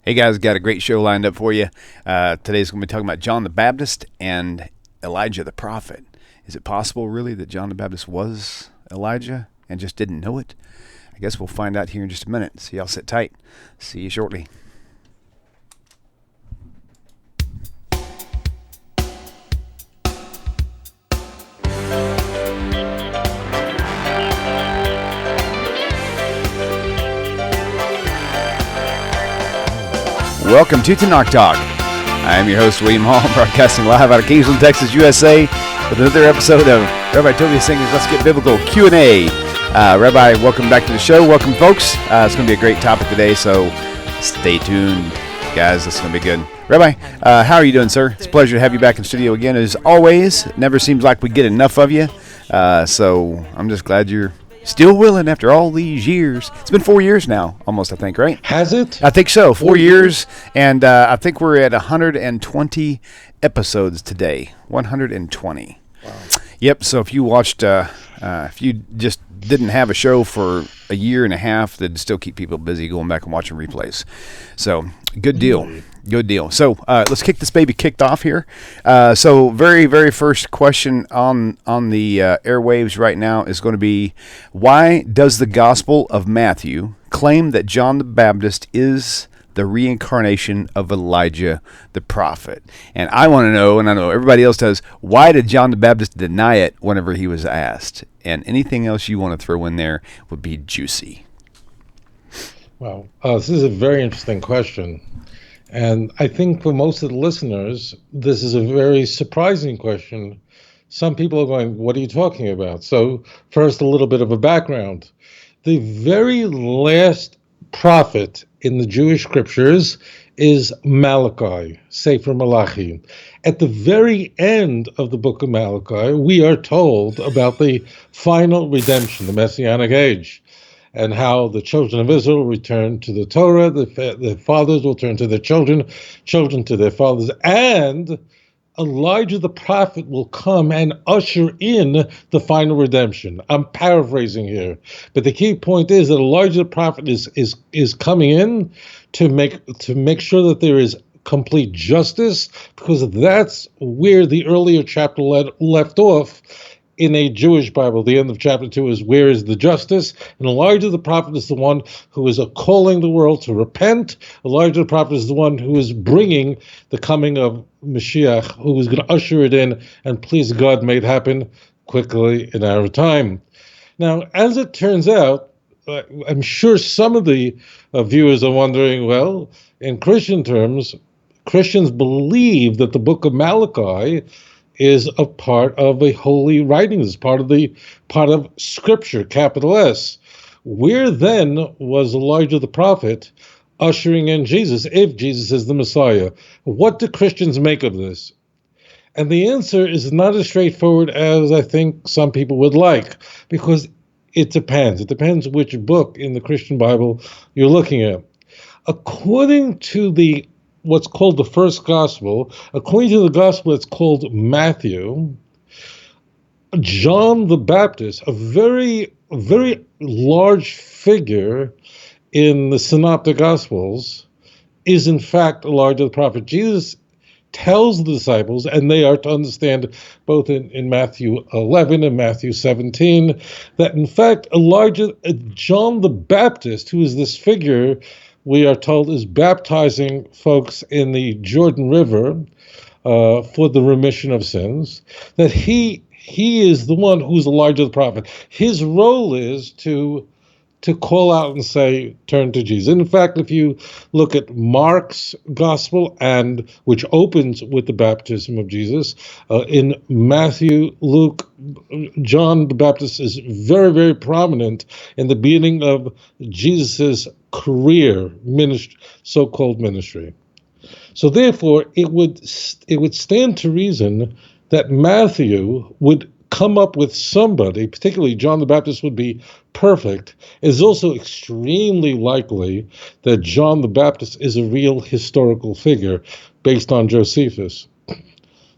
Hey guys, got a great show lined up for you. Today's going to be talking about John the Baptist and Elijah the prophet. Is it possible, really, that John the Baptist was Elijah and just didn't know it? I guess we'll find out here in just a minute. So y'all sit tight. See you shortly. Welcome to Tanakh Talk. I am your host, William Hall, broadcasting live out of Kingsland, Texas, USA, with another episode of Rabbi Tovia Singers Let's Get Biblical Q&A. Rabbi, welcome back to the show. Welcome, folks. It's going to be a great topic today, so stay tuned, guys. This is going to be good. Rabbi, how are you doing, sir? It's a pleasure to have you back in the studio again. As always, it never seems like we get enough of you, so I'm just glad you're still willing after all these years. It's been 4 years now, almost, I think, right? Has it? I think so. 4 years, and I think we're at 120 episodes today. 120. Wow. Yep. So if you watched, if you just didn't have a show for a year and a half, that'd still keep people busy going back and watching replays. So good deal. Good deal. So let's kick this baby kicked off here. So very, very first question on the airwaves right now is going to be, why does the Gospel of Matthew claim that John the Baptist is the reincarnation of Elijah the prophet? And I want to know, and I know everybody else does, why did John the Baptist deny it whenever he was asked? And anything else you want to throw in there would be juicy. Well, this is a very interesting question. And I think for most of the listeners, this is a very surprising question. Some people are going, what are you talking about? So first, a little bit of a background. The very last prophet in the Jewish scriptures is Malachi, Sefer Malachi. At the very end of the book of Malachi, we are told about the final redemption, the Messianic age, and how the children of Israel return to the Torah, the fathers will turn to their children, children to their fathers, and Elijah the prophet will come and usher in the final redemption. I'm paraphrasing here, but the key point is that Elijah the prophet is coming in to make sure that there is complete justice, because that's where the earlier chapter left off. In a Jewish Bible, the end of chapter 2 is, where is the justice? And Elijah the prophet is the one who is calling the world to repent. Elijah the prophet is the one who is bringing the coming of Mashiach, who is going to usher it in, and please God, may it happen quickly in our time. Now, as it turns out, I'm sure some of the viewers are wondering, well, in Christian terms, Christians believe that the book of Malachi is a part of a holy writing, is part of Scripture, capital S. Where then was Elijah the prophet ushering in Jesus, if Jesus is the Messiah? What do Christians make of this? And the answer is not as straightforward as I think some people would like, because it depends. It depends which book in the Christian Bible you're looking at. According to what's called the first gospel, according to the gospel that's called Matthew, John the Baptist, a very, very large figure in the synoptic gospels, is in fact Elijah the prophet. Jesus tells the disciples, and they are to understand both in Matthew 11 and Matthew 17, that in fact John the Baptist, who is this figure we are told is baptizing folks in the Jordan River for the remission of sins, that he is the one who's Elijah the prophet. His role is to call out and say, turn to Jesus. In fact, if you look at Mark's gospel, and which opens with the baptism of Jesus, in Matthew, Luke, John the Baptist is very, very prominent in the beginning of Jesus's career, ministry, so-called ministry. So therefore, it would stand to reason that Matthew would come up with somebody, particularly John the Baptist would be perfect. It is also extremely likely that John the Baptist is a real historical figure based on Josephus.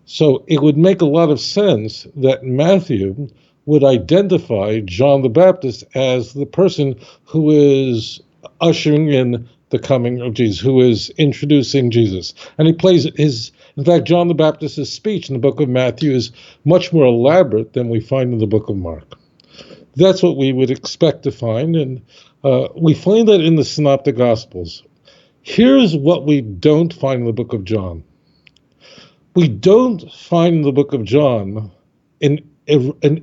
So it would make a lot of sense that Matthew would identify John the Baptist as the person who is ushering in the coming of Jesus, who is introducing Jesus. And he plays in fact, John the Baptist's speech in the book of Matthew is much more elaborate than we find in the book of Mark. That's what we would expect to find, and we find that in the Synoptic Gospels. Here's what we don't find in the book of John. We don't find in the book of John an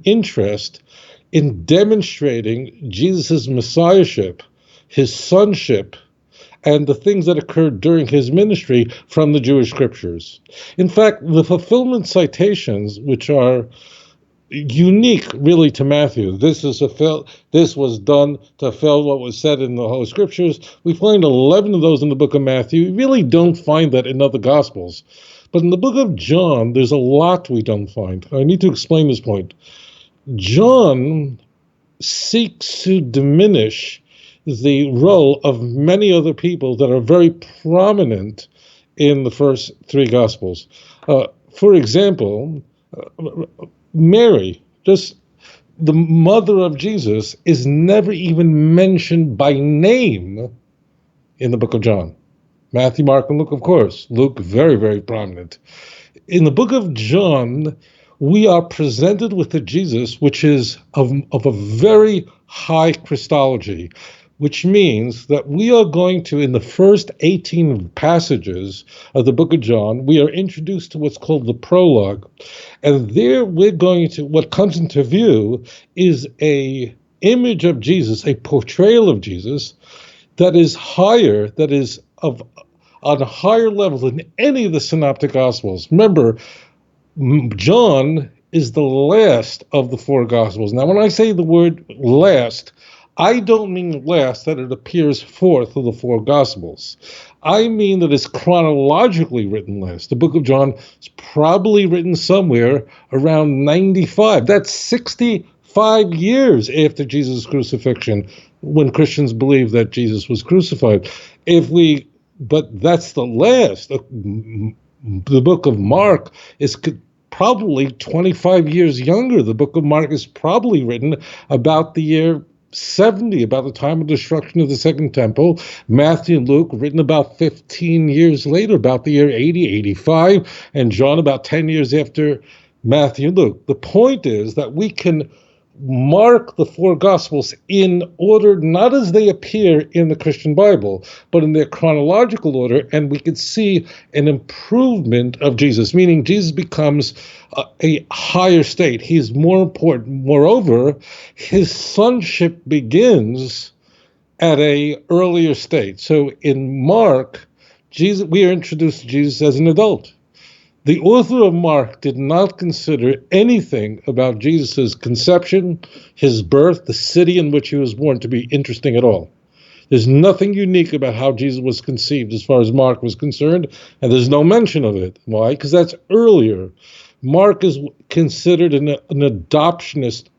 interest in demonstrating Jesus' messiahship, his sonship, and the things that occurred during his ministry from the Jewish scriptures. In fact, the fulfillment citations, which are unique really to Matthew, this was done to fulfill what was said in the Holy Scriptures. We find 11 of those in the book of Matthew. We really don't find that in other Gospels. But in the book of John, there's a lot we don't find. I need to explain this point. John seeks to diminish the role of many other people that are very prominent in the first three Gospels. For example, Mary, just the mother of Jesus, is never even mentioned by name in the book of John. Matthew, Mark, and Luke, of course. Luke, very, very prominent. In the book of John, we are presented with a Jesus which is of a very high Christology, which means that we are going to, in the first 18 passages of the book of John, we are introduced to what's called the prologue. And there what comes into view is a image of Jesus, a portrayal of Jesus that is higher, that is on a higher level than any of the Synoptic Gospels. Remember, John is the last of the four Gospels. Now, when I say the word last, I don't mean last that it appears fourth of the four Gospels. I mean that it's chronologically written last. The book of John is probably written somewhere around 95. That's 65 years after Jesus' crucifixion, when Christians believe that Jesus was crucified. But that's the last. The book of Mark is probably 25 years younger. The book of Mark is probably written about the year 70, about the time of destruction of the Second Temple. Matthew and Luke written about 15 years later, about the year 80, 85, and John about 10 years after Matthew and Luke. The point is that we can mark the four Gospels in order, not as they appear in the Christian Bible, but in their chronological order, and we can see an improvement of Jesus, meaning Jesus becomes a higher state. He's more important. Moreover, his sonship begins at an earlier state. So in Mark, we are introduced to Jesus as an adult. The author of Mark did not consider anything about Jesus' conception, his birth, the city in which he was born to be interesting at all. There's nothing unique about how Jesus was conceived as far as Mark was concerned, and there's no mention of it. Why? Because that's earlier. Mark is considered an adoptionist,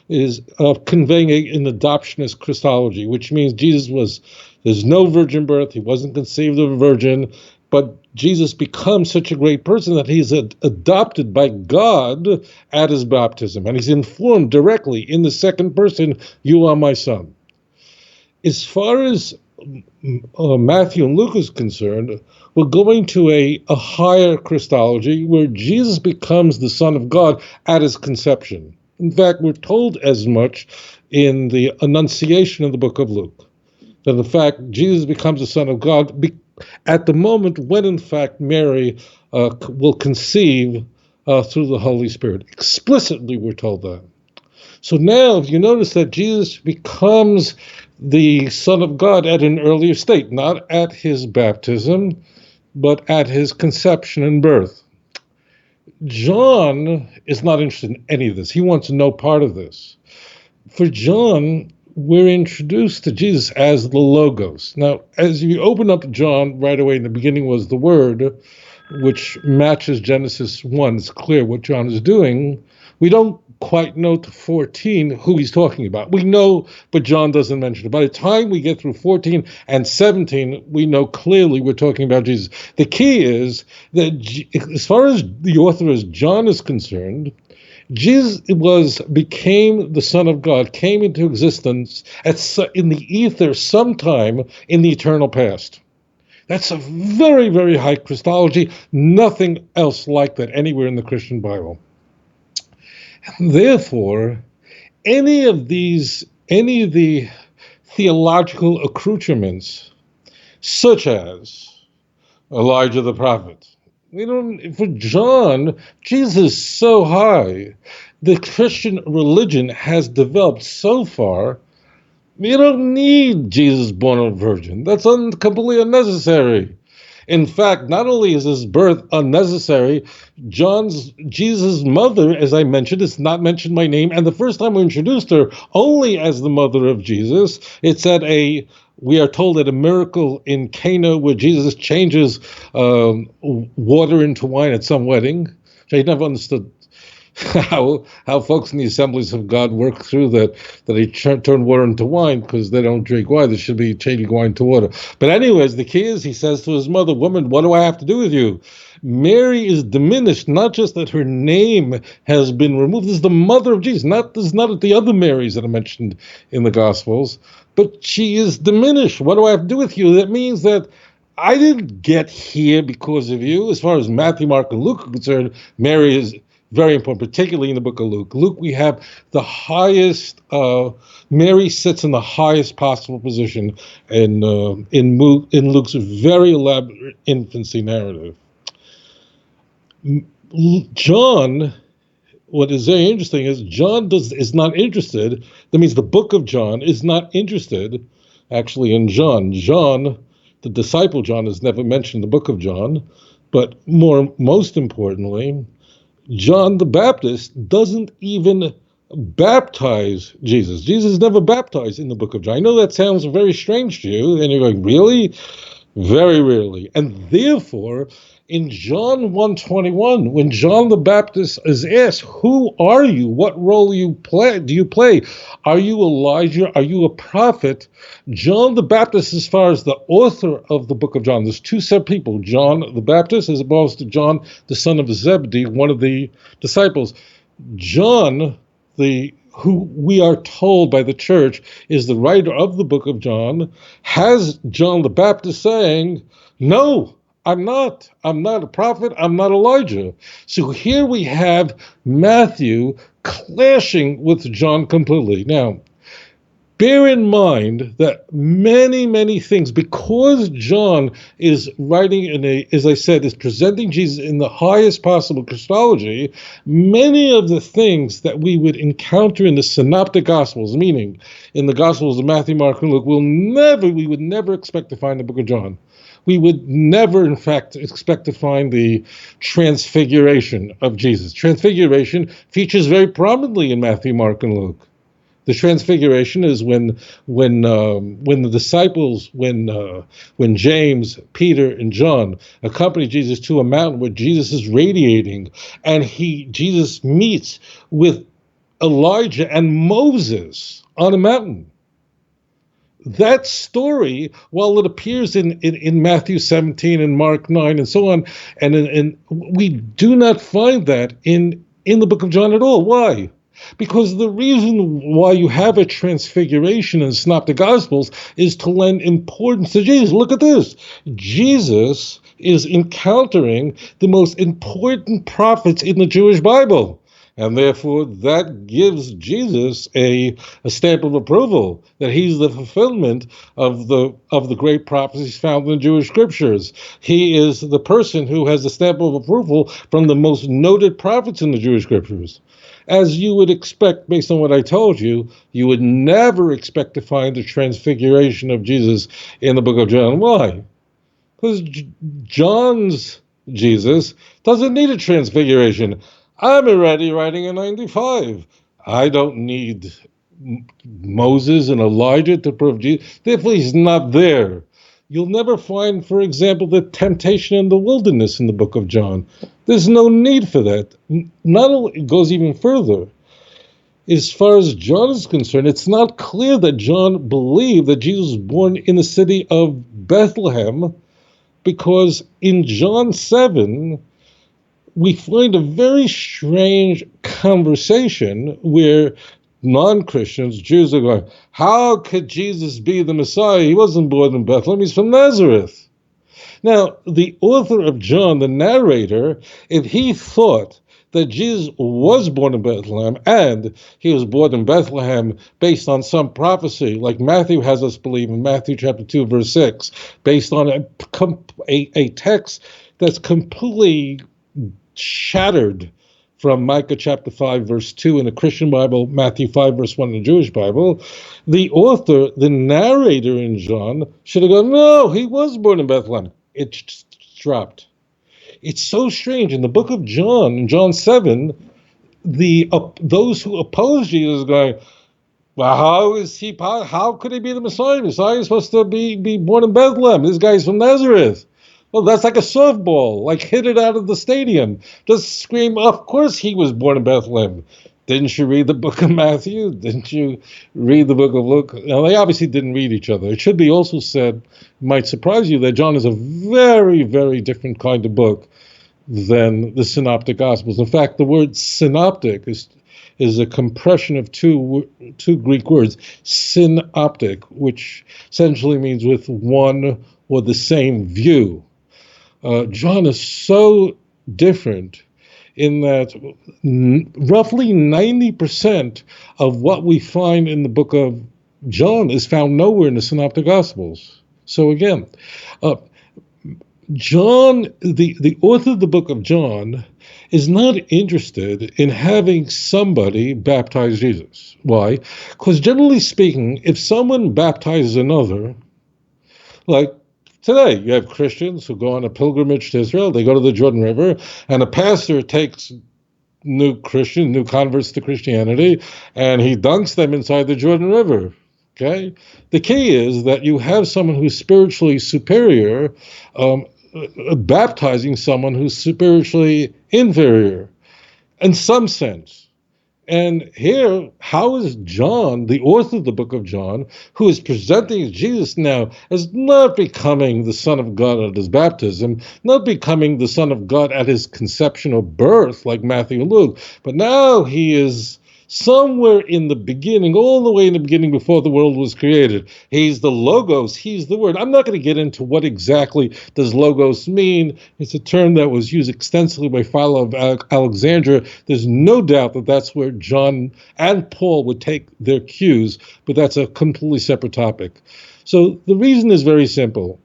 is conveying an adoptionist Christology, which means there's no virgin birth, he wasn't conceived of a virgin, but Jesus becomes such a great person that he's adopted by God at his baptism. And he's informed directly in the second person, you are my son. As far as Matthew and Luke is concerned, we're going to a higher Christology where Jesus becomes the Son of God at his conception. In fact, we're told as much in the Annunciation of the book of Luke, that in fact Jesus becomes the Son of God at the moment when, in fact, Mary will conceive through the Holy Spirit. Explicitly, we're told that. So now, if you notice that Jesus becomes the Son of God at an earlier state, not at his baptism, but at his conception and birth. John is not interested in any of this. He wants no part of this. For John, we're introduced to Jesus as the Logos. Now, as you open up John, right away in the beginning was the Word, which matches Genesis 1. It's clear what John is doing. We don't quite know to 14 who he's talking about. We know, but John doesn't mention it. By the time we get through 14 and 17, we know clearly we're talking about Jesus. The key is that as far as the author as John is concerned, Jesus became the Son of God, came into existence in the ether sometime in the eternal past. That's a very, very high Christology. Nothing else like that anywhere in the Christian Bible. And therefore, any of the theological accoutrements, such as Elijah the prophet, for John, Jesus is so high. The Christian religion has developed so far. You don't need Jesus born of a virgin. That's completely unnecessary. In fact, not only is his birth unnecessary, Jesus' mother, as I mentioned, is not mentioned by name. And the first time we introduced her only as the mother of Jesus, it's we are told at a miracle in Cana where Jesus changes water into wine at some wedding, which I never understood how folks in the Assemblies of God work through that he turn water into wine, because they don't drink wine. They should be changing wine to water. But anyways, the key is he says to his mother, "Woman, what do I have to do with you?" Mary is diminished, not just that her name has been removed. This is the mother of Jesus. This is not the other Marys that are mentioned in the Gospels, but she is diminished. What do I have to do with you? That means that I didn't get here because of you. As far as Matthew, Mark, and Luke are concerned, Mary is very important, particularly in the book of Luke. Luke, we have the highest, Mary sits in the highest possible position in Luke's very elaborate infancy narrative. John, what is very interesting is John is not interested. That means the book of John is not interested actually in John. John, the disciple John, is never mentioned in the book of John, but most importantly, John the Baptist doesn't even baptize Jesus. Jesus is never baptized in the book of John. I know that sounds very strange to you, and you're going, really? Very rarely. And therefore, in John 1:21, when John the Baptist is asked, "Who are you? What role do you play? Are you Elijah? Are you a prophet?" John the Baptist, as far as the author of the book of John, there's two separate people, John the Baptist as opposed to John, the son of Zebedee, one of the disciples. John, who we are told by the church is the writer of the book of John, has John the Baptist saying, "No, I'm not a prophet. I'm not Elijah." So here we have Matthew clashing with John completely. Now, bear in mind that many, many things, because John is writing as I said, is presenting Jesus in the highest possible Christology, many of the things that we would encounter in the synoptic Gospels, meaning in the Gospels of Matthew, Mark, and Luke, we would never expect to find in the book of John. We would never, in fact, expect to find the transfiguration of Jesus. Transfiguration features very prominently in Matthew, Mark, and Luke. The transfiguration is when the disciples, when James, Peter, and John accompany Jesus to a mountain where Jesus is radiating, and Jesus meets with Elijah and Moses on a mountain. That story, while it appears in Matthew 17 and Mark 9 and so on, and we do not find that in the book of John at all. Why? Because the reason why you have a transfiguration in the Synoptic Gospels is to lend importance to Jesus. Look at this. Jesus is encountering the most important prophets in the Jewish Bible. And therefore, that gives Jesus a stamp of approval that he's the fulfillment of the great prophecies found in the Jewish scriptures. He is the person who has the stamp of approval from the most noted prophets in the Jewish scriptures. As you would expect, based on what I told you, you would never expect to find the transfiguration of Jesus in the book of John. Why? Because John's Jesus doesn't need a transfiguration. I'm already writing in 95. I don't need Moses and Elijah to prove Jesus. Therefore, he's not there. You'll never find, for example, the temptation in the wilderness in the book of John. There's no need for that. Not only, it goes even further. As far as John is concerned, it's not clear that John believed that Jesus was born in the city of Bethlehem, because in John 7, we find a very strange conversation where non-Christians, Jews, are going, how could Jesus be the Messiah? He wasn't born in Bethlehem, he's from Nazareth. Now, the author of John, the narrator, if he thought that Jesus was born in Bethlehem, and he was born in Bethlehem based on some prophecy, like Matthew has us believe in Matthew chapter 2, verse 6, based on a text that's completely shattered from Micah chapter 5, verse 2 in the Christian Bible, Matthew 5, verse 1 in the Jewish Bible, the author, the narrator in John, should have gone, no, he was born in Bethlehem. It's dropped. It's so strange. In the book of John, in John 7, those who oppose Jesus are going, well, how could he be the Messiah? Messiah is supposed to be born in Bethlehem. This guy's from Nazareth. Well, that's like a softball, like hit it out of the stadium. Just scream, of course he was born in Bethlehem. Didn't you read the book of Matthew? Didn't you read the book of Luke? Now, they obviously didn't read each other. It should be also said, might surprise you, that John is a very, very different kind of book than the Synoptic Gospels. In fact, the word synoptic is a compression of two Greek words, synoptic, which essentially means with one or the same view. John is so different in that roughly 90% of what we find in the book of John is found nowhere in the Synoptic Gospels. So again, John, the author of the book of John, is not interested in having somebody baptize Jesus. Why? Because generally speaking, if someone baptizes another, like today, you have Christians who go on a pilgrimage to Israel. They go to the Jordan River, and a pastor takes new converts to Christianity, and he dunks them inside the Jordan River. Okay? The key is that you have someone who's spiritually superior baptizing someone who's spiritually inferior in some sense. And here, how is John, the author of the book of John, who is presenting Jesus now as not becoming the Son of God at his baptism, not becoming the Son of God at his conception or birth like Matthew and Luke, but now he is somewhere in the beginning, all the way in the beginning before the world was created. He's the Logos, he's the Word. I'm not going to get into what exactly does Logos mean. It's a term that was used extensively by Philo of Alexandria. There's no doubt that that's where John and Paul would take their cues, but that's a completely separate topic. So the reason is very simple.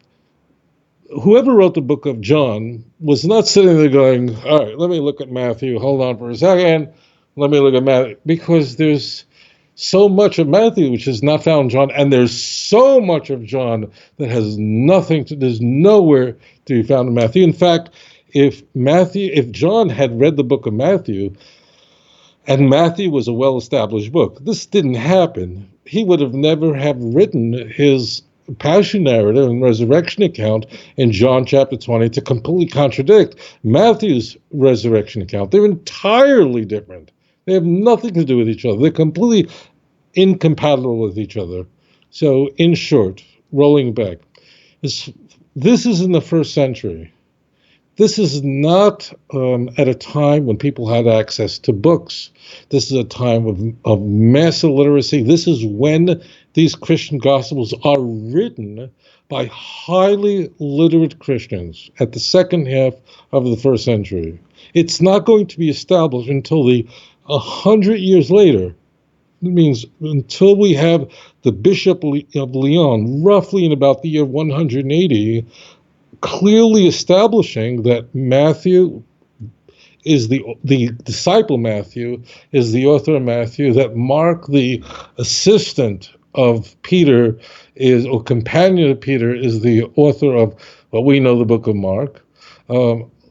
Whoever wrote the book of John was not sitting there going, all right, let me look at Matthew, hold on for a second, let me look at Matthew, because there's so much of Matthew which is not found in John, and there's so much of John that has there's nowhere to be found in Matthew. In fact, if John had read the book of Matthew, and Matthew was a well-established book, this didn't happen. He would have never have written his passion narrative and resurrection account in John chapter 20 to completely contradict Matthew's resurrection account. They're entirely different. They have nothing to do with each other. They're completely incompatible with each other. So, in short, rolling back, this is in the first century. This is not at a time when people had access to books. This is a time of mass illiteracy. This is when these Christian Gospels are written by highly literate Christians at the second half of the first century. It's not going to be established until 100 years later. It means until we have the Bishop of Lyon, roughly in about the year 180, clearly establishing that Matthew is the disciple Matthew, is the author of Matthew, that Mark, the assistant of Peter, or companion of Peter, is the author of what we know the book of Mark.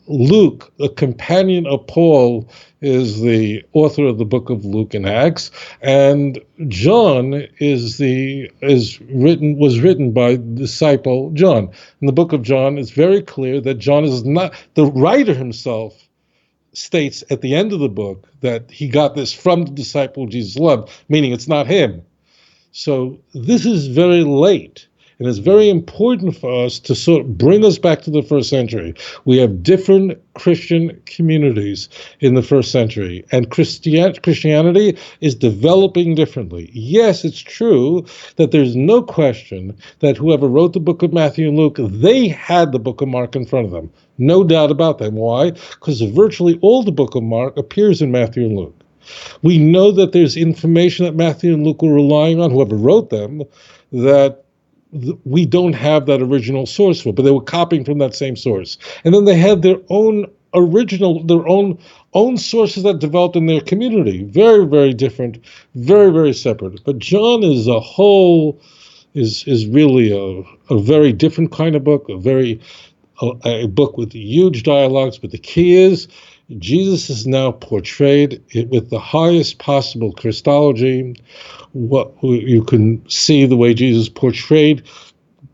Luke, the companion of Paul, is the author of the book of Luke and Acts, and John was written by the disciple John. In the book of John, it's very clear that John is not, the writer himself states at the end of the book that he got this from the disciple Jesus loved, meaning it's not him. So this is very late. And it's very important for us to sort of bring us back to the first century. We have different Christian communities in the first century, and Christianity is developing differently. Yes, it's true that there's no question that whoever wrote the book of Matthew and Luke, they had the book of Mark in front of them. No doubt about that. Why? Because virtually all the book of Mark appears in Matthew and Luke. We know that there's information that Matthew and Luke were relying on, whoever wrote them, that we don't have that original source for, but they were copying from that same source. And then they had their own original, their own sources that developed in their community. Very, very different, very, very separate. But John as a whole is really a very different kind of book, a book with huge dialogues. But the key is Jesus is now portrayed with the highest possible Christology. What you can see the way Jesus portrayed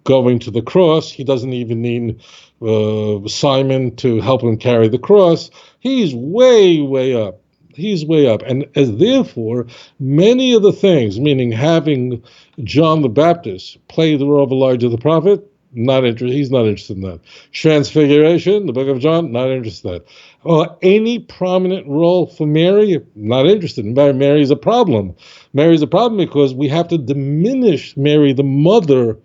going to the cross. He doesn't even need Simon to help him carry the cross. He's way, way up. He's way up. And as therefore, many of the things, meaning having John the Baptist play the role of Elijah the prophet, not interested. He's not interested in that. Transfiguration, the book of John, not interested in that. Or any prominent role for Mary, not interested. Mary is a problem. Mary is a problem because we have to diminish Mary, the mother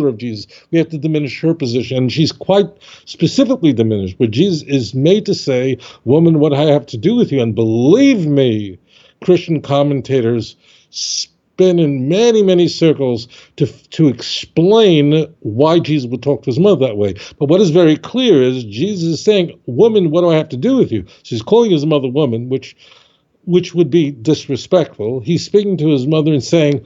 of Jesus. We have to diminish her position. And she's quite specifically diminished. But Jesus is made to say, woman, what I have to do with you. And believe me, Christian commentators spin in many, many circles to explain why Jesus would talk to his mother that way. But what is very clear is Jesus is saying, woman, what do I have to do with you? So he's calling his mother woman, which would be disrespectful. He's speaking to his mother and saying,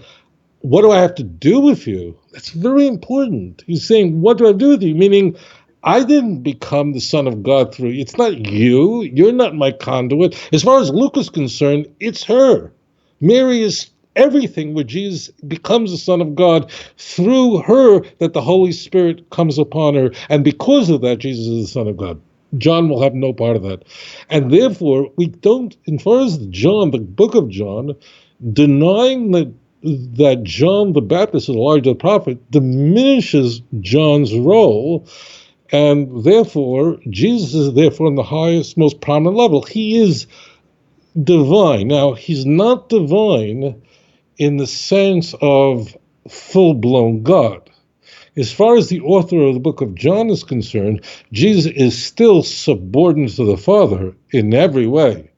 what do I have to do with you? That's very important. He's saying, what do I do with you? Meaning, I didn't become the Son of God through you. It's not you. You're not my conduit. As far as Luke is concerned, it's her. Mary is everything where Jesus becomes the Son of God through her, that the Holy Spirit comes upon her. And because of that, Jesus is the Son of God. John will have no part of that. And therefore, we don't, as far as John, the book of John, denying that John the Baptist is Elijah the prophet diminishes John's role. And therefore, Jesus is therefore on the highest, most prominent level. He is divine. Now, he's not divine in the sense of full-blown God. As far as the author of the book of John is concerned, Jesus is still subordinate to the Father in every way.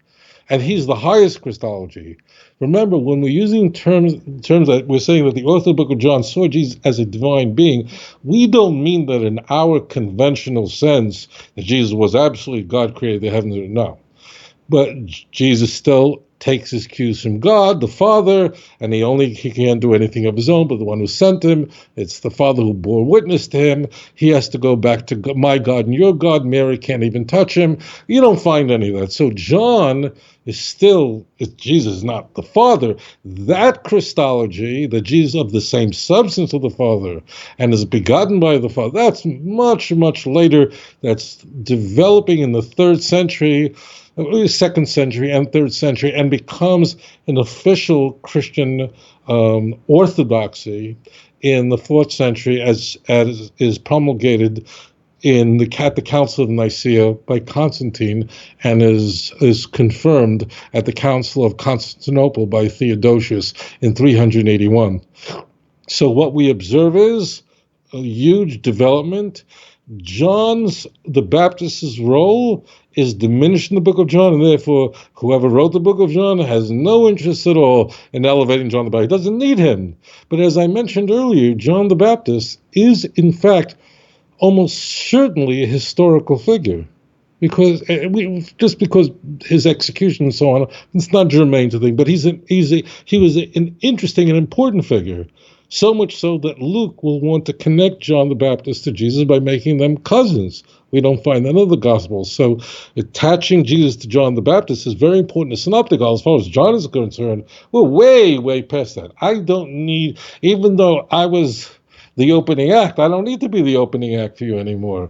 And he's the highest Christology. Remember, when we're using terms that we're saying that the author of the book of John saw Jesus as a divine being, we don't mean that in our conventional sense that Jesus was absolutely God created the heavens and earth. No. But Jesus still takes his cues from God, the Father, and he can't do anything of his own but the one who sent him. It's the Father who bore witness to him. He has to go back to my God and your God. Mary can't even touch him. You don't find any of that. So John is still, Jesus is not the Father. That Christology, that Jesus of the same substance of the Father and is begotten by the Father, that's much, much later. That's developing in the 3rd century, 2nd century and 3rd century, and becomes an official Christian orthodoxy in the 4th century as is promulgated in the Council of Nicaea by Constantine and is confirmed at the Council of Constantinople by Theodosius in 381. So what we observe is a huge development. John's the Baptist's role is diminished in the book of John, and therefore whoever wrote the book of John has no interest at all in elevating John the Baptist. He doesn't need him. But as I mentioned earlier, John the Baptist is in fact almost certainly a historical figure, because just because his execution and so on, it's not germane to the thing. But he was an interesting and important figure. So much so that Luke will want to connect John the Baptist to Jesus by making them cousins. We don't find that in the Gospels. So attaching Jesus to John the Baptist is very important in Synoptic Gospel. As far as John is concerned, we're way, way past that. I don't need, even though I was the opening act, I don't need to be the opening act for you anymore.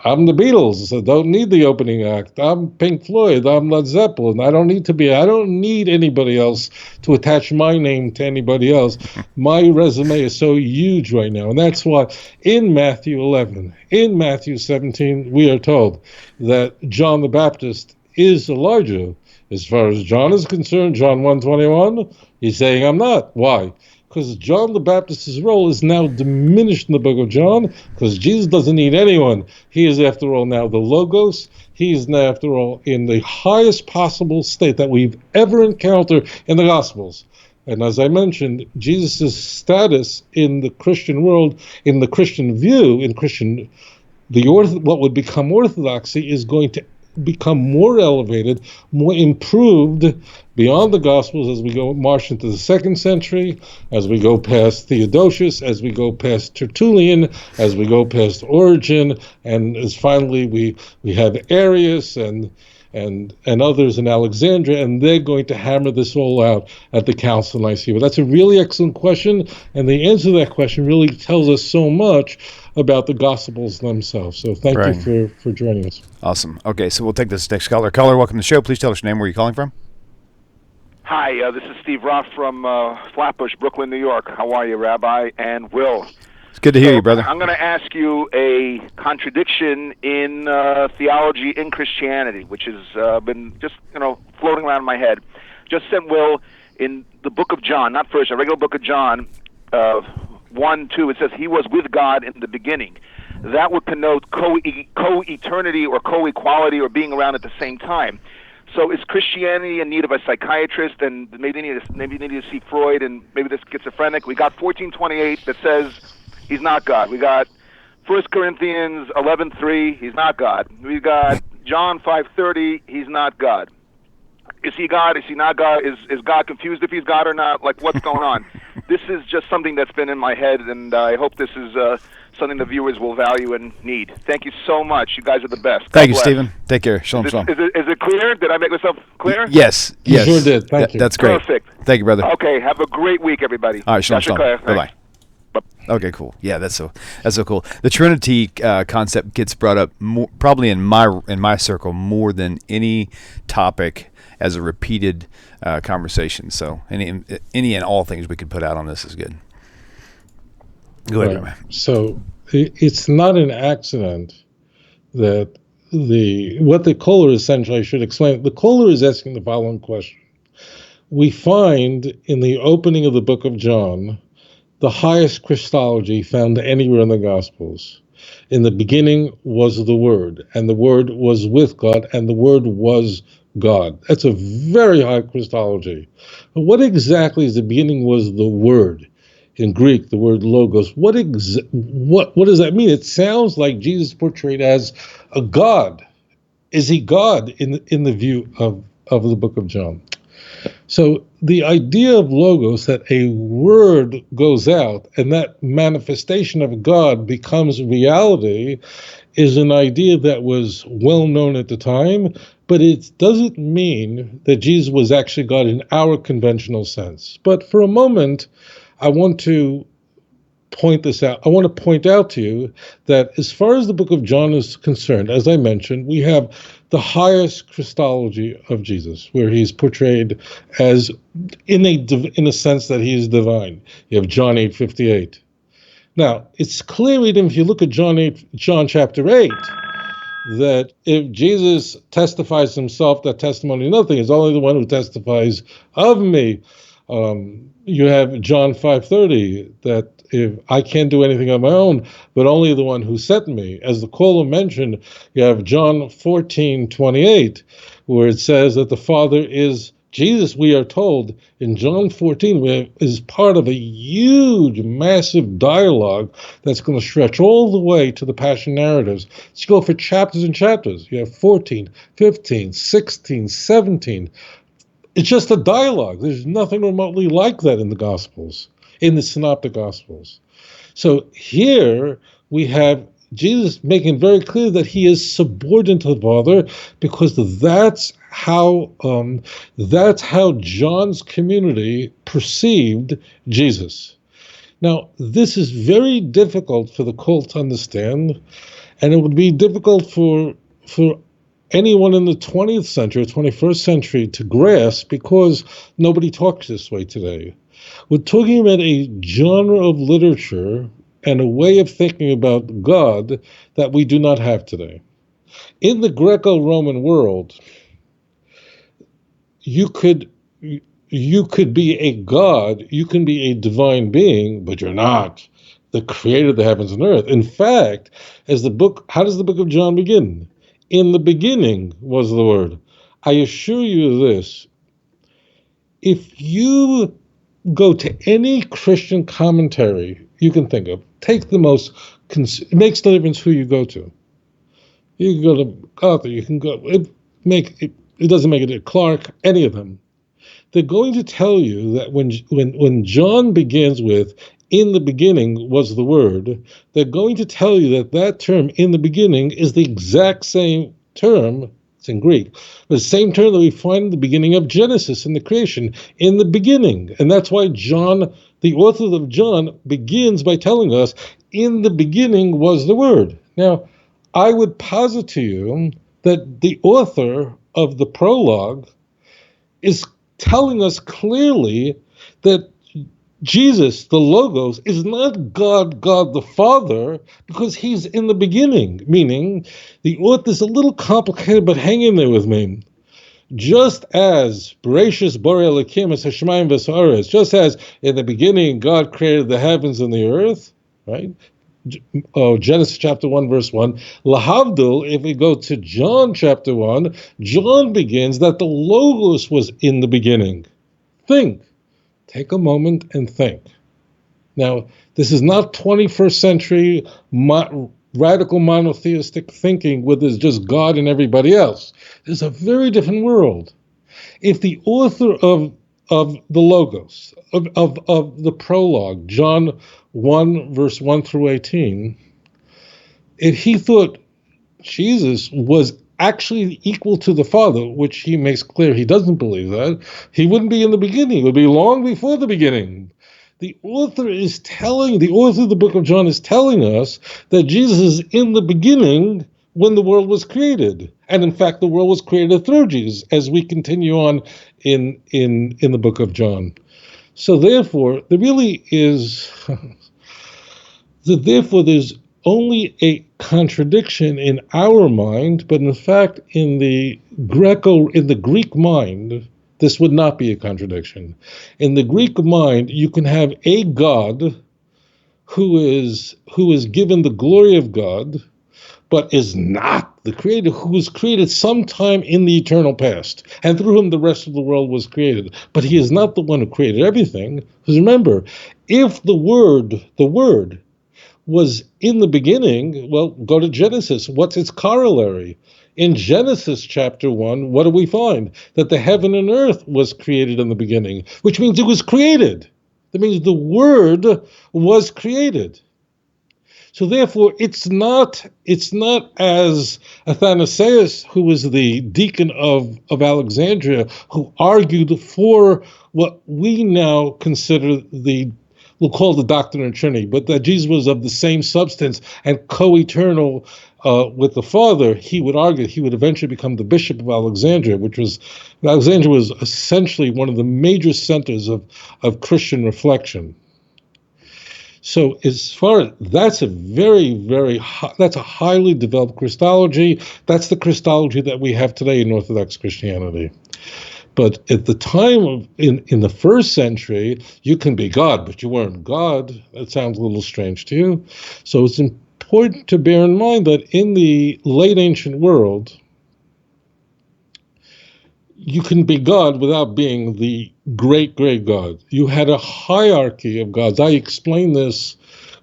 I'm the Beatles. I don't need the opening act. I'm Pink Floyd. I'm Led Zeppelin. I don't need anybody else to attach my name to anybody else. My resume is so huge right now. And that's why in Matthew 11, in Matthew 17, we are told that John the Baptist is Elijah. As far as John is concerned, John 1:21, he's saying, I'm not. Why? Because John the Baptist's role is now diminished in the book of John, because Jesus doesn't need anyone. He is, after all, now the Logos. He is now, after all, in the highest possible state that we've ever encountered in the Gospels. And as I mentioned, Jesus' status in the Christian world, in the Christian view, what would become orthodoxy is going to become more elevated, more improved beyond the Gospels as we go march into the 2nd century, as we go past Theodosius, as we go past Tertullian, as we go past Origen, and as finally we have Arius and others in Alexandria, and they're going to hammer this all out at the Council of Nicaea. But that's a really excellent question, and the answer to that question really tells us so much about the Gospels themselves. So thank you for joining us. Awesome. Okay, so we'll take this next caller. Caller, welcome to the show. Please tell us your name, where you're calling from. Hi, this is Steve Roth from Flatbush, Brooklyn, New York. How are you, Rabbi and Will? It's good to hear you, brother. I'm going to ask you a contradiction in theology in Christianity, which has been just floating around in my head. Just sent Will in the book of John, not first, a regular book of John, 1:2. It says he was with God in the beginning. That would connote co-eternity or co-equality or being around at the same time. So is Christianity in need of a psychiatrist, and maybe they need to see Freud, and maybe they're schizophrenic? We got 14:28 that says he's not God. We got 1 Corinthians 11:3, he's not God. We got John 5:30, he's not God. Is he God? Is he not God? Is God confused if he's God or not? Like, what's going on? This is just something that's been in my head, and I hope this is something the viewers will value and need. Thank you so much. You guys are the best. Thank you, Stephen. Take care. Shalom, shalom. Is it clear? Did I make myself clear? Yes. You sure did. Thank you. That's great. Perfect. Thank you, brother. Okay, have a great week, everybody. All right, shalom, shalom. Bye-bye. Okay, cool. Yeah, that's so cool. The Trinity concept gets brought up probably in my circle more than any topic as a repeated conversation. So any and all things we could put out on this is good. Go ahead, man. So it's not an accident that what the caller essentially, I should explain. The caller is asking the following question. We find in the opening of the book of John the highest Christology found anywhere in the Gospels. In the beginning was the Word, and the Word was with God, and the Word was God. That's a very high Christology. But what exactly is the beginning was the Word? In Greek, the word logos. What does that mean? It sounds like Jesus portrayed as a God. Is he God in the view of the book of John? So the idea of logos, that a word goes out and that manifestation of God becomes reality, is an idea that was well known at the time, but it doesn't mean that Jesus was actually God in our conventional sense. But for a moment, I want to point this out. I want to point out to you that as far as the book of John is concerned, as I mentioned, we have the highest Christology of Jesus, where he's portrayed as in a sense that he is divine. You have John 8:58. Now, it's clear even if you look at John chapter 8, that if Jesus testifies himself, that testimony is nothing. It's only the one who testifies of me. You have John 5:30, that if I can't do anything on my own, but only the one who sent me. As the caller mentioned, you have John 14:28, where it says that the Father is Jesus. We are told in John 14 is part of a huge, massive dialogue that's going to stretch all the way to the Passion narratives. Let's go for chapters and chapters. You have 14, 15, 16, 17. It's just a dialogue. There's nothing remotely like that in the Gospels, in the Synoptic Gospels. So here we have Jesus making very clear that he is subordinate to the Father, because that's how John's community perceived Jesus. Now, this is very difficult for the cult to understand, and it would be difficult for anyone in the 20th century, 21st century to grasp, because nobody talks this way today. We're talking about a genre of literature and a way of thinking about God that we do not have today. In the Greco-Roman world, you could be a god, you can be a divine being, but you're not the creator of the heavens and earth. In fact, how does the book of John begin? In the beginning was the Word. I assure you this, if you go to any Christian commentary you can think of, take the most, it makes no difference who you go to. You can go to Arthur, you can go, it doesn't make it Clark, any of them. They're going to tell you that when John begins with, in the beginning was the Word, they're going to tell you that term, in the beginning, is the exact same term, it's in Greek, the same term that we find in the beginning of Genesis, in the creation, in the beginning. And that's why John, the author of John, begins by telling us, in the beginning was the Word. Now, I would posit to you that the author of the prologue is telling us clearly that Jesus, the Logos, is not God the Father, because he's in the beginning, meaning the author is a little complicated, but hang in there with me. Just as Bereshis Borei Elokim es hashamayim v'ha'aretz, just as in the beginning God created the heavens and the earth, right? Genesis chapter 1, verse 1. Lahavdil, if we go to John chapter 1, John begins that the Logos was in the beginning. Think. Take a moment and think. Now, this is not 21st century radical monotheistic thinking where there's just God and everybody else. There's a very different world. If the author of the Logos, of the prologue, John 1, verse 1 through 18, if he thought Jesus was actually equal to the Father, which he makes clear he doesn't believe that, he wouldn't be in the beginning. It would be long before the beginning. The author of the book of John is telling us that Jesus is in the beginning when the world was created. And in fact, the world was created through Jesus, as we continue on in the book of John. So therefore, there's only a contradiction in our mind, but in fact, in the Greek mind, this would not be a contradiction. In the Greek mind, you can have a God who is given the glory of God, but is not the creator, who was created sometime in the eternal past, and through whom the rest of the world was created. But he is not the one who created everything. Because remember, if the Word was in the beginning, well, go to Genesis. What's its corollary? In Genesis chapter 1, what do we find? That the heaven and earth was created in the beginning, which means it was created. That means the Word was created. So therefore, it's not as Athanasius, who was the deacon of Alexandria, who argued for what we now consider we'll call the doctrine of Trinity, but that Jesus was of the same substance and co-eternal with the Father. He would argue he would eventually become the Bishop of Alexandria, Alexandria was essentially one of the major centers of Christian reflection. So as far as that's a that's a highly developed Christology. That's the Christology that we have today in Orthodox Christianity. But at the time in the first century, you can be God, but you weren't God. That sounds a little strange to you. So it's important to bear in mind that in the late ancient world, you can be God without being the great, great God. You had a hierarchy of gods. I explain this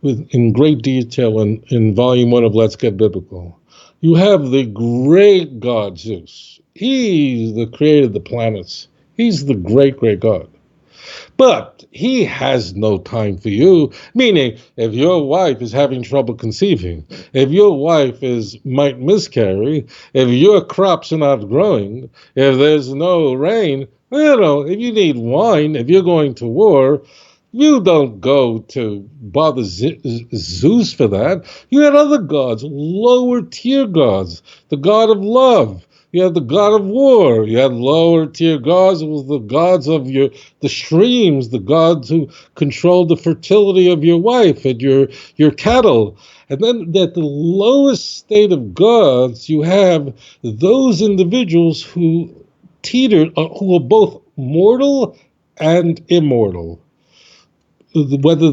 in great detail in Volume 1 of Let's Get Biblical. You have the great God, Zeus. He's the creator of the planets. He's the great, great God. But he has no time for you, meaning if your wife is having trouble conceiving, if your wife might miscarry, if your crops are not growing, if there's no rain, if you need wine, if you're going to war, You don't go to bother Zeus for that. You had other gods, lower tier gods, the god of love. You had the god of war. You had lower tier gods. It was the gods of the streams, the gods who controlled the fertility of your wife and your cattle. And then at the lowest state of gods, you have those individuals who who are both mortal and immortal. Whether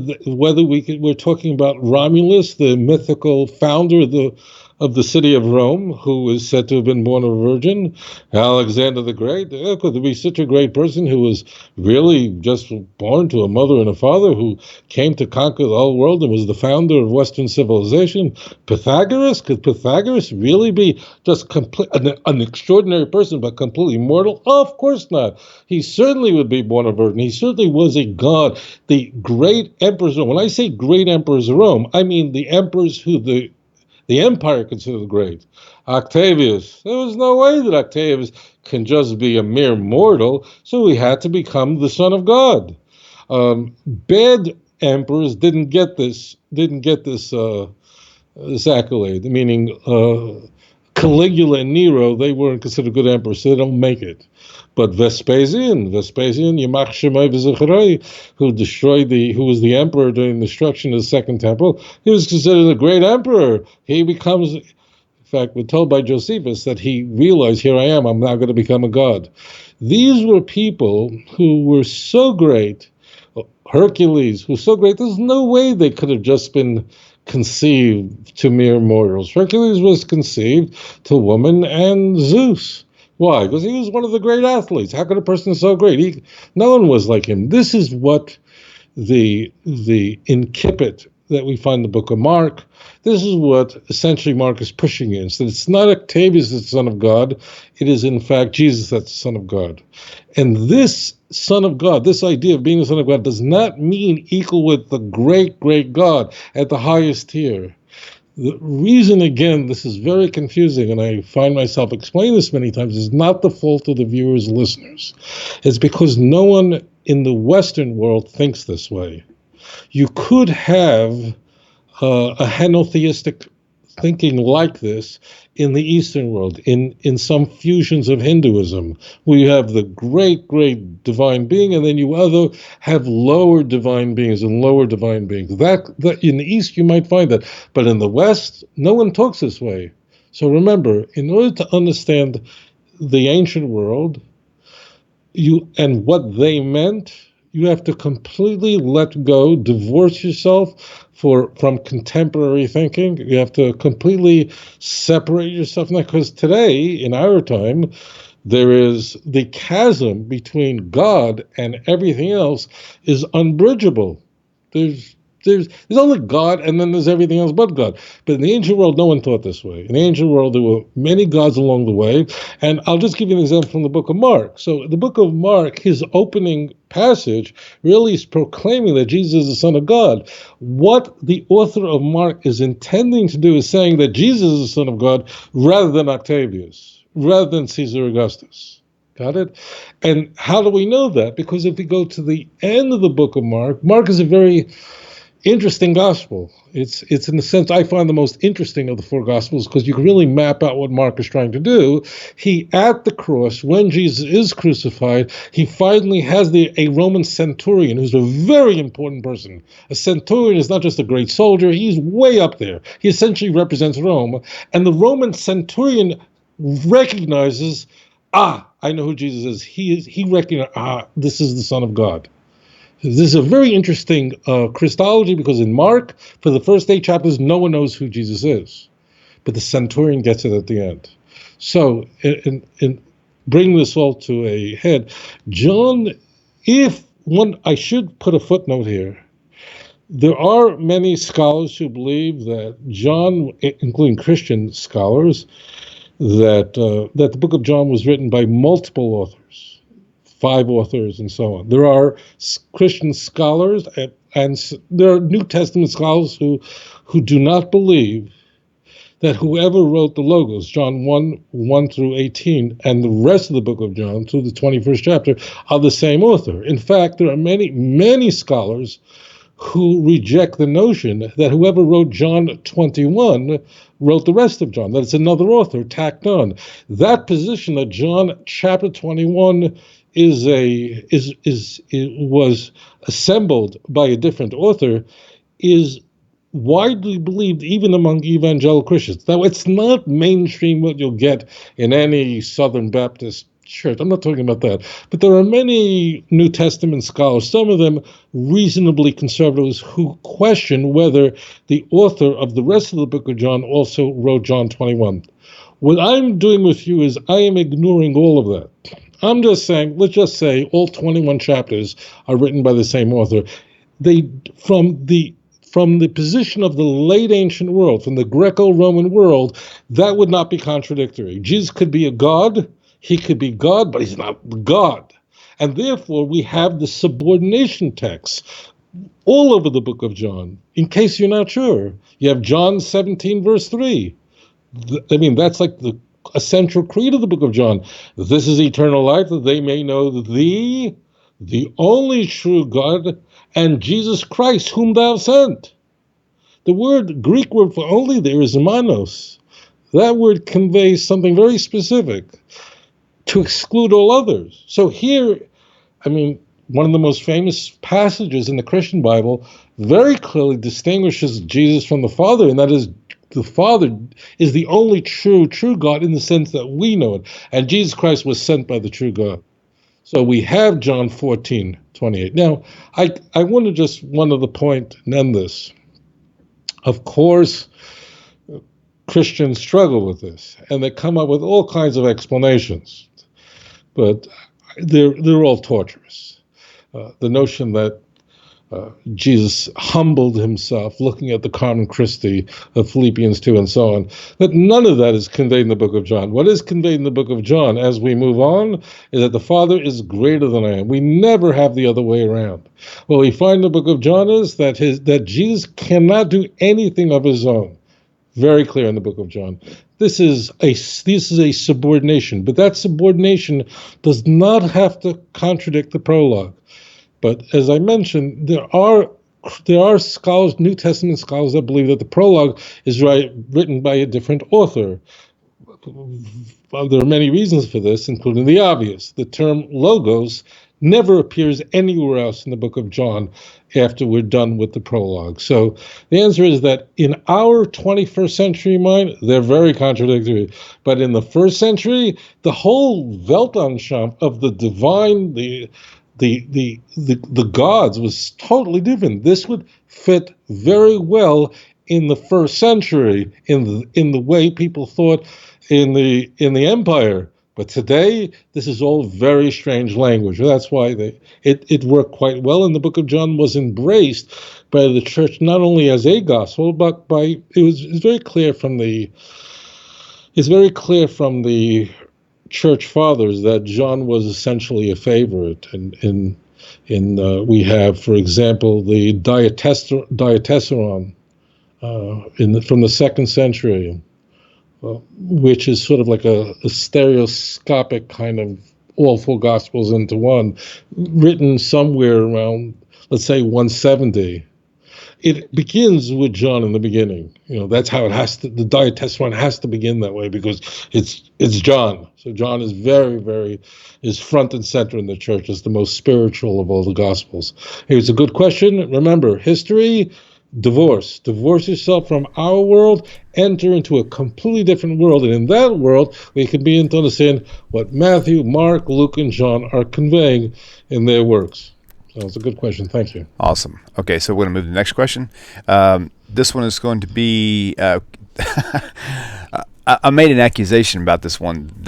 we're talking about Romulus, the mythical founder of the city of Rome, who is said to have been born of a virgin, Alexander the Great. Could there be such a great person who was really just born to a mother and a father who came to conquer the whole world and was the founder of Western civilization? Pythagoras? Could Pythagoras really be just an extraordinary person but completely mortal? Oh, of course not. He certainly would be born of a virgin. He certainly was a god. The great emperors of Rome. When I say great emperors of Rome, I mean the emperors who the empire considered great. Octavius. There was no way that Octavius can just be a mere mortal, so he had to become the son of God. Bad emperors didn't get this accolade, meaning Caligula and Nero, they weren't considered good emperors, so they don't make it. But Vespasian, Yamach Shemai V'Zecharei, who was the emperor during the destruction of the Second Temple, he was considered a great emperor. He becomes, in fact, we're told by Josephus that he realized, here I am, I'm now going to become a god. These were people who were so great. Hercules, who's so great, there's no way they could have just been conceived to mere mortals. Hercules was conceived to woman and Zeus. Why? Because he was one of the great athletes. How could a person so great? No one was like him. This is what the incipit that we find in the book of Mark, this is what essentially Mark is pushing against. That it's not Octavius that's the Son of God. It is, in fact, Jesus that's the Son of God. And this Son of God, this idea of being the Son of God, does not mean equal with the great, great God at the highest tier. The reason, again, this is very confusing, and I find myself explaining this many times, is not the fault of the viewers, listeners. It's because no one in the Western world thinks this way. You could have a henotheistic thinking like this in the Eastern world, in some fusions of Hinduism, where you have the great, great divine being, and then you have lower divine beings and lower divine beings. That in the East you might find that, but in the West, no one talks this way. So remember, in order to understand the ancient world, and what they meant, you have to completely let go, divorce yourself from contemporary thinking. You have to completely separate yourself from that, because today, in our time, there is the chasm between God and everything else is unbridgeable. There's only God, and then there's everything else but God. But in the ancient world, no one thought this way. In the ancient world, there were many gods along the way. And I'll just give you an example from the book of Mark. So the book of Mark, his opening passage really is proclaiming that Jesus is the Son of God. What the author of Mark is intending to do is saying that Jesus is the Son of God rather than Octavius, rather than Caesar Augustus. Got it? And how do we know that? Because if we go to the end of the book of Mark, Mark is a very interesting gospel. It's in the sense I find the most interesting of the four gospels, because you can really map out what Mark is trying to do. He, at the cross, when Jesus is crucified, he finally has a Roman centurion who's a very important person. A centurion is not just a great soldier, he's way up there. He essentially represents Rome. And the Roman centurion recognizes, I know who Jesus is. He recognizes, this is the Son of God. This is a very interesting Christology, because in Mark, for the first 8 chapters, no one knows who Jesus is. But the centurion gets it at the end. So, in bringing this all to a head, John, I should put a footnote here. There are many scholars who believe that John, including Christian scholars, that the book of John was written by multiple authors. 5 authors and so on. There are Christian scholars and there are New Testament scholars who do not believe that whoever wrote the Logos, John 1 through 18, and the rest of the book of John through the 21st chapter are the same author. In fact, there are many scholars who reject the notion that whoever wrote John 21 wrote the rest of John, that it's another author tacked on. That position that John chapter 21 was assembled by a different author is widely believed even among evangelical Christians. Now, it's not mainstream what you'll get in any Southern Baptist church. I'm not talking about that. But there are many New Testament scholars, some of them reasonably conservatives, who question whether the author of the rest of the book of John also wrote John 21. What I'm doing with you is I am ignoring all of that. I'm just saying, let's just say all 21 chapters are written by the same author. From the position of the late ancient world, from the Greco-Roman world, that would not be contradictory. Jesus could be a god, he could be God, but he's not God. And therefore, we have the subordination texts all over the book of John. In case you're not sure, you have John 17, verse 3. I mean, that's like the essential creed of the book of John. This is eternal life, that they may know the only true God, and Jesus Christ, whom thou sent. The Greek word for only there is manos. That word conveys something very specific, to exclude all others. So here, I mean, one of the most famous passages in the Christian Bible very clearly distinguishes Jesus from the Father, and that is the Father is the only true God in the sense that we know it, and Jesus Christ was sent by the true God. So we have John 14:28. Now, I want to just one other point and end this. Of course, Christians struggle with this, and they come up with all kinds of explanations, but they're all torturous. The notion that Jesus humbled himself, looking at the Carmen Christi of Philippians 2 and so on, that none of that is conveyed in the book of John. What is conveyed in the book of John as we move on is that the Father is greater than I am. We never have the other way around. What we find in the book of John is that Jesus cannot do anything of his own. Very clear in the book of John. This is a subordination, but that subordination does not have to contradict the prologue. But as I mentioned, there are scholars, New Testament scholars, that believe that the prologue is written by a different author. Well, there are many reasons for this, including the obvious. The term logos never appears anywhere else in the book of John after we're done with the prologue. So the answer is that in our 21st century mind, they're very contradictory. But in the first century, the whole Weltanschauung of the divine, the gods was totally different. This would fit very well in the first century in the way people thought in the empire. But today, this is all very strange language. That's why it worked quite well, and the book of John was embraced by the church not only as a gospel, but it's very clear from the church fathers that John was essentially a favorite. And we have, for example, the Diatessaron from the 2nd century. Which is sort of like a stereoscopic kind of all four Gospels into one, written somewhere around, let's say, 170. It begins with John in the beginning. That's how it has to. The Diatessaron has to begin that way because it's John. So John is is front and center in the church as the most spiritual of all the Gospels. Here's a good question. Remember, history. Divorce yourself from our world, enter into a completely different world, and in that world we can begin to understand what Matthew, Mark, Luke, and John are conveying in their works. So it's a good question. Thank you. Awesome. Okay, so we're going to move to the next question. This one is going to be I made an accusation about this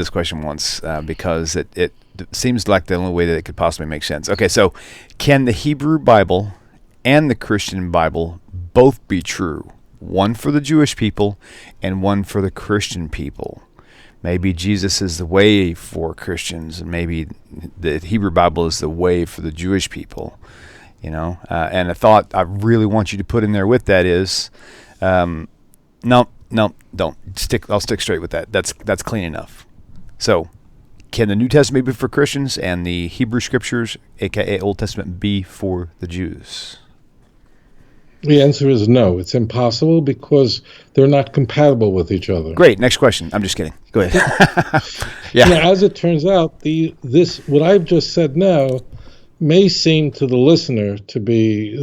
question once because it seems like the only way that it could possibly make sense. Okay, so can the Hebrew Bible and the Christian Bible both be true? One for the Jewish people and one for the Christian people. Maybe Jesus is the way for Christians, and maybe the Hebrew Bible is the way for the Jewish people. And a thought I really want you to put in there with that is, now No, don't stick. I'll stick straight with that. That's clean enough. So, can the New Testament be for Christians and the Hebrew Scriptures, aka Old Testament, be for the Jews? The answer is no. It's impossible because they're not compatible with each other. Great. Next question. I'm just kidding. Go ahead. Yeah. Now, as it turns out, what I've just said now may seem to the listener to be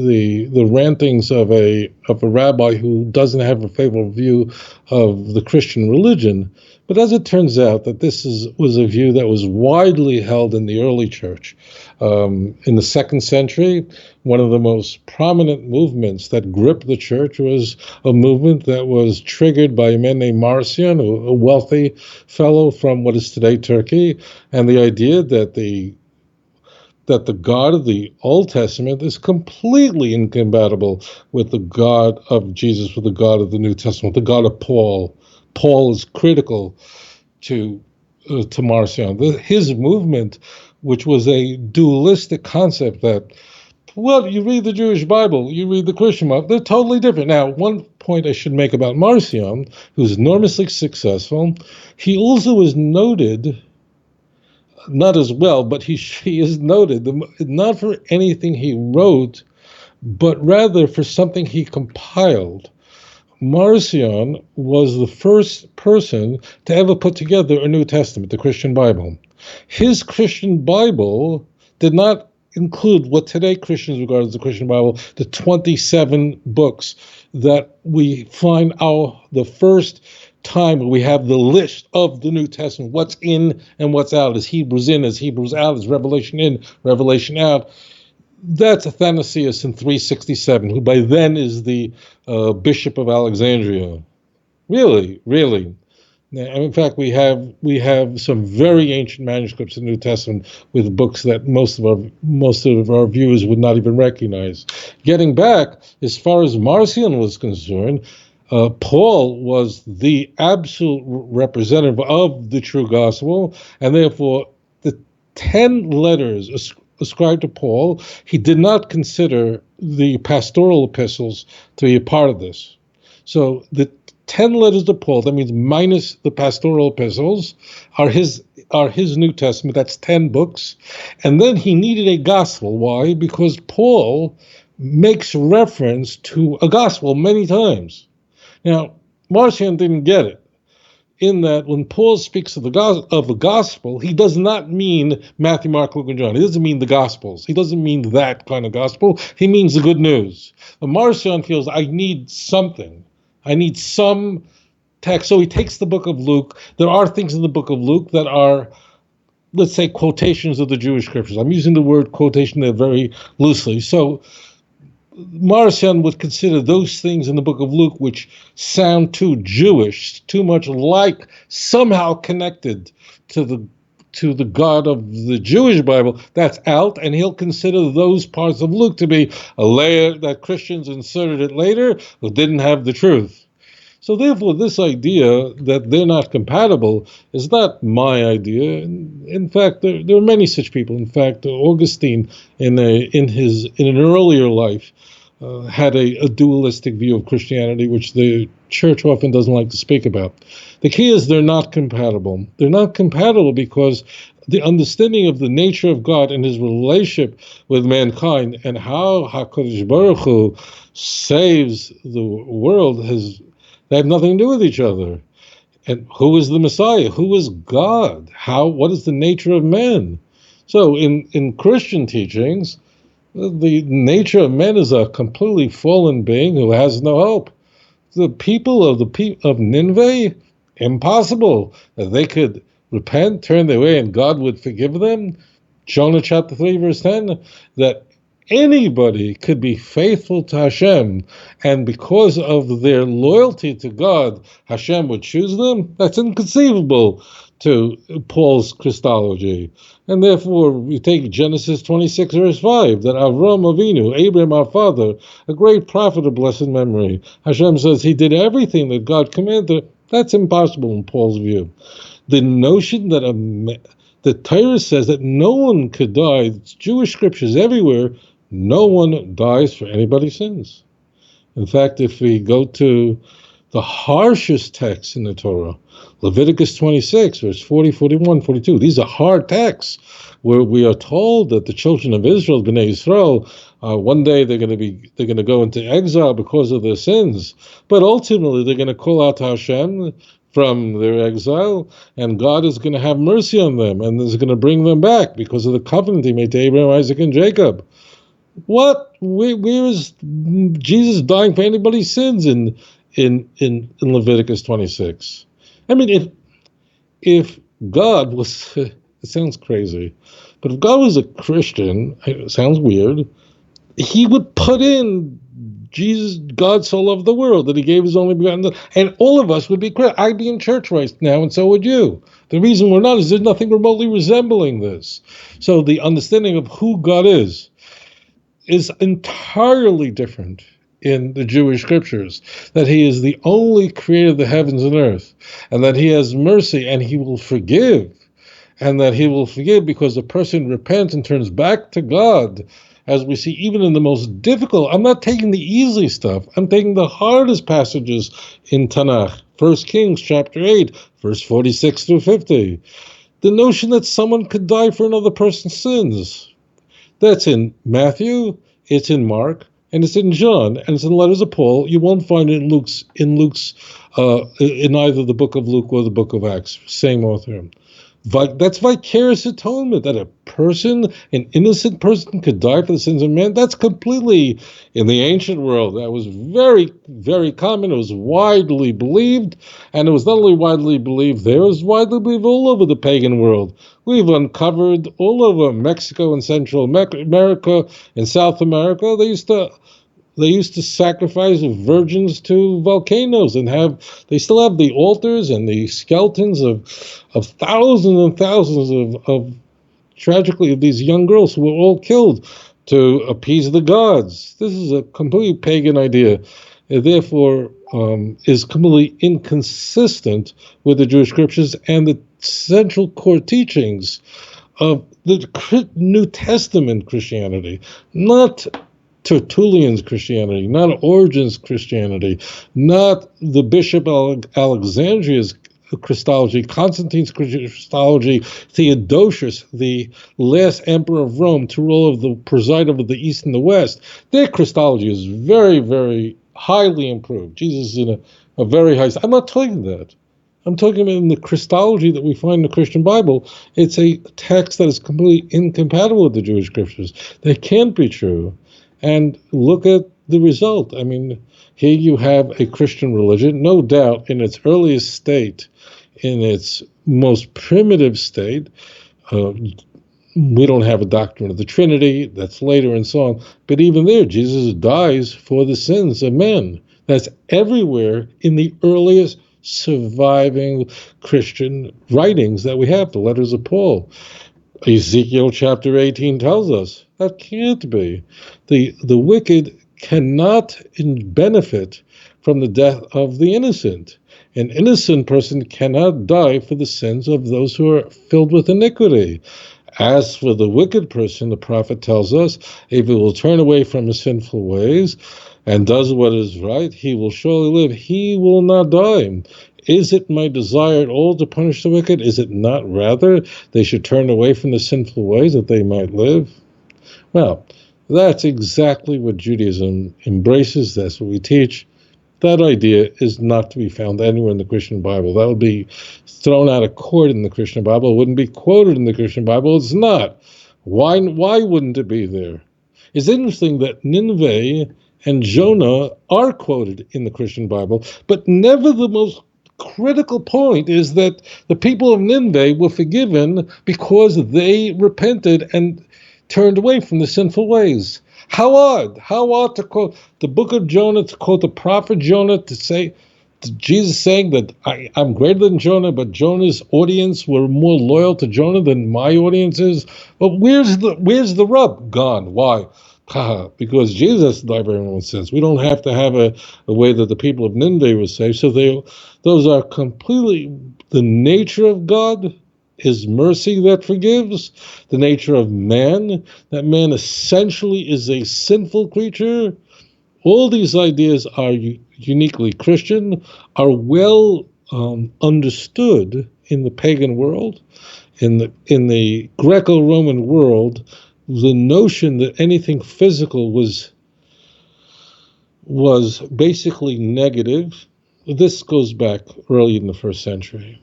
the rantings of a rabbi who doesn't have a favorable view of the Christian religion. But as it turns out, that this was a view that was widely held in the early church. In the 2nd century, one of the most prominent movements that gripped the church was a movement that was triggered by a man named Marcion, a wealthy fellow from what is today Turkey, and the idea that the God of the Old Testament is completely incompatible with the God of Jesus, with the God of the New Testament, the God of Paul. Paul is critical to Marcion. His movement, which was a dualistic concept that, well, you read the Jewish Bible, you read the Christian Bible, they're totally different. Now, one point I should make about Marcion, who's enormously successful, he also is noted, not as well, but he is noted, not for anything he wrote, but rather for something he compiled. Marcion was the first person to ever put together a New Testament, the Christian Bible. His Christian Bible did not include what today Christians regard as the Christian Bible, the 27 books that we find the first time we have the list of the New Testament, what's in and what's out, is Hebrews in, is Hebrews out, is Revelation in, Revelation out. That's Athanasius in 367, who by then is the Bishop of Alexandria. Really. Now, in fact, we have some very ancient manuscripts in the New Testament with books that most of our viewers would not even recognize. Getting back, as far as Marcion was concerned, Paul was the absolute representative of the true gospel, and therefore the 10 letters ascribed to Paul, he did not consider the pastoral epistles to be a part of this. So the 10 letters to Paul, that means minus the pastoral epistles, are his New Testament. That's 10 books. And then he needed a gospel. Why? Because Paul makes reference to a gospel many times. Now, Marcion didn't get it, in that when Paul speaks of the gospel, he does not mean Matthew, Mark, Luke, and John. He doesn't mean the gospels. He doesn't mean that kind of gospel. He means the good news. But Marcion feels, I need something. I need some text. So he takes the book of Luke. There are things in the book of Luke that are, let's say, quotations of the Jewish scriptures. I'm using the word quotation there very loosely. So Marcion would consider those things in the book of Luke which sound too Jewish, too much like, somehow connected to the God of the Jewish Bible, that's out, and he'll consider those parts of Luke to be a layer that Christians inserted it later who didn't have the truth. So therefore, this idea that they're not compatible is not my idea. In fact, there are many such people. In fact, Augustine, in an earlier life, had a dualistic view of Christianity, which the church often doesn't like to speak about. The key is they're not compatible. They're not compatible because the understanding of the nature of God and his relationship with mankind and how HaKadosh Baruch Hu saves the world they have nothing to do with each other. And who is the Messiah? Who is God? What is the nature of man? So in Christian teachings, the nature of man is a completely fallen being who has no hope. The people of Nineveh, impossible that they could repent, turn their way, and God would forgive them. Jonah chapter 3, verse 10, that anybody could be faithful to Hashem, and because of their loyalty to God, Hashem would choose them. That's inconceivable to Paul's Christology. And therefore, we take Genesis 26, verse 5, that Avram Avinu, Abraham our father, a great prophet of blessed memory, Hashem says he did everything that God commanded. That's impossible in Paul's view. The notion that the Torah says that no one could die, Jewish scriptures everywhere, no one dies for anybody's sins. In fact, if we go to the harshest texts in the Torah. Leviticus 26, verse 40, 41, 42. These are hard texts where we are told that the children of Israel, Bnei Yisrael, one day they're going to go into exile because of their sins, but ultimately they're going to call out to Hashem from their exile, and God is going to have mercy on them, and is going to bring them back because of the covenant He made to Abraham, Isaac, and Jacob. What? Where is Jesus dying for anybody's sins in Leviticus 26? I mean, if God was, it sounds crazy, but if God was a Christian, it sounds weird, He would put in Jesus, God so loved the world that He gave His only begotten Son, and all of us would be Christian. I'd be in church right now, and so would you. The reason we're not is there's nothing remotely resembling this. So the understanding of who God is entirely different in the Jewish scriptures, that He is the only creator of the heavens and earth, and that He has mercy and He will forgive, and that He will forgive because the person repents and turns back to God, as we see even in the most difficult. I'm not taking the easy stuff. I'm taking the hardest passages in Tanakh. 1 Kings chapter 8, verse 46 through 50. The notion that someone could die for another person's sins. That's in Matthew, it's in Mark, and it's in John, and it's in the letters of Paul. You won't find it in Luke's in either the book of Luke or the book of Acts. Same author. That's vicarious atonement, that an innocent person could die for the sins of man. That's completely, in the ancient world, that was very, very common. It was widely believed, and it was not only widely believed there, it was widely believed all over the pagan world. We've uncovered all over Mexico and Central America and South America. They used to sacrifice virgins to volcanoes, and they still have the altars and the skeletons of thousands and thousands of tragically of these young girls who were all killed to appease the gods. This is a completely pagan idea, and therefore is completely inconsistent with the Jewish scriptures and the central core teachings of the New Testament Christianity, not Tertullian's Christianity, not Origen's Christianity, not the Bishop Alexandria's Christology, Constantine's Christology, Theodosius, the last emperor of Rome, to preside over the East and the West. Their Christology is very, very highly improved. Jesus is in a very high. I'm not talking that. I'm talking about in the Christology that we find in the Christian Bible. It's a text that is completely incompatible with the Jewish scriptures. They can't be true. And look at the result. I mean, here you have a Christian religion, no doubt in its earliest state, in its most primitive state. We don't have a doctrine of the Trinity, that's later and so on. But even there, Jesus dies for the sins of men. That's everywhere in the earliest surviving Christian writings that we have, the letters of Paul. Ezekiel chapter 18 tells us that can't be. The wicked cannot benefit from the death of the innocent. An innocent person cannot die for the sins of those who are filled with iniquity. As for the wicked person, the prophet tells us, if he will turn away from his sinful ways and does what is right, he will surely live. He will not die. Is it my desire at all to punish the wicked? Is it not rather they should turn away from the sinful ways that they might live? Well, that's exactly what Judaism embraces. That's what we teach. That idea is not to be found anywhere in the Christian Bible. That would be thrown out of court in the Christian Bible. It wouldn't be quoted in the Christian Bible. It's not. Why wouldn't it be there? It's interesting that Nineveh and Jonah are quoted in the Christian Bible, but never the most critical point is that the people of Nineveh were forgiven because they repented and turned away from the sinful ways. How odd to quote the book of Jonah, to quote the prophet Jonah, to say Jesus saying that I'm greater than Jonah, but Jonah's audience were more loyal to Jonah than my audience is. But where's the rub? Gone. Why? Because Jesus died for everyone's sins. We don't have to have a way that the people of Nineveh were saved. So those are completely the nature of God is mercy that forgives. The nature of man, that man essentially is a sinful creature. All these ideas are uniquely Christian, are well understood in the pagan world. In the Greco-Roman world, the notion that anything physical was basically negative. This goes back early in the first century.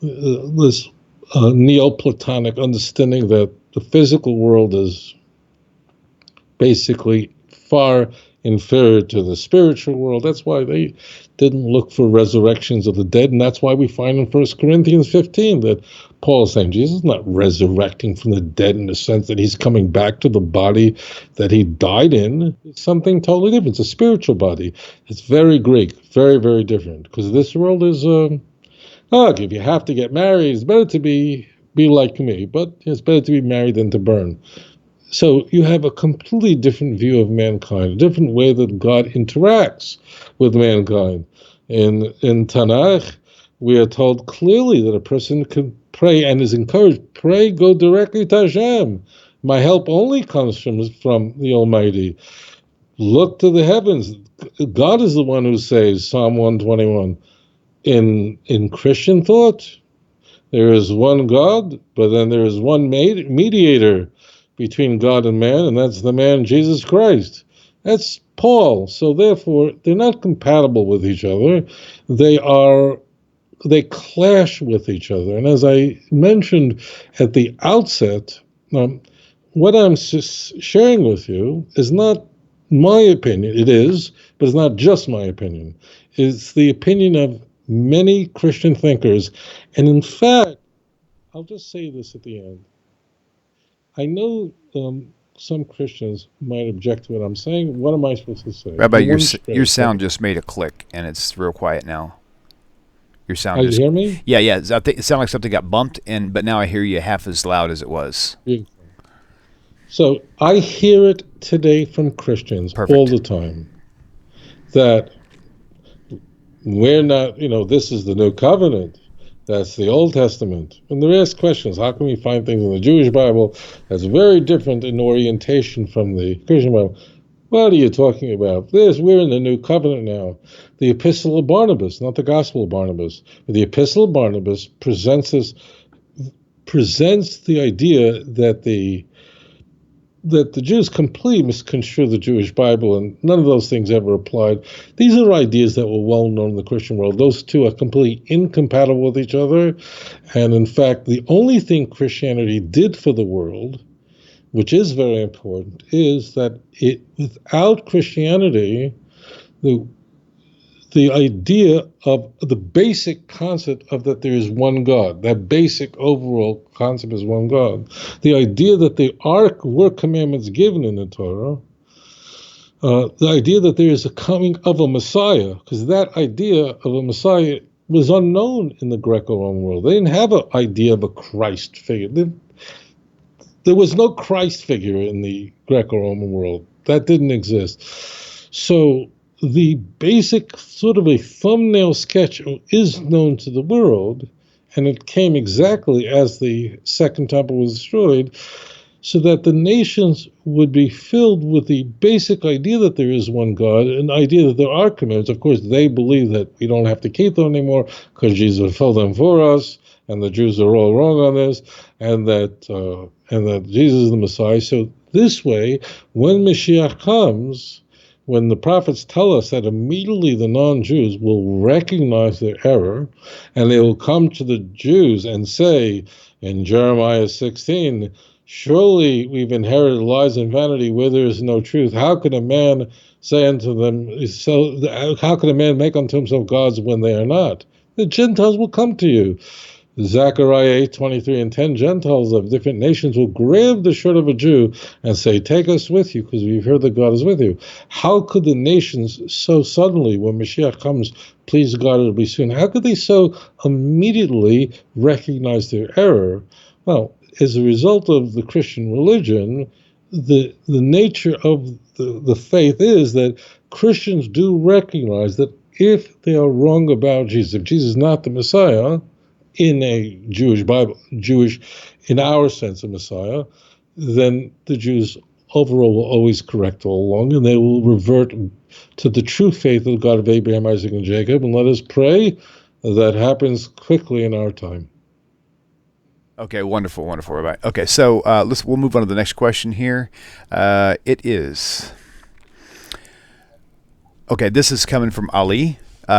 This Neoplatonic understanding that the physical world is basically far inferior to the spiritual world. That's why they didn't look for resurrections of the dead, and that's why we find in 1 Corinthians 15 that Paul is saying Jesus is not resurrecting from the dead in the sense that he's coming back to the body that he died in. It's something totally different. It's a spiritual body. It's very Greek, very, very different, because this world is, look, if you have to get married, it's better to be like me, but it's better to be married than to burn. So you have a completely different view of mankind, a different way that God interacts with mankind. In Tanakh, we are told clearly that a person can pray and is encouraged, pray, go directly to Hashem. My help only comes from the Almighty. Look to the heavens. God is the one who saves, Psalm 121. In Christian thought, there is one God, but then there is one mediator between God and man, and that's the man Jesus Christ. That's Paul. So therefore, they're not compatible with each other. They clash with each other. And as I mentioned at the outset, what I'm sharing with you is not my opinion. It is, but it's not just my opinion. It's the opinion of many Christian thinkers. And in fact, I'll just say this at the end. I know some Christians might object to what I'm saying. What am I supposed to say? Rabbi, your sound just made a click, and it's real quiet now. Your sound You hear me? Yeah. I think it sounded like something got bumped, but now I hear you half as loud as it was. So I hear it today from Christians all the time that we're not, this is the new covenant. That's the Old Testament. And they ask questions. How can we find things in the Jewish Bible that's very different in orientation from the Christian Bible? What are you talking about? We're in the New Covenant now. The Epistle of Barnabas, not the Gospel of Barnabas. But the Epistle of Barnabas presents the idea that the Jews completely misconstrue the Jewish Bible, and none of those things ever applied. These are ideas that were well known in the Christian world. Those two are completely incompatible with each other. And in fact, the only thing Christianity did for the world, which is very important, is that without Christianity, the idea of the basic concept of that there is one God, that basic overall concept is one God, the idea that there were commandments given in the Torah, the idea that there is a coming of a Messiah, because that idea of a Messiah was unknown in the Greco-Roman world. They didn't have an idea of a Christ figure. There was no Christ figure in the Greco-Roman world. That didn't exist. So the basic sort of a thumbnail sketch is known to the world, and it came exactly as the Second Temple was destroyed, so that the nations would be filled with the basic idea that there is one God, an idea that there are commandments. Of course, they believe that we don't have to keep them anymore because Jesus fulfilled them for us, and the Jews are all wrong on this, and that Jesus is the Messiah. So this way, when Mashiach comes, when the prophets tell us that immediately the non-Jews will recognize their error, and they will come to the Jews and say in Jeremiah 16, surely we've inherited lies and vanity where there is no truth. How could a man say unto them, how could a man make unto himself gods when they are not? The Gentiles will come to you. Zechariah 8:23 and 10, Gentiles of different nations will grab the shirt of a Jew and say, take us with you, because we've heard that God is with you. How could the nations so suddenly, when Mashiach comes, please God, it'll be soon, how could they so immediately recognize their error? Well, as a result of the Christian religion, the nature of the faith is that Christians do recognize that if they are wrong about Jesus, if Jesus is not the Messiah, in a Jewish Bible, Jewish in our sense of Messiah, then the Jews overall will always correct all along, and they will revert to the true faith of the God of Abraham, Isaac, and Jacob, and let us pray that happens quickly in our time. Okay, wonderful, Rabbi. Okay, so we'll move on to the next question here. It is this is coming from Ali.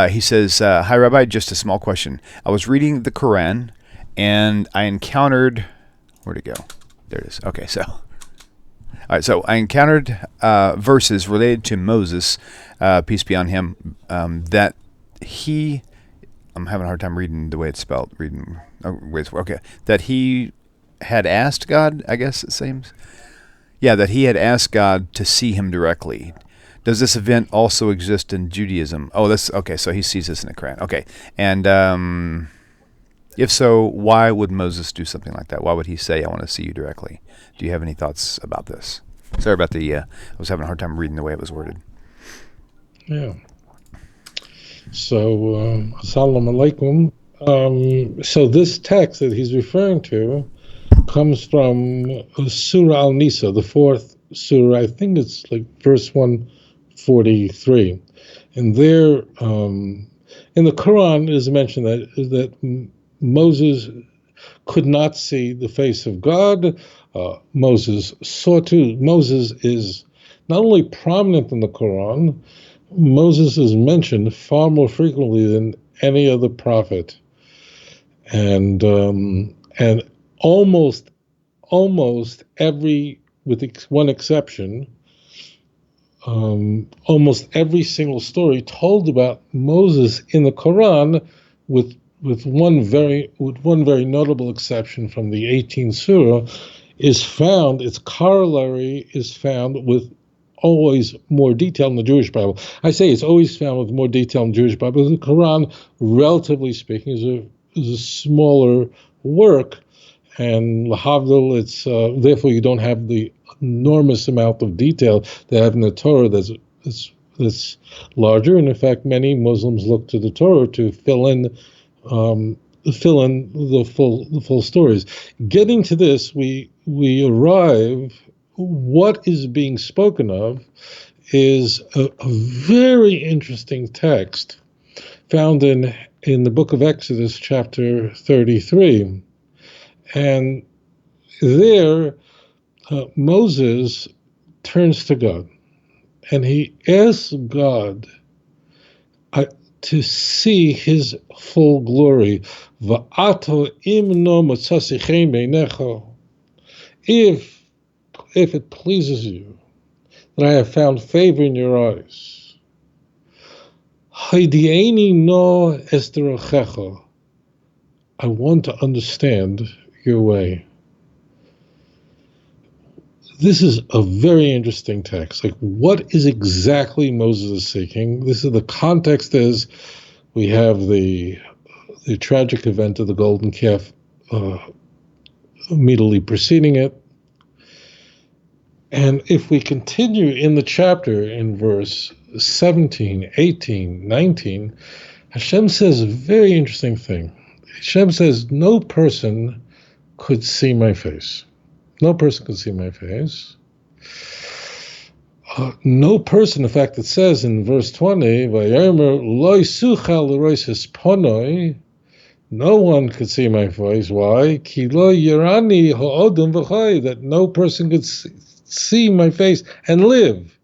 He says, "Hi, Rabbi. Just a small question. I was reading the Quran, and I encountered where'd it go? There it is. Okay, so." All right, so I encountered verses related to Moses, peace be on him, that he, I'm having a hard time reading the way it's spelled. That he had asked God, I guess it seems. Yeah, that he had asked God to see him directly. Does this event also exist in Judaism? Oh, that's okay. So he sees this in the Quran. Okay, and if so, why would Moses do something like that? Why would he say, "I want to see you directly"? Do you have any thoughts about this? Sorry about I was having a hard time reading the way it was worded. Yeah. So, Assalamu alaikum. So this text that he's referring to comes from Surah Al-Nisa, the fourth surah. I think it's like verse 143. And there, in the Quran, it is mentioned that Moses could not see the face of God. Moses saw to. Moses is not only prominent in the Quran, Moses is mentioned far more frequently than any other prophet, and almost every, with one exception, almost every single story told about Moses in the Quran, with one very notable exception from the 18th surah, its corollary is found with always more detail in the Jewish Bible. I say it's always found with more detail in the Jewish Bible. The Quran, relatively speaking, is a smaller work, and lahavdil, it's therefore you don't have the enormous amount of detail they have in the Torah that's larger. And in fact, many Muslims look to the Torah to fill in the full stories. Getting to this, we arrive. What is being spoken of is a very interesting text found in the book of Exodus, chapter 33. And there, Moses turns to God, and he asks God to see his full glory. Va'ato imno matzasichein beinecha. If it pleases you that I have found favor in your eyes, Haidieni no esterochecha, I want to understand your way. This is a very interesting text. Like, what is exactly Moses seeking? The context is we have the tragic event of the golden calf immediately preceding it. And if we continue in the chapter in verse 17, 18, 19, Hashem says a very interesting thing. Hashem says, no person could see my face. No person could see my face. No person, in fact, it says in verse 20, no one could see my face. Why? That no person could see my face and live.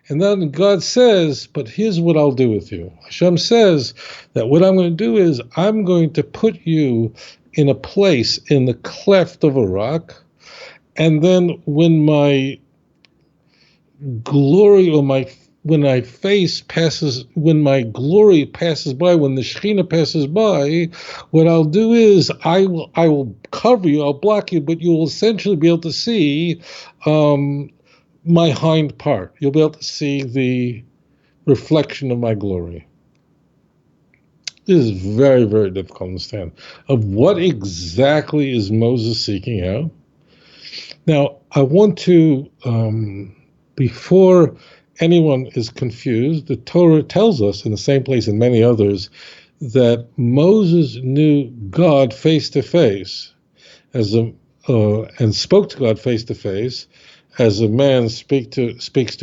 And then God says, but here's what I'll do with you. Hashem says that what I'm going to do is I'm going to put you in a place in the cleft of a rock, and then when my glory when my glory passes by, when the Shekhinah passes by, what I'll do is I will cover you, I'll block you, but you will essentially be able to see my hind part. You'll be able to see the reflection of my glory. This is very, very difficult to understand. Of what exactly is Moses seeking out? Now, I want to, before anyone is confused, the Torah tells us in the same place and many others that Moses knew God face to face, and spoke to God face to face, as a man speaks to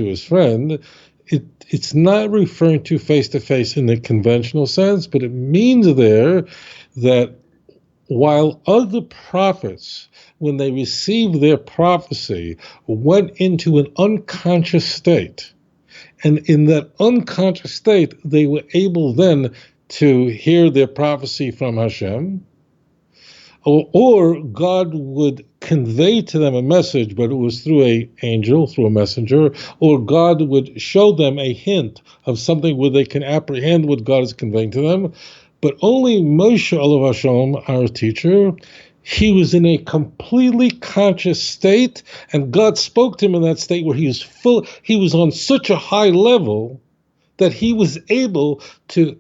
his friend. it's not referring to face-to-face in the conventional sense, but it means there that while other prophets, when they received their prophecy, went into an unconscious state, and in that unconscious state, they were able then to hear their prophecy from Hashem, or God would convey to them a message, but it was through an angel, through a messenger, or God would show them a hint of something where they can apprehend what God is conveying to them. But only Moshe Olav Hashem, our teacher, he was in a completely conscious state, and God spoke to him in that state where he was on such a high level that he was able to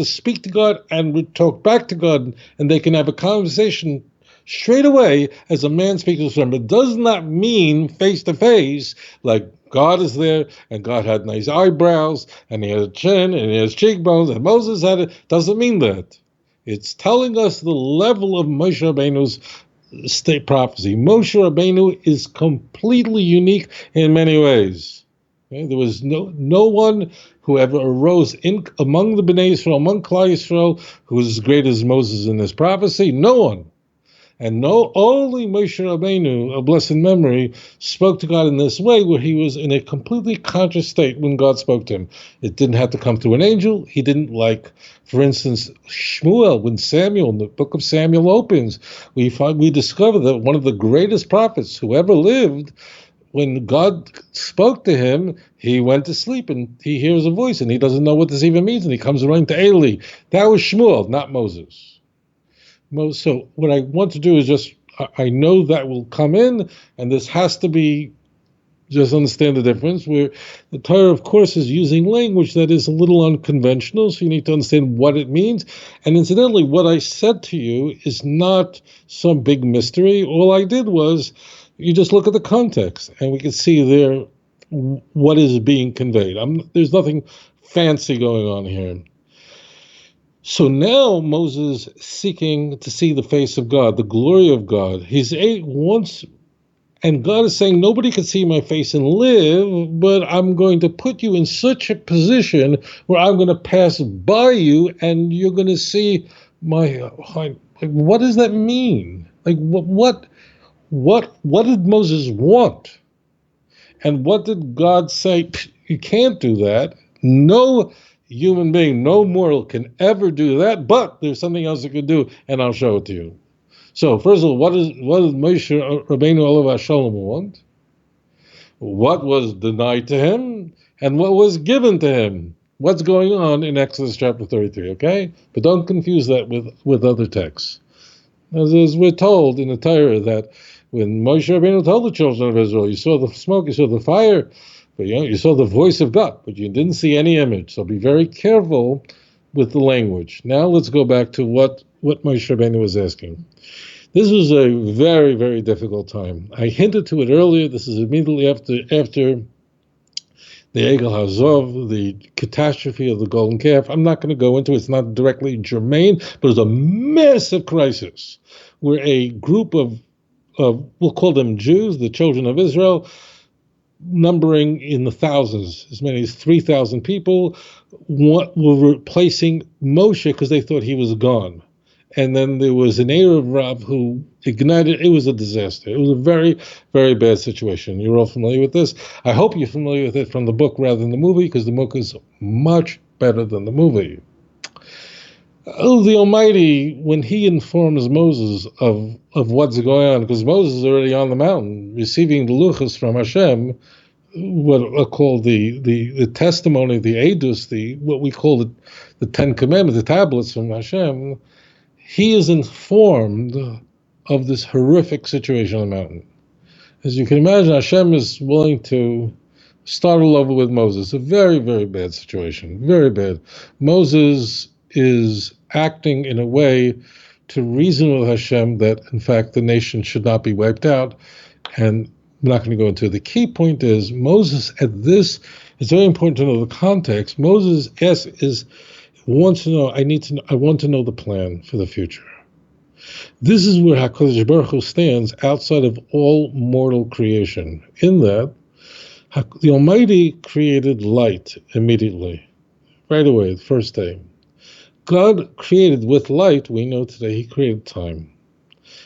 speak to God and would talk back to God, and they can have a conversation straight away as a man speaks to his friend. But it does not mean face to face, like God is there and God had nice eyebrows and he had a chin and he has cheekbones and Moses had it. Doesn't mean that. It's telling us the level of Moshe Rabbeinu's state prophecy. Moshe Rabbeinu is completely unique in many ways. Okay? There was no one who ever arose among the Bnei Yisrael, among Klal Yisrael, who was as great as Moses in this prophecy. No one. And only Moshe Rabbeinu, of blessed memory, spoke to God in this way, where he was in a completely conscious state when God spoke to him. It didn't have to come through an angel. He didn't, like, for instance, Shmuel, when the book of Samuel opens, we discover that one of the greatest prophets who ever lived, when God spoke to him, he went to sleep and he hears a voice and he doesn't know what this even means, and he comes running to Eli. That was Shmuel, not Moses. So what I want to do is I know that will come in, and this has to be, just understand the difference, where the Torah, of course, is using language that is a little unconventional, so you need to understand what it means. And incidentally, what I said to you is not some big mystery. All I did was, you just look at the context, and we can see there what is being conveyed. There's nothing fancy going on here. So now Moses seeking to see the face of God, the glory of God. And God is saying, nobody can see my face and live, but I'm going to put you in such a position where I'm going to pass by you and you're going to see what does that mean? Like, what did Moses want? And what did God say? You can't do that. No human being, no mortal can ever do that, but there's something else it can do, and I'll show it to you. So, first of all, what did Moshe Rabbeinu Olav Hashem want? What was denied to him, and what was given to him? What's going on in Exodus chapter 33, okay? But don't confuse that with other texts. As we're told in the Torah that when Moshe Rabbeinu told the children of Israel, you saw the smoke, you saw the fire, but you saw the voice of God, but you didn't see any image. So be very careful with the language. Now let's go back to what Moshe Rabbeinu was asking. This was a very, very difficult time. I hinted to it earlier. This is immediately after the Egel Hazov, the catastrophe of the golden calf. I'm not going to go into it. It's not directly germane, but it was a massive crisis where a group of we'll call them Jews, the children of Israel, numbering in the thousands, as many as 3,000 people, were replacing Moshe because they thought he was gone. And then there was an Erev Rav who ignited. It was a disaster. It was a very, very bad situation. You're all familiar with this. I hope you're familiar with it from the book rather than the movie, because the book is much better than the movie. Oh, the Almighty, when he informs Moses of what's going on, because Moses is already on the mountain receiving the luchos from Hashem, what are called the testimony, the edus, what we call the Ten Commandments, the tablets from Hashem, he is informed of this horrific situation on the mountain. As you can imagine, Hashem is willing to start all over with Moses. A very, very bad situation, very bad. Moses is acting in a way to reason with Hashem that, in fact, the nation should not be wiped out. And I'm not going to go into it. The key point is Moses at this, it's very important to know the context. Moses wants to know, I want to know the plan for the future. This is where HaKadosh Baruch Hu stands outside of all mortal creation. In that, The Almighty created light immediately, right away, the first day. God created with light, we know today, he created time.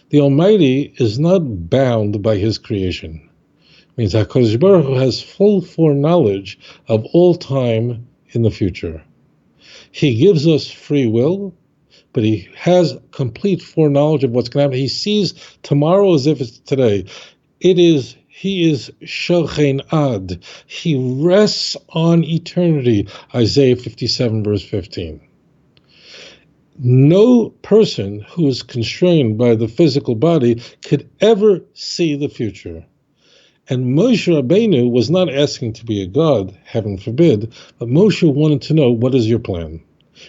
The Almighty is not bound by his creation. It means HaKadosh Baruch Hu has full foreknowledge of all time in the future. He gives us free will, but he has complete foreknowledge of what's going to happen. He sees tomorrow as if it's today. He is Shochein Ad. He rests on eternity, Isaiah 57, verse 15. No person who is constrained by the physical body could ever see the future. And Moshe Rabbeinu was not asking to be a god, heaven forbid, but Moshe wanted to know, what is your plan?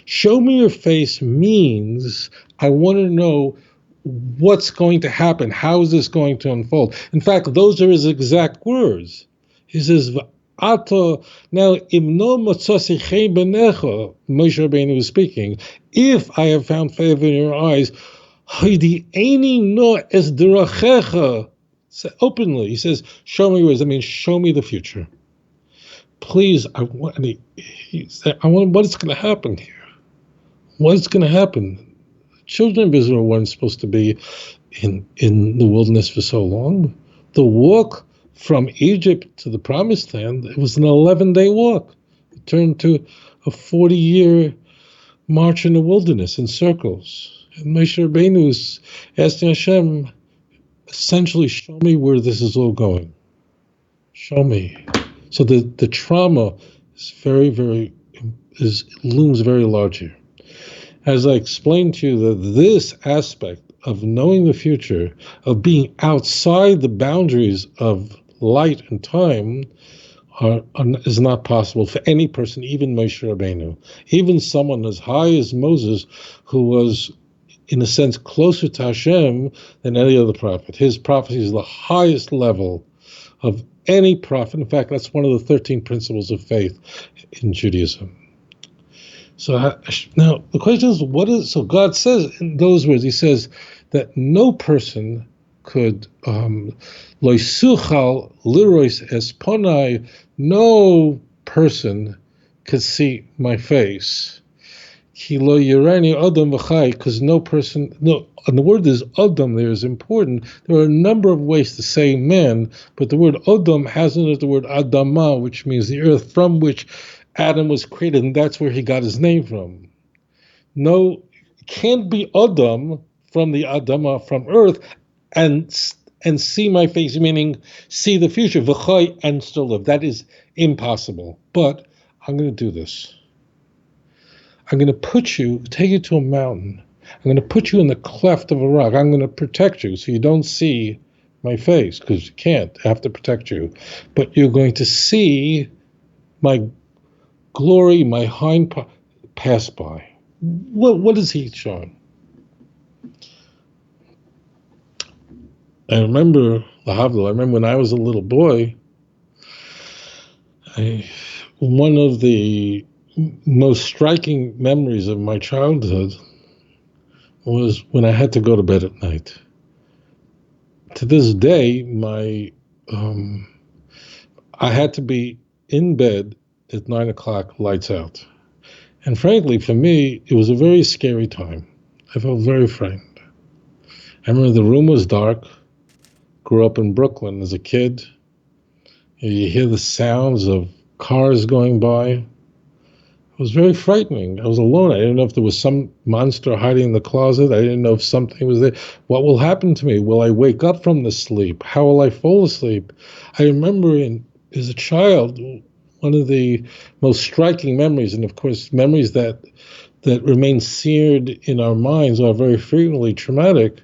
Show me your face means I want to know what's going to happen. How is this going to unfold? In fact, those are his exact words. He says, Ato, now, imno motzasi chen benecha, Moshe Rabbeinu was speaking, if I have found favor in your eyes, haidi'eni no es derachecha, openly, he says, show me yours. I mean, show me the future. Please, I want what's going to happen here? What's going to happen? Children of Israel weren't supposed to be in the wilderness for so long. The walk from Egypt to the Promised Land, it was an 11-day walk. It turned to a 40-year march in the wilderness in circles. And Moshe Rabbeinu is asking Hashem, essentially, show me where this is all going. Show me. So the trauma is looms very large here. As I explained to you, that this aspect of knowing the future, of being outside the boundaries of light and time, is not possible for any person, even Moshe Rabbeinu, even someone as high as Moses, who was, in a sense, closer to Hashem than any other prophet. His prophecy is the highest level of any prophet. In fact, that's one of the 13 principles of faith in Judaism. So now the question is, so God says in those words, he says that no person could, loisuchal lirois esponai, no person could see my face. Ki lo yirani adam v'chai, because no person, and the word is adam there is important. There are a number of ways to say man, but the word adam has in it the word adama, which means the earth from which Adam was created, and that's where he got his name from. No, can't be Adam from the Adama, from earth, and see my face, meaning see the future, v'chai, and still live. That is impossible. But I'm going to do this. I'm going to take you to a mountain. I'm going to put you in the cleft of a rock. I'm going to protect you so you don't see my face, because you can't. I have to protect you. But you're going to see my glory, my hind pass by. What is he showing? I remember when I was a little boy, one of the most striking memories of my childhood was when I had to go to bed at night. To this day, I had to be in bed at 9 o'clock, lights out. And frankly, for me, it was a very scary time. I felt very frightened. I remember the room was dark. Grew up in Brooklyn as a kid. You hear the sounds of cars going by. It was very frightening. I was alone. I didn't know if there was some monster hiding in the closet. I didn't know if something was there. What will happen to me? Will I wake up from the sleep? How will I fall asleep? I remember as a child, one of the most striking memories, and of course memories that remain seared in our minds are very frequently traumatic,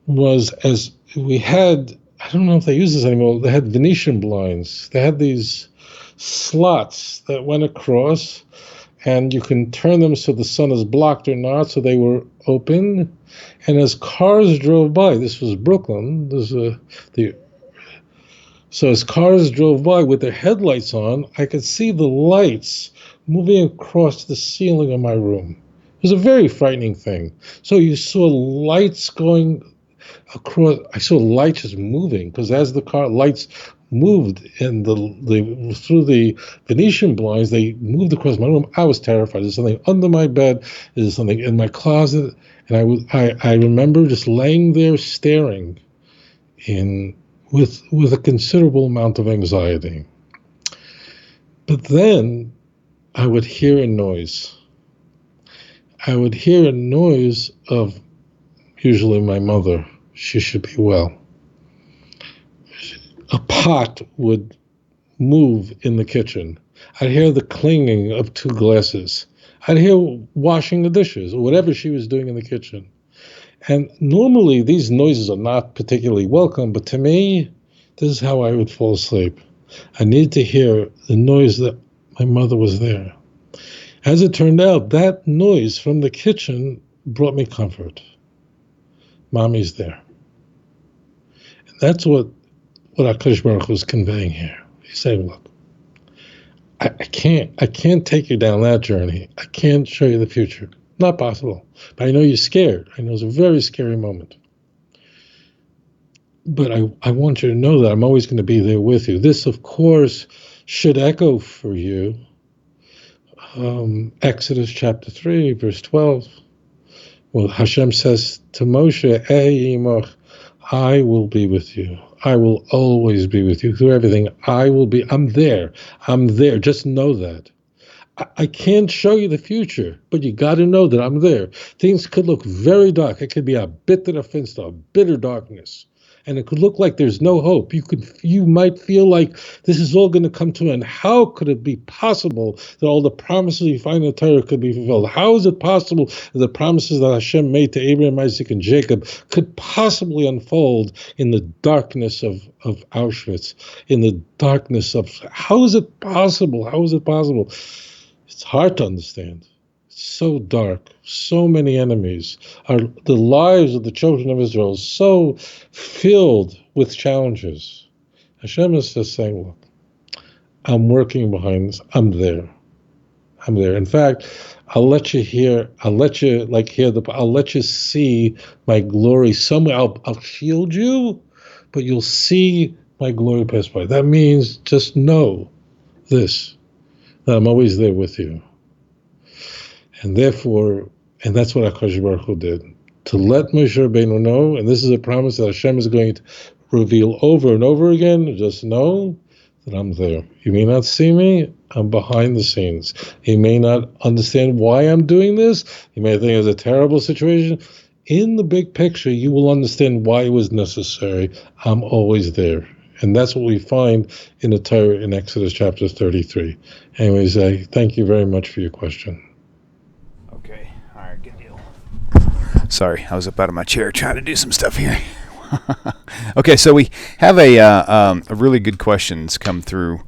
was as we had, I don't know if they use this anymore, they had Venetian blinds. They had these slots that went across, and you can turn them so the sun is blocked or not, so they were open. And as cars drove by, this was Brooklyn, so as cars drove by with their headlights on, I could see the lights moving across the ceiling of my room. It was a very frightening thing. So you saw lights going across. I saw lights just moving, because as the car lights moved and through the Venetian blinds, they moved across my room. I was terrified. There's something under my bed. There's something in my closet. And I remember just laying there staring with a considerable amount of anxiety. But then I would hear a noise. I would hear a noise of usually my mother. She should be well. A pot would move in the kitchen. I'd hear the clinging of two glasses. I'd hear washing the dishes or whatever she was doing in the kitchen. And normally these noises are not particularly welcome, but to me, this is how I would fall asleep. I needed to hear the noise that my mother was there. As it turned out, that noise from the kitchen brought me comfort. Mommy's there. And that's what HaKadosh Baruch Hu is conveying here. He's saying, look, I can't take you down that journey. I can't show you the future. Not possible. But I know you're scared. I know it's a very scary moment. But I want you to know that I'm always going to be there with you. This, of course, should echo for you Exodus chapter 3, verse 12. Well, Hashem says to Moshe, I will be with you. I will always be with you through everything. I'm there. Just know that. I can't show you the future, but you got to know that I'm there. Things could look very dark. It could be a bitter finster, a bitter darkness. And it could look like there's no hope. You might feel like this is all going to come to an end. How could it be possible that all the promises you find in the Torah could be fulfilled? How is it possible that the promises that Hashem made to Abraham, Isaac, and Jacob could possibly unfold in the darkness of Auschwitz, in the darkness of... How is it possible? How is it possible? It's hard to understand. So dark, so many enemies. The lives of the children of Israel are so filled with challenges. Hashem is just saying, look, I'm working behind this. I'm there. In fact, I'll let you see my glory somewhere. I'll shield you, but you'll see my glory pass by. That means just know this, that I'm always there with you. And therefore, and that's what HaKadosh Baruch Hu did, to let Moshe Rabbeinu know, and this is a promise that Hashem is going to reveal over and over again, just know that I'm there. You may not see me, I'm behind the scenes. You may not understand why I'm doing this. You may think it's a terrible situation. In the big picture, you will understand why it was necessary. I'm always there. And that's what we find in the Torah in Exodus chapter 33. Anyways, I thank you very much for your question. Okay. All right. Good deal. Sorry, I was up out of my chair trying to do some stuff here. Okay, so we have a really good questions come through.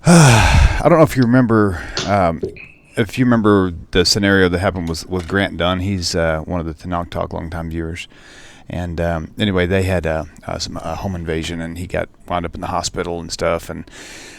I don't know if you remember the scenario that happened with Grant Dunn. He's one of the Tanakh Talk longtime viewers. And anyway, they had a home invasion, and he wound up in the hospital and stuff. And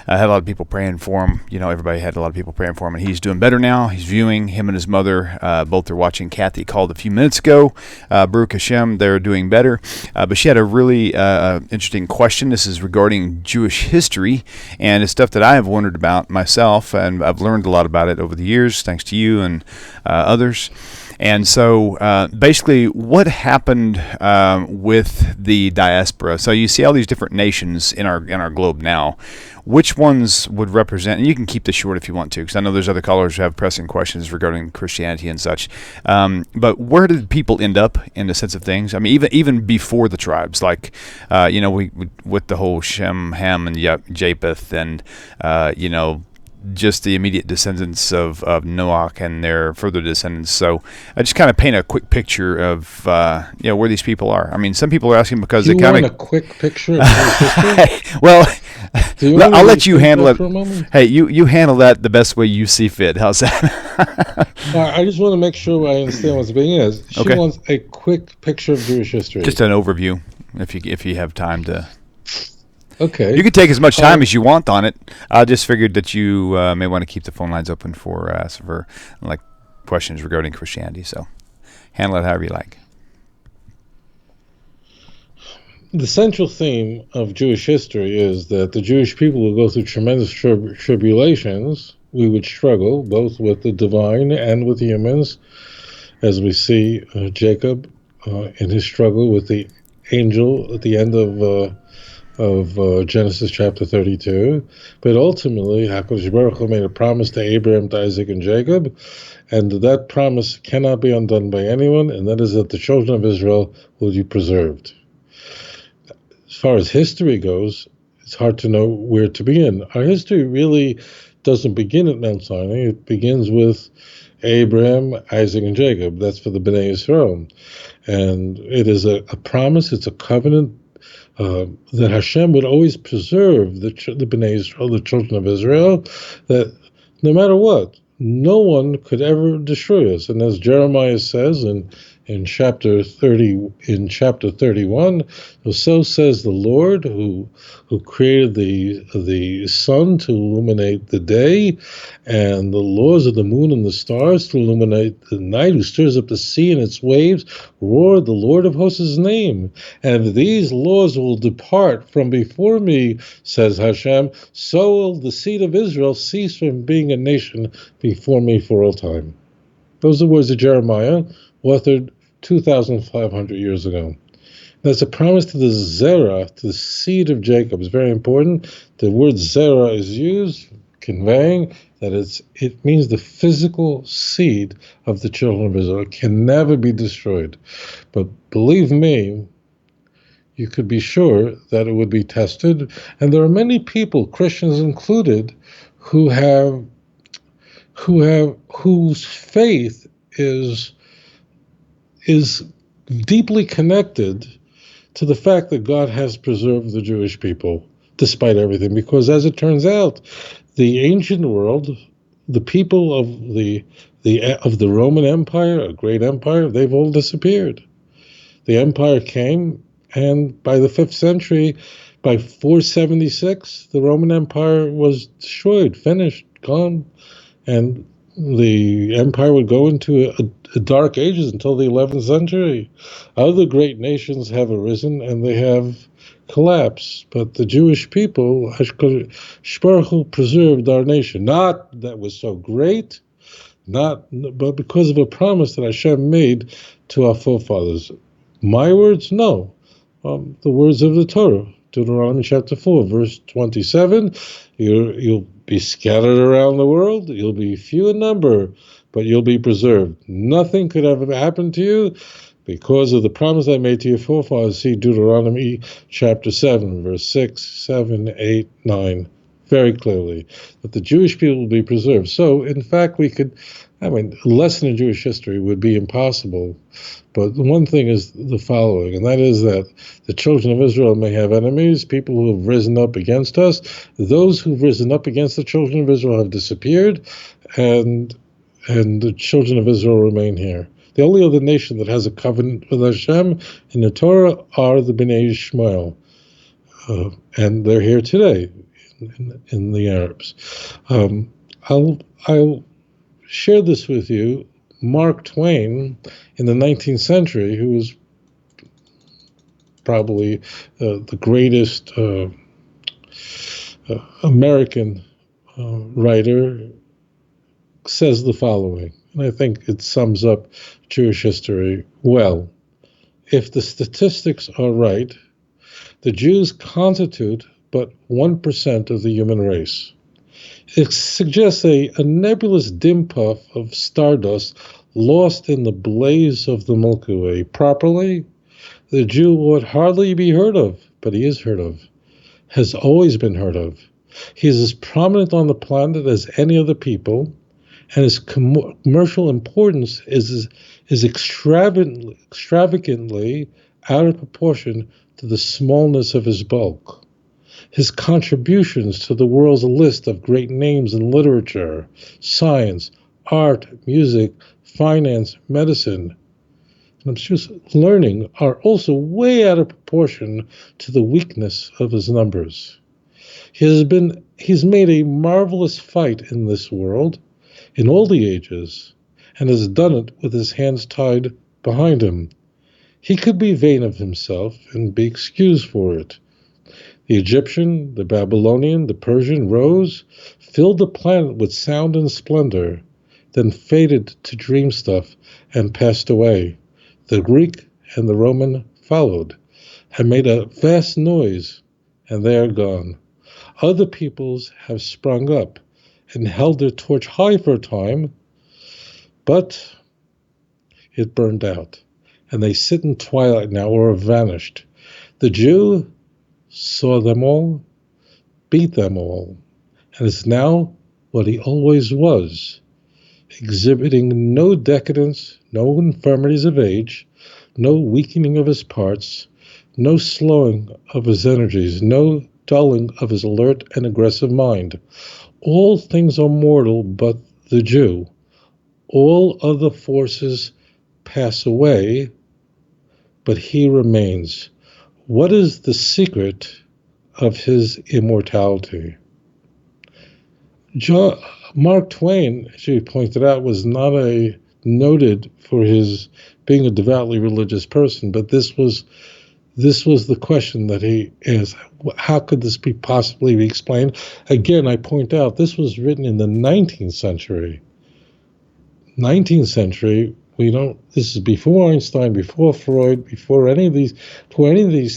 I had a lot of people praying for him. You know, everybody had a lot of people praying for him, and he's doing better now. He's viewing. Him and his mother, both are watching. Kathy called a few minutes ago. Baruch Hashem, they're doing better. But she had a really interesting question. This is regarding Jewish history, and it's stuff that I have wondered about myself, and I've learned a lot about it over the years, thanks to you and others. And so basically what happened with the diaspora, so you see all these different nations in our globe now. Which ones would represent, and you can keep this short if you want to, because I know there's other callers who have pressing questions regarding Christianity and such. But where did people end up in the sense of things? I mean, even before the tribes, like, we with the whole Shem, Ham, and Japheth, and, just the immediate descendants of Noach and their further descendants. So I just kind of paint a quick picture of where these people are. I mean, some people are asking because they kind of a quick picture of history. Well, I'll let you handle it. For a moment? Hey, you handle that the best way you see fit. How's that? I just want to make sure I understand what's being is. She wants a quick picture of Jewish history. Just an overview, if you have time to. Okay. You can take as much time as you want on it. I just figured that you may want to keep the phone lines open for questions regarding Christianity. So handle it however you like. the central theme of Jewish history is that the Jewish people will go through tremendous tribulations. We would struggle both with the divine and with humans, as we see Jacob in his struggle with the angel at the end of Genesis chapter 32. But ultimately, HaKadosh Baruch Hu made a promise to Abraham, to Isaac, and Jacob, and that promise cannot be undone by anyone, and that is that the children of Israel will be preserved. As far as history goes, it's hard to know where to begin. Our history really doesn't begin at Mount Sinai. It begins with Abraham, Isaac, and Jacob. That's for the Bnei Yisrael. And it is a promise, it's a covenant that Hashem would always preserve the Bnei Yisrael, the children of Israel, that no matter what, no one could ever destroy us. And as Jeremiah says in chapter 31, so says the Lord who created the sun to illuminate the day, and the laws of the moon and the stars to illuminate the night, who stirs up the sea and its waves, roar the Lord of hosts' name. And these laws will depart from before me, says Hashem, so will the seed of Israel cease from being a nation before me for all time. Those are the words of Jeremiah, authored 2,500 years ago. That's a promise to the Zerah, to the seed of Jacob. It's very important. The word Zerah is used, conveying that it means the physical seed of the children of Israel. It can never be destroyed. But believe me, you could be sure that it would be tested. And there are many people, Christians included, whose faith is deeply connected to the fact that God has preserved the Jewish people despite everything. Because as it turns out, the ancient world, the people of the Roman Empire, a great empire, they've all disappeared. The empire came, and by the 5th century, by 476, the Roman Empire was destroyed, finished, gone, and the empire would go into a dark ages until the 11th century. Other great nations have arisen and they have collapsed, but the Jewish people, Baruch Hu preserved our nation. Not that was so great, but because of a promise that Hashem made to our forefathers. My words? No. The words of the Torah, Deuteronomy chapter 4, verse 27, you'll be scattered around the world, you'll be few in number, but you'll be preserved. Nothing could ever happen to you because of the promise I made to your forefathers. See Deuteronomy chapter 7, verse 6, 7, 8, 9, very clearly, that the Jewish people will be preserved. So, in fact, a lesson in Jewish history would be impossible. But the one thing is the following, and that is that the children of Israel may have enemies, people who have risen up against us. Those who've risen up against the children of Israel have disappeared, and the children of Israel remain here. The only other nation that has a covenant with Hashem in the Torah are the Bnei Ishmael, and they're here today in the Arabs. I'll share this with you. Mark Twain, in the 19th century, who was probably the greatest American writer, says the following, and I think it sums up Jewish history well. If the statistics are right, the Jews constitute but 1% of the human race. It suggests a nebulous dim puff of stardust lost in the blaze of the Milky Way. Properly, the Jew would hardly be heard of, but he is heard of, has always been heard of. He is as prominent on the planet as any other people, and his commercial importance is extravagantly out of proportion to the smallness of his bulk. His contributions to the world's list of great names in literature, science, art, music, finance, medicine, and abstruse learning are also way out of proportion to the weakness of his numbers. He's made a marvelous fight in this world, in all the ages, and has done it with his hands tied behind him. He could be vain of himself and be excused for it. The Egyptian, the Babylonian, the Persian rose, filled the planet with sound and splendor, then faded to dream stuff and passed away. The Greek and the Roman followed, and made a vast noise, and they are gone. Other peoples have sprung up and held their torch high for a time, but it burned out, and they sit in twilight now or have vanished. The Jew saw them all, beat them all, and is now what he always was, exhibiting no decadence, no infirmities of age, no weakening of his parts, no slowing of his energies, no dulling of his alert and aggressive mind. All things are mortal but the Jew. All other forces pass away, but he remains. What is the secret of his immortality? Mark Twain, as you pointed out, was not noted for his being a devoutly religious person, but this was the question that he asked. How could this possibly be explained? Again, I point out this was written in the 19th century. 19th century. This is before Einstein, before Freud, before any of these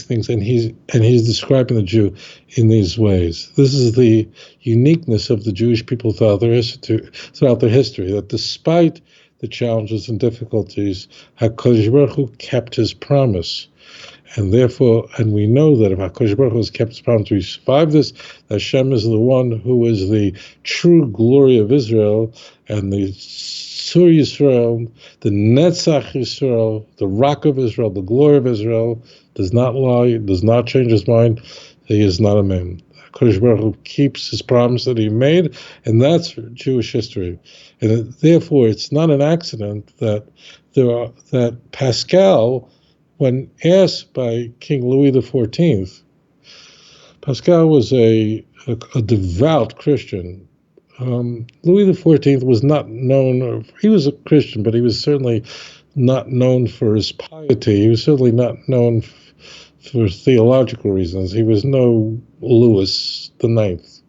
things, and he's describing the Jew in these ways. This is the uniqueness of the Jewish people throughout their history, that despite the challenges and difficulties, HaKadosh Baruch Hu kept his promise. And therefore, and we know that if HaKadosh Baruch Hu has kept his promise, we survive this, that Hashem is the one who is the true glory of Israel, and the Sur Yisrael, the Netzach Yisrael, the rock of Israel, the glory of Israel, does not lie, does not change his mind. He is not a man. HaKadosh Baruch Hu keeps his promise that he made, and that's Jewish history. And therefore, it's not an accident that Pascal, when asked by King Louis XIV, Pascal was a devout Christian. Louis XIV was not known, he was a Christian, but he was certainly not known for his piety. He was certainly not known for theological reasons. He was no Louis IX.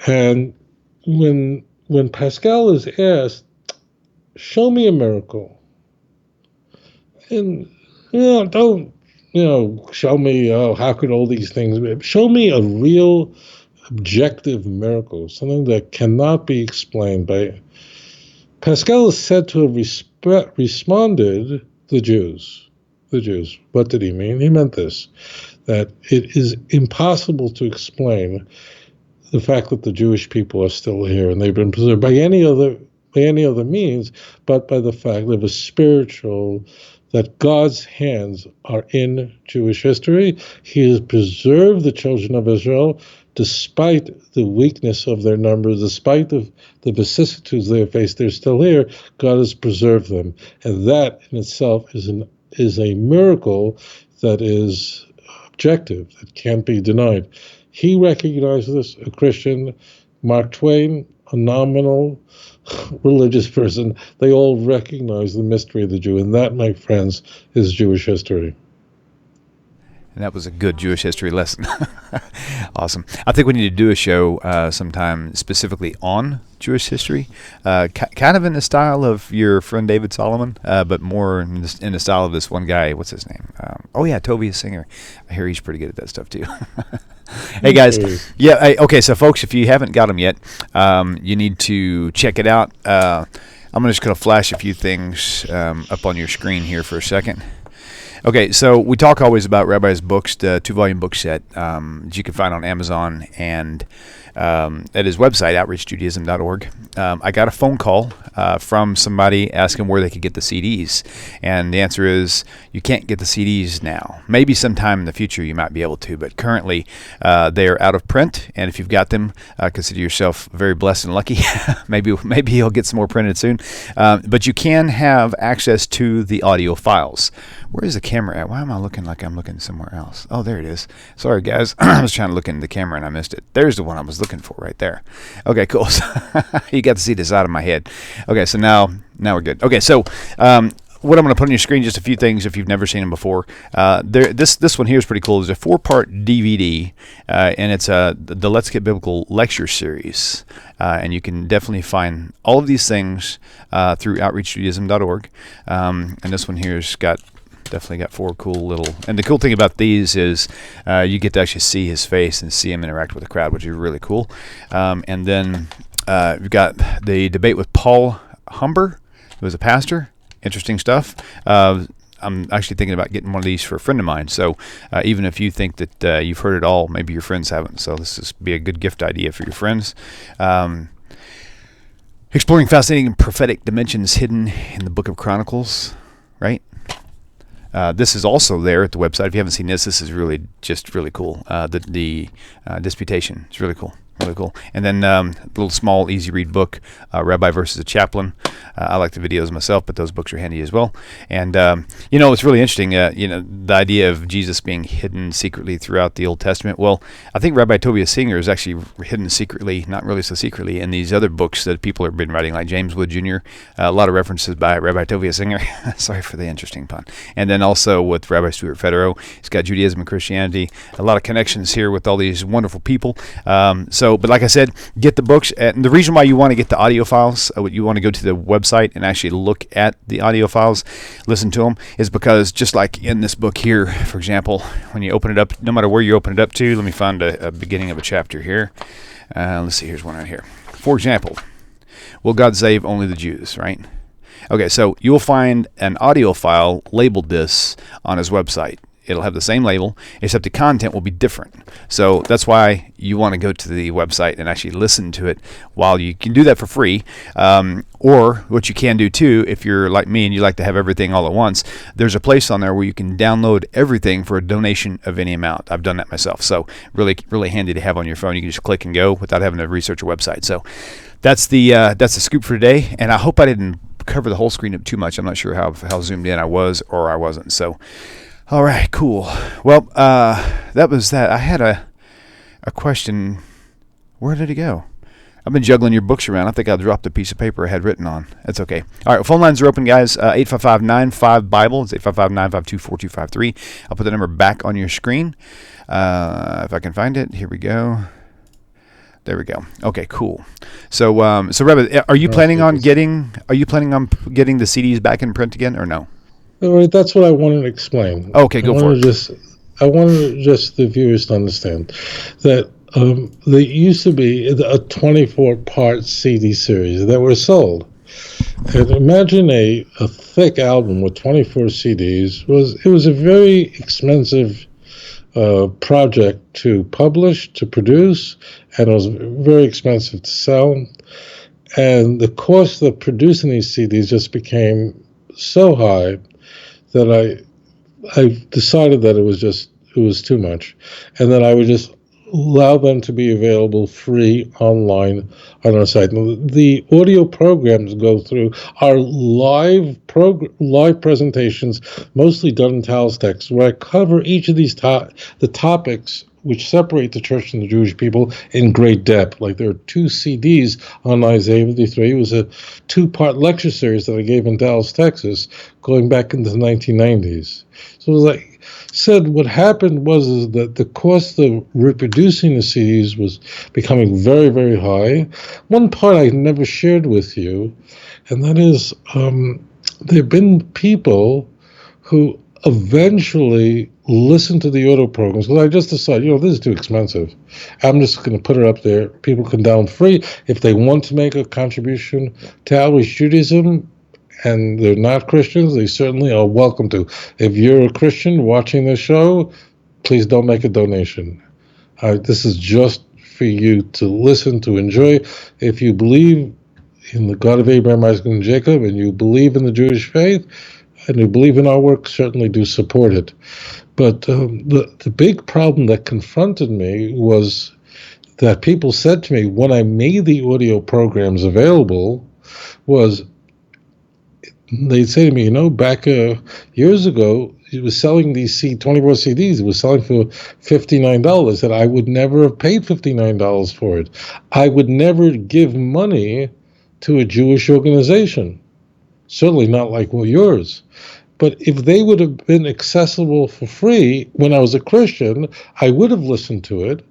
And when Pascal is asked, show me a miracle, and don't show me how could all these things be. Show me a real objective miracle, something that cannot be explained by. Pascal is said to have responded, the Jews. What did he mean? He meant this, that it is impossible to explain the fact that the Jewish people are still here and they've been preserved by any other means, but by the fact of a spiritual, that God's hands are in Jewish history. He has preserved the children of Israel despite the weakness of their numbers, despite the vicissitudes they have faced. They're still here. God has preserved them, and that in itself is a miracle that is objective, that can't be denied. He recognized this, a Christian. Mark Twain, a nominal religious person. They all recognize the mystery of the Jew, and that, my friends, is Jewish history. And that was a good Jewish history lesson. Awesome. I think we need to do a show sometime specifically on Jewish history, kind of in the style of your friend David Solomon, but more in the style of this one guy. What's his name? Tovia Singer. I hear he's pretty good at that stuff too. Hey guys, okay. So folks, if you haven't got them yet, you need to check it out. I'm just going to flash a few things up on your screen here for a second. Okay, so we talk always about Rabbi's books, the 2-volume book set that you can find on Amazon and at his website, outreachjudaism.org. I got a phone call from somebody asking where they could get the CDs, and the answer is you can't get the CDs now. Maybe sometime in the future you might be able to, but currently they are out of print, and if you've got them, consider yourself very blessed and lucky. maybe you'll get some more printed soon, but you can have access to the audio files. Where is the camera at? Why am I looking like I'm looking somewhere else? Oh, there it is. Sorry, guys. I was trying to look into the camera and I missed it. There's the one I was looking for right there. Okay, cool. So you got to see the side of my head. Okay, so now we're good. Okay, so what I'm going to put on your screen, just a few things if you've never seen them before. This one here is pretty cool. There's a 4-part DVD, and it's the Let's Get Biblical lecture series. And you can definitely find all of these things through outreachjudaism.org. And this one here's definitely got 4 cool little. And the cool thing about these is you get to actually see his face and see him interact with the crowd, which is really cool. And then we've got the debate with Paul Humber, who is a pastor. Interesting stuff. I'm actually thinking about getting one of these for a friend of mine. So even if you think that you've heard it all, maybe your friends haven't. So this is be a good gift idea for your friends. Exploring fascinating prophetic dimensions hidden in the Book of Chronicles, right? This is also there at the website. If you haven't seen this is really cool. The disputation is really cool. Really cool. And then a little small, easy read book, Rabbi versus a Chaplain. I like the videos myself, but those books are handy as well. And, it's really interesting, the idea of Jesus being hidden secretly throughout the Old Testament. Well, I think Rabbi Tovia Singer is actually hidden secretly, not really so secretly, in these other books that people have been writing, like James Wood Jr., a lot of references by Rabbi Tovia Singer. Sorry for the interesting pun. And then also with Rabbi Stuart Federow, he's got Judaism and Christianity, a lot of connections here with all these wonderful people. But like I said, get the books. And the reason why you want to get the audio files, you want to go to the website and actually look at the audio files, listen to them, is because just like in this book here, for example, when you open it up, no matter where you open it up to, let me find a beginning of a chapter here. Let's see, here's one right here. For example, will God save only the Jews, right? Okay, so you'll find an audio file labeled this on his website. It'll have the same label, except the content will be different. So that's why you want to go to the website and actually listen to it while you can do that for free. Or what you can do too, if you're like me and you like to have everything all at once, there's a place on there where you can download everything for a donation of any amount. I've done that myself. So really, really handy to have on your phone. You can just click and go without having to research a website. So that's the scoop for today. And I hope I didn't cover the whole screen up too much. I'm not sure how zoomed in I was or I wasn't. So. All right, cool. Well, that was that. I had a question. Where did it go? I've been juggling your books around. I think I dropped a piece of paper I had written on. That's okay. All right, phone lines are open, guys. 855-95-BIBLE. It's 855-952-4253. I'll put the number back on your screen if I can find it. Here we go. There we go. Okay, cool. So Rabbi, are you planning on getting the CDs back in print again or no? All right, that's what I wanted to explain. Okay, go for it. I wanted just the viewers to understand that there used to be a 24-part CD series that were sold. And imagine a thick album with 24 CDs. It was a very expensive project to publish, to produce, and it was very expensive to sell. And the cost of producing these CDs just became so high that I decided that it was too much, and that I would just allow them to be available free online on our site. And the audio programs go through our live presentations, mostly done in Tal's text, where I cover each of these the topics which separate the church and the Jewish people in great depth. Like there are 2 CDs on Isaiah 53. It was a 2-part lecture series that I gave in Dallas, Texas, going back into the 1990s. So it was like said, what happened was that the cost of reproducing the CDs was becoming very, very high. One part I never shared with you, and that is there have been people who eventually listen to the audio programs, because I just decided, this is too expensive. I'm just going to put it up there. People can download free. If they want to make a contribution to Outreach Judaism and they're not Christians, they certainly are welcome to. If you're a Christian watching the show, please don't make a donation. This is just for you to listen, to enjoy. If you believe in the God of Abraham, Isaac, and Jacob, and you believe in the Jewish faith, and you believe in our work, certainly do support it. But the big problem that confronted me was that people said to me when I made the audio programs available was, they'd say to me, back years ago, it was selling these 24 CDs. It was selling for $59, and I would never have paid $59 for it. I would never give money to a Jewish organization. certainly not like yours. But if they would have been accessible for free when I was a Christian, I would have listened to it.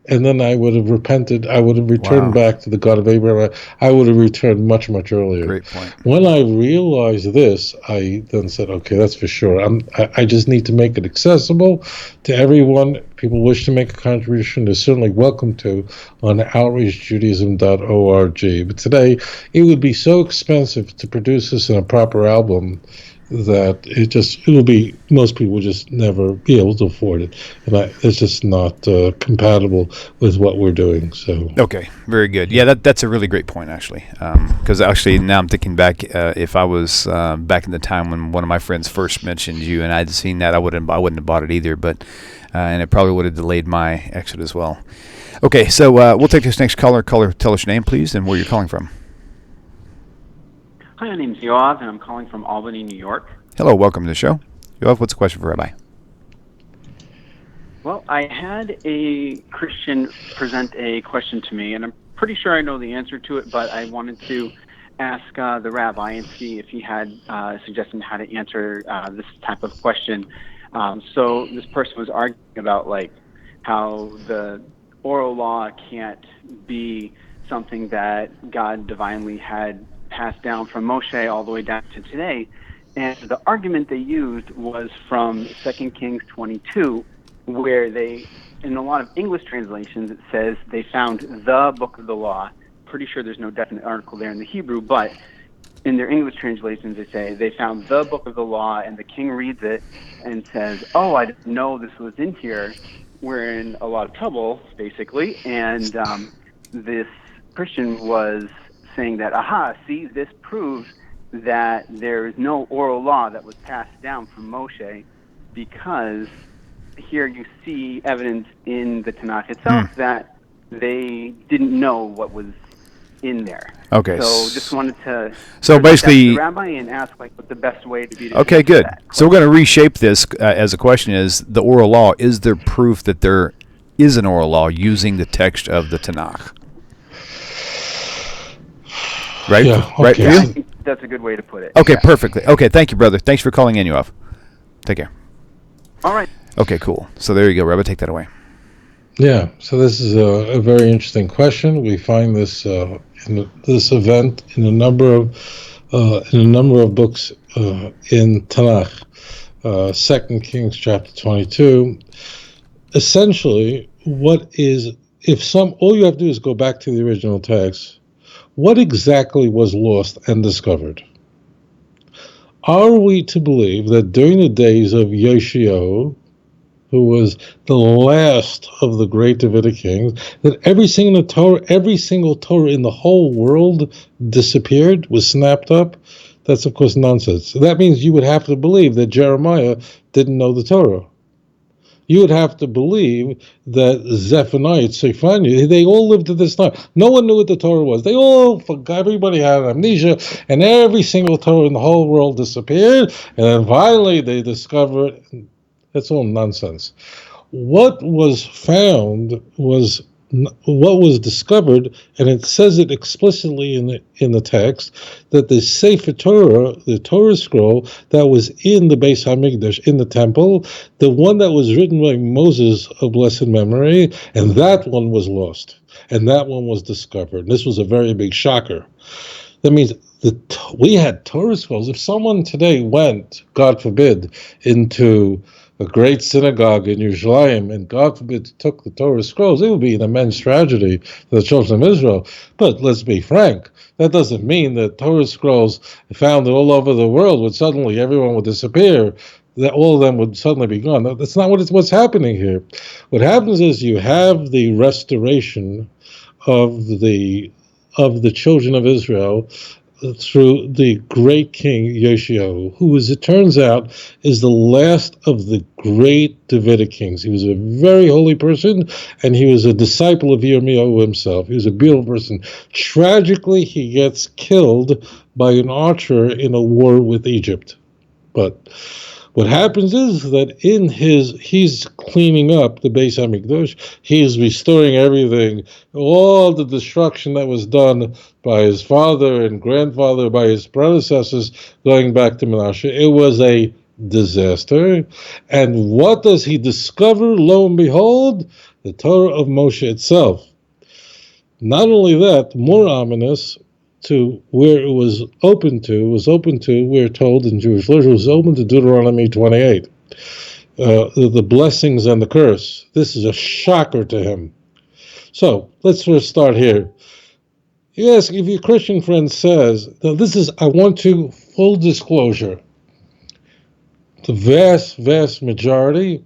And then I would have repented. I would have returned back to the God of Abraham. I would have returned much, much earlier. Great point. When I realized this, I then said, okay, that's for sure. I just need to make it accessible to everyone. People wish to make a contribution, they're certainly welcome to on outreachjudaism.org. But today, it would be so expensive to produce this in a proper album that most people would just never be able to afford it, and it's just not compatible with what we're doing. So okay, very good. Yeah, that's a really great point, actually, because actually now I'm thinking back, if I was back in the time when one of my friends first mentioned you and I'd seen that, I wouldn't have bought it either, but and it probably would have delayed my exit as well. Okay, so we'll take this next caller. Caller, tell us your name, please, and where you're calling from. Hi, my name's Yoav, and I'm calling from Albany, New York. Hello, welcome to the show. Yoav, what's the question for Rabbi? Well, I had a Christian present a question to me, and I'm pretty sure I know the answer to it, but I wanted to ask the rabbi and see if he had a suggestion how to answer this type of question. So this person was arguing about how the oral law can't be something that God divinely had passed down from Moshe all the way down to today. And the argument they used was from 2 Kings 22, where in a lot of English translations, it says they found the book of the law. Pretty sure there's no definite article there in the Hebrew, but in their English translations, they say they found the book of the law, and the king reads it and says, oh, I didn't know this was in here. We're in a lot of trouble, basically. And this Christian was saying that, see, this proves that there is no oral law that was passed down from Moshe, because here you see evidence in the Tanakh itself that they didn't know what was in there. Okay. So just wanted to basically the rabbi and ask what the best way to be. Okay, good. So we're going to reshape this as a question is the oral law. Is there proof that there is an oral law using the text of the Tanakh? Right? Yeah, okay. Right for you? I think that's a good way to put it. Okay, perfectly. Okay, thank you, brother. Thanks for calling in, Yoav. Take care. All right. Okay, cool. So there you go, Rabbi. Take that away. Yeah, so this is a very interesting question. We find this this event in a number of books in Tanakh. 2 Kings chapter 22. Essentially, all you have to do is go back to the original text. What exactly was lost and discovered? Are we to believe that during the days of Yoshio, who was the last of the great Davidic kings, that every single Torah in the whole world disappeared, was snapped up? That's, of course, nonsense. That means you would have to believe that Jeremiah didn't know the Torah. You would have to believe that Zephaniah, Zephaniah, they all lived at this time. No one knew what the Torah was. They all forgot. Everybody had amnesia, and every single Torah in the whole world disappeared. And then finally they discovered. That's all nonsense. What was found was what was discovered, and it says it explicitly in the text, that the Sefer Torah, the Torah scroll that was in the Beis HaMikdash, in the temple, the one that was written by Moses of blessed memory, and that one was lost, and that one was discovered. And this was a very big shocker. That means we had Torah scrolls. If someone today went, God forbid, into a great synagogue in Yerushalayim, and God forbid took the Torah scrolls, it would be an immense tragedy for the children of Israel. But let's be frank, that doesn't mean that Torah scrolls found all over the world would suddenly, everyone would disappear, that all of them would suddenly be gone. That's not what's happening here. What happens is you have the restoration of the children of Israel through the great king Yoshio, who, as it turns out, is the last of the great Davidic kings. He was a very holy person, and he was a disciple of Yirmiyahu himself. He was a beautiful person. Tragically, he gets killed by an archer in a war with Egypt. But what happens is that he's cleaning up the Beis Hamikdash. He's restoring everything, all the destruction that was done by his father and grandfather, by his predecessors, going back to Menashe. It was a disaster. And what does he discover? Lo and behold, the Torah of Moshe itself. Not only that, more ominous, to where it was open to, we're told in Jewish literature, it was open to Deuteronomy 28, the blessings and the curse. This is a shocker to him. So let's first start here. Yes, if your Christian friend says, now I want to, full disclosure, the vast majority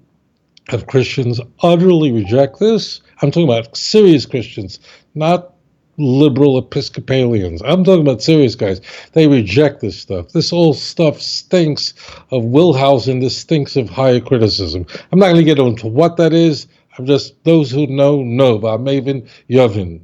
of Christians utterly reject this. I'm talking about serious Christians, not liberal Episcopalians. I'm talking about serious guys. They reject this stuff. This whole stuff stinks of Wellhausen. This stinks of higher criticism. I'm not going to get into what that is. I'm just, those who know. V'amaven Yavin.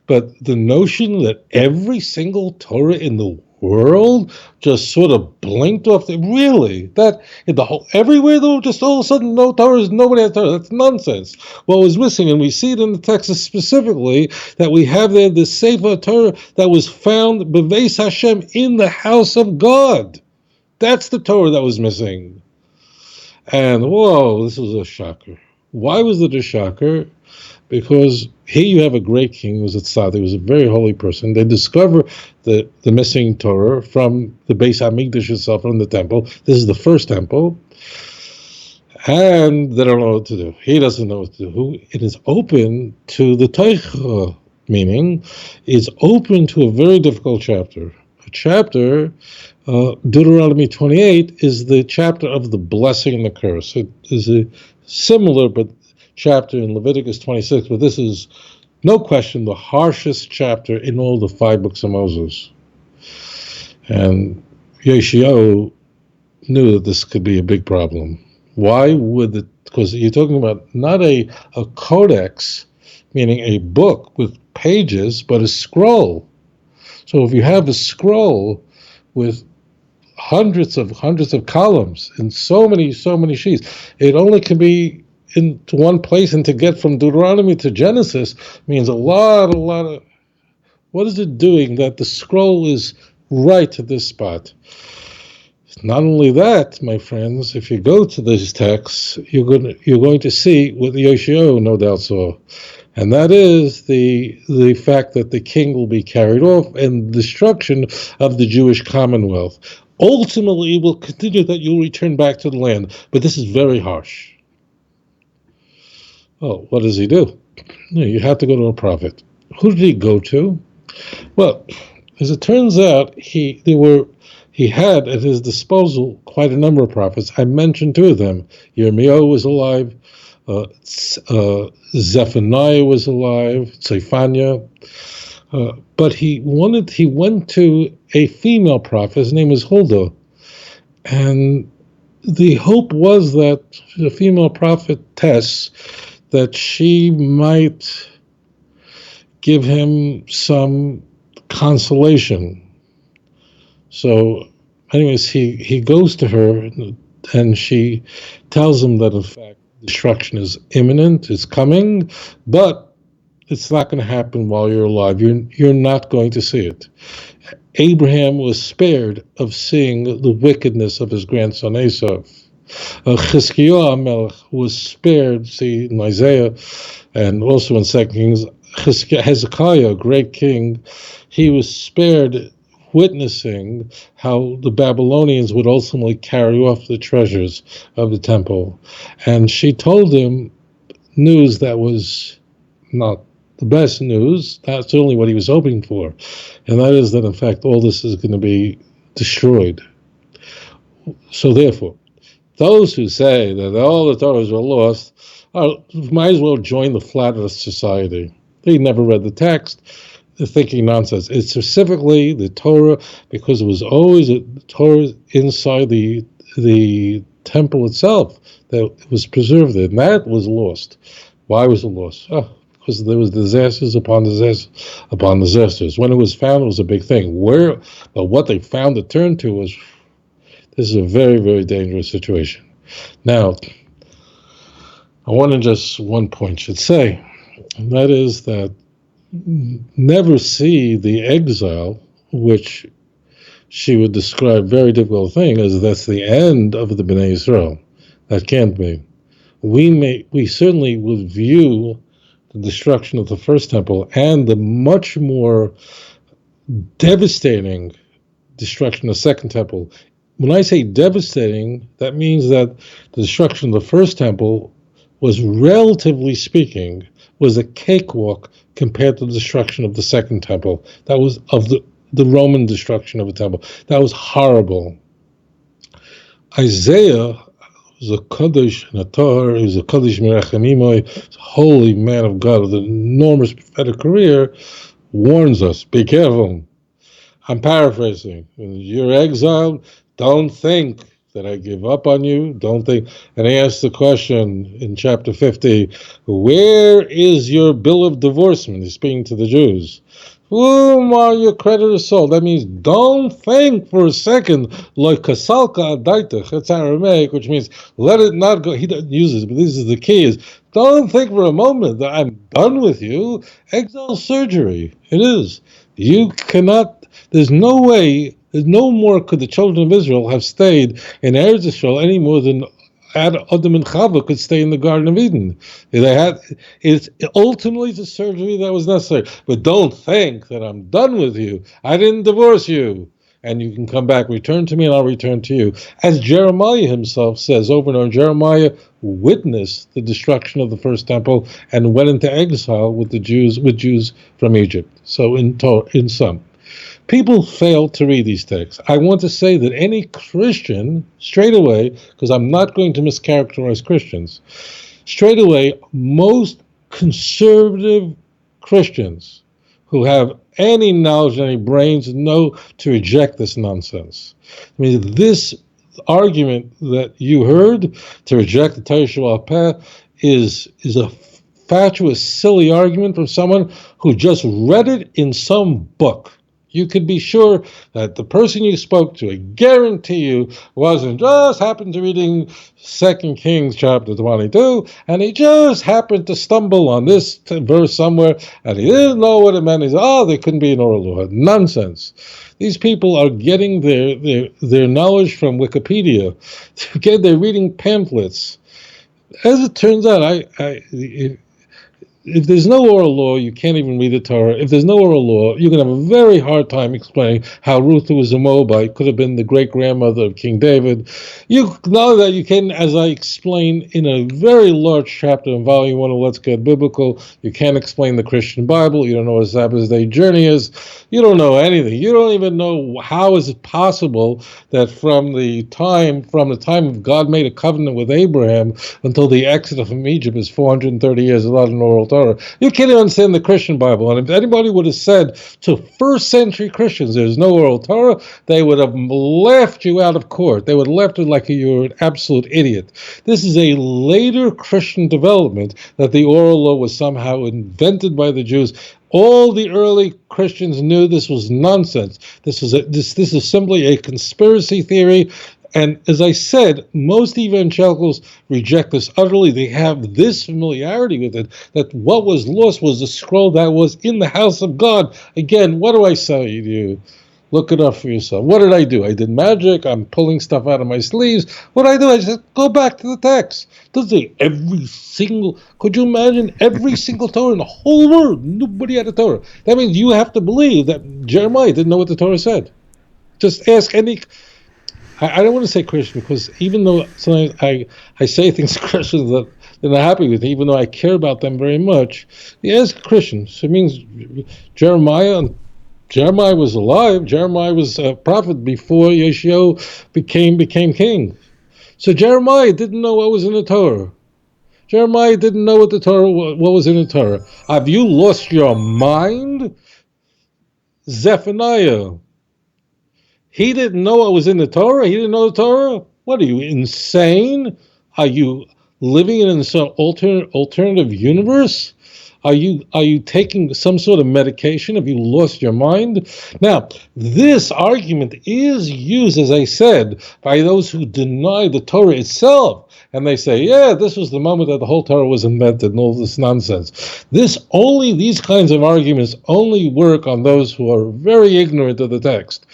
But the notion that every single Torah in the world just sort of blinked off, really, that in the whole, everywhere though, just all of a sudden no Torah, nobody has Torah. That's nonsense. What was missing, and we see it in the text specifically, that we have there the Sefer Torah that was found Beveis Hashem, in the house of God. That's the Torah that was missing. And whoa, this was a shocker. Why was it a shocker? Because here you have a great king who was a tzaddik, who was a very holy person. They discover the missing Torah from the Beis Hamikdash itself, from the temple. This is the first temple. And they don't know what to do. He doesn't know what to do. It is open to the Teicha, meaning it's open to a very difficult chapter. A chapter, Deuteronomy 28, is the chapter of the blessing and the curse. It is a similar but chapter in Leviticus 26, but this is, no question, the harshest chapter in all the 5 books of Moses. And Yeshayahu knew that this could be a big problem. Why would it? Because you're talking about not a codex, meaning a book with pages, but a scroll. So if you have a scroll with hundreds of columns and so many sheets, it only can be into one place, and to get from Deuteronomy to Genesis means a lot of, what is it doing that the scroll is right at this spot? Not only that, my friends, if you go to these texts, you're going to see what the Yeshayahu no doubt saw, and that is the fact that the king will be carried off and destruction of the Jewish commonwealth. Ultimately, it will continue that you'll return back to the land, but this is very harsh. Oh, what does he do? You have to go to a prophet. Who did he go to? Well, as it turns out, he had at his disposal quite a number of prophets. I mentioned 2 of them. Yirmiyahu was alive. Zephaniah was alive. Zephaniah. But he went to a female prophet. His name is Huldah. And the hope was that the female prophetess, that she might give him some consolation. So anyways, he goes to her, and she tells him that in fact destruction is imminent, it's coming, but it's not going to happen while you're alive. You're not going to see it. Abraham was spared of seeing the wickedness of his grandson Esau. Chizkiyahu Melech was spared, see in Isaiah and also in 2 Kings. Hezekiah, a great king, he was spared witnessing how the Babylonians would ultimately carry off the treasures of the temple. And she told him news that was not the best news, that's certainly what he was hoping for, and that is that in fact all this is going to be destroyed. So therefore, those who say that all the Torahs were lost might as well join the flat earth society. They never read the text. They're thinking nonsense. It's specifically the Torah, because it was always a Torah inside the temple itself that was preserved there, and that was lost. Why was it lost? Because there was disasters upon disasters upon disasters. When it was found, it was a big thing. But what they found to turn to was This is a very, very dangerous situation. Now, I want to just one point should say, and that is that never see the exile, which she would describe very difficult thing, as that's the end of the Bnei Yisrael. That can't be. We certainly would view the destruction of the first temple and the much more devastating destruction of the second temple. When I say devastating, that means that the destruction of the first temple was, relatively speaking, was a cakewalk compared to the destruction of the second temple. That was of the Roman destruction of the temple. That was horrible. Isaiah was a Kaddish and a Tahar, he was a Kaddish Merachemimoy, a holy man of God with an enormous prophetic career, warns us, be careful. I'm paraphrasing. When you're exiled, don't think that I give up on you. Don't think. And he asks the question in chapter 50, where is your bill of divorcement? He's speaking to the Jews. Whom are your creditors sold? That means don't think for a second, like kasalka adaitach. That's Aramaic, which means let it not go. He doesn't use this, but this is the key, is don't think for a moment that I'm done with you. Exile surgery. It is. You cannot, there's no way, there's no more could the children of Israel have stayed in Eretz Yisrael any more than Adam and Chava could stay in the Garden of Eden. It's ultimately the surgery that was necessary. But don't think that I'm done with you. I didn't divorce you. And you can come back, return to me, and I'll return to you. As Jeremiah himself says over and over, Jeremiah witnessed the destruction of the first temple and went into exile with Jews from Egypt. So in sum, people fail to read these texts. I want to say that any Christian, straight away, because I'm not going to mischaracterize Christians, straight away, most conservative Christians who have any knowledge, any brains, know to reject this nonsense. I mean, this argument that you heard to reject the Torah Sheba'al Peh is a fatuous, silly argument from someone who just read it in some book. You could be sure that the person you spoke to, I guarantee you, wasn't just happened to reading 2 Kings chapter 22, and he just happened to stumble on this verse somewhere, and he didn't know what it meant. He said, there couldn't be an oral law. Nonsense. These people are getting their knowledge from Wikipedia. They're reading pamphlets. As it turns out, if there's no oral law, you can't even read the Torah. If there's no oral law, you're going to have a very hard time explaining how Ruth, who was a Moabite, could have been the great-grandmother of King David. You know that you can, as I explain in a very large chapter in Volume 1 of Let's Get Biblical, you can't explain the Christian Bible. You don't know what a Sabbath day journey is. You don't know anything. You don't even know how is it possible that from the time of God made a covenant with Abraham until the exodus from Egypt is 430 years without an oral Torah. You can't even understand the Christian Bible. And if anybody would have said to first century Christians there's no oral Torah, they would have laughed you out of court. They would have left it like you're an absolute idiot. This is a later Christian development that the oral law was somehow invented by the Jews. All the early Christians knew this was nonsense. This is simply a conspiracy theory. And as I said, most evangelicals reject this utterly. They have this familiarity with it, that what was lost was the scroll that was in the house of God. Again, what do I say to you? Look it up for yourself. What did I do? I did magic. I'm pulling stuff out of my sleeves. What did I do? I said, go back to the text. Does it could you imagine every single Torah in the whole world? Nobody had a Torah. That means you have to believe that Jeremiah didn't know what the Torah said. Just ask any... I don't want to say Christian, because even though sometimes I say things to Christians that they're not happy with, even though I care about them very much, you ask Christians. So it means Jeremiah was alive. Jeremiah was a prophet before Yeshua became king. So Jeremiah didn't know what was in the Torah. Jeremiah didn't know what was in the Torah. Have you lost your mind? Zephaniah. He didn't know what was in the Torah? He didn't know the Torah? What are you, insane? Are you living in some alternative universe? Are you taking some sort of medication? Have you lost your mind? Now, this argument is used, as I said, by those who deny the Torah itself. And they say, yeah, this was the moment that the whole Torah was invented and all this nonsense. These kinds of arguments only work on those who are very ignorant of the text.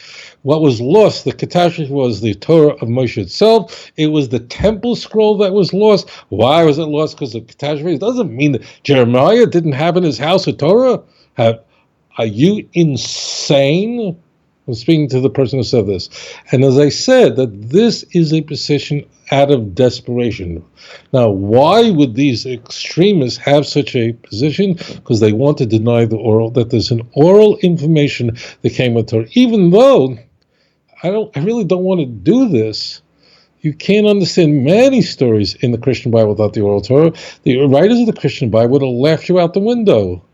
What was lost, the catastrophe, was the Torah of Moshe itself. It was the temple scroll that was lost. Why was it lost? Because of catastrophe? It doesn't mean that Jeremiah didn't have in his house a Torah. Are you insane? I'm speaking to the person who said this. And as I said, that this is a position out of desperation. Now, why would these extremists have such a position? Because they want to deny that there's an oral information that came with Torah. Even though I really don't want to do this. You can't understand many stories in the Christian Bible without the oral Torah. The writers of the Christian Bible would have laughed you out the window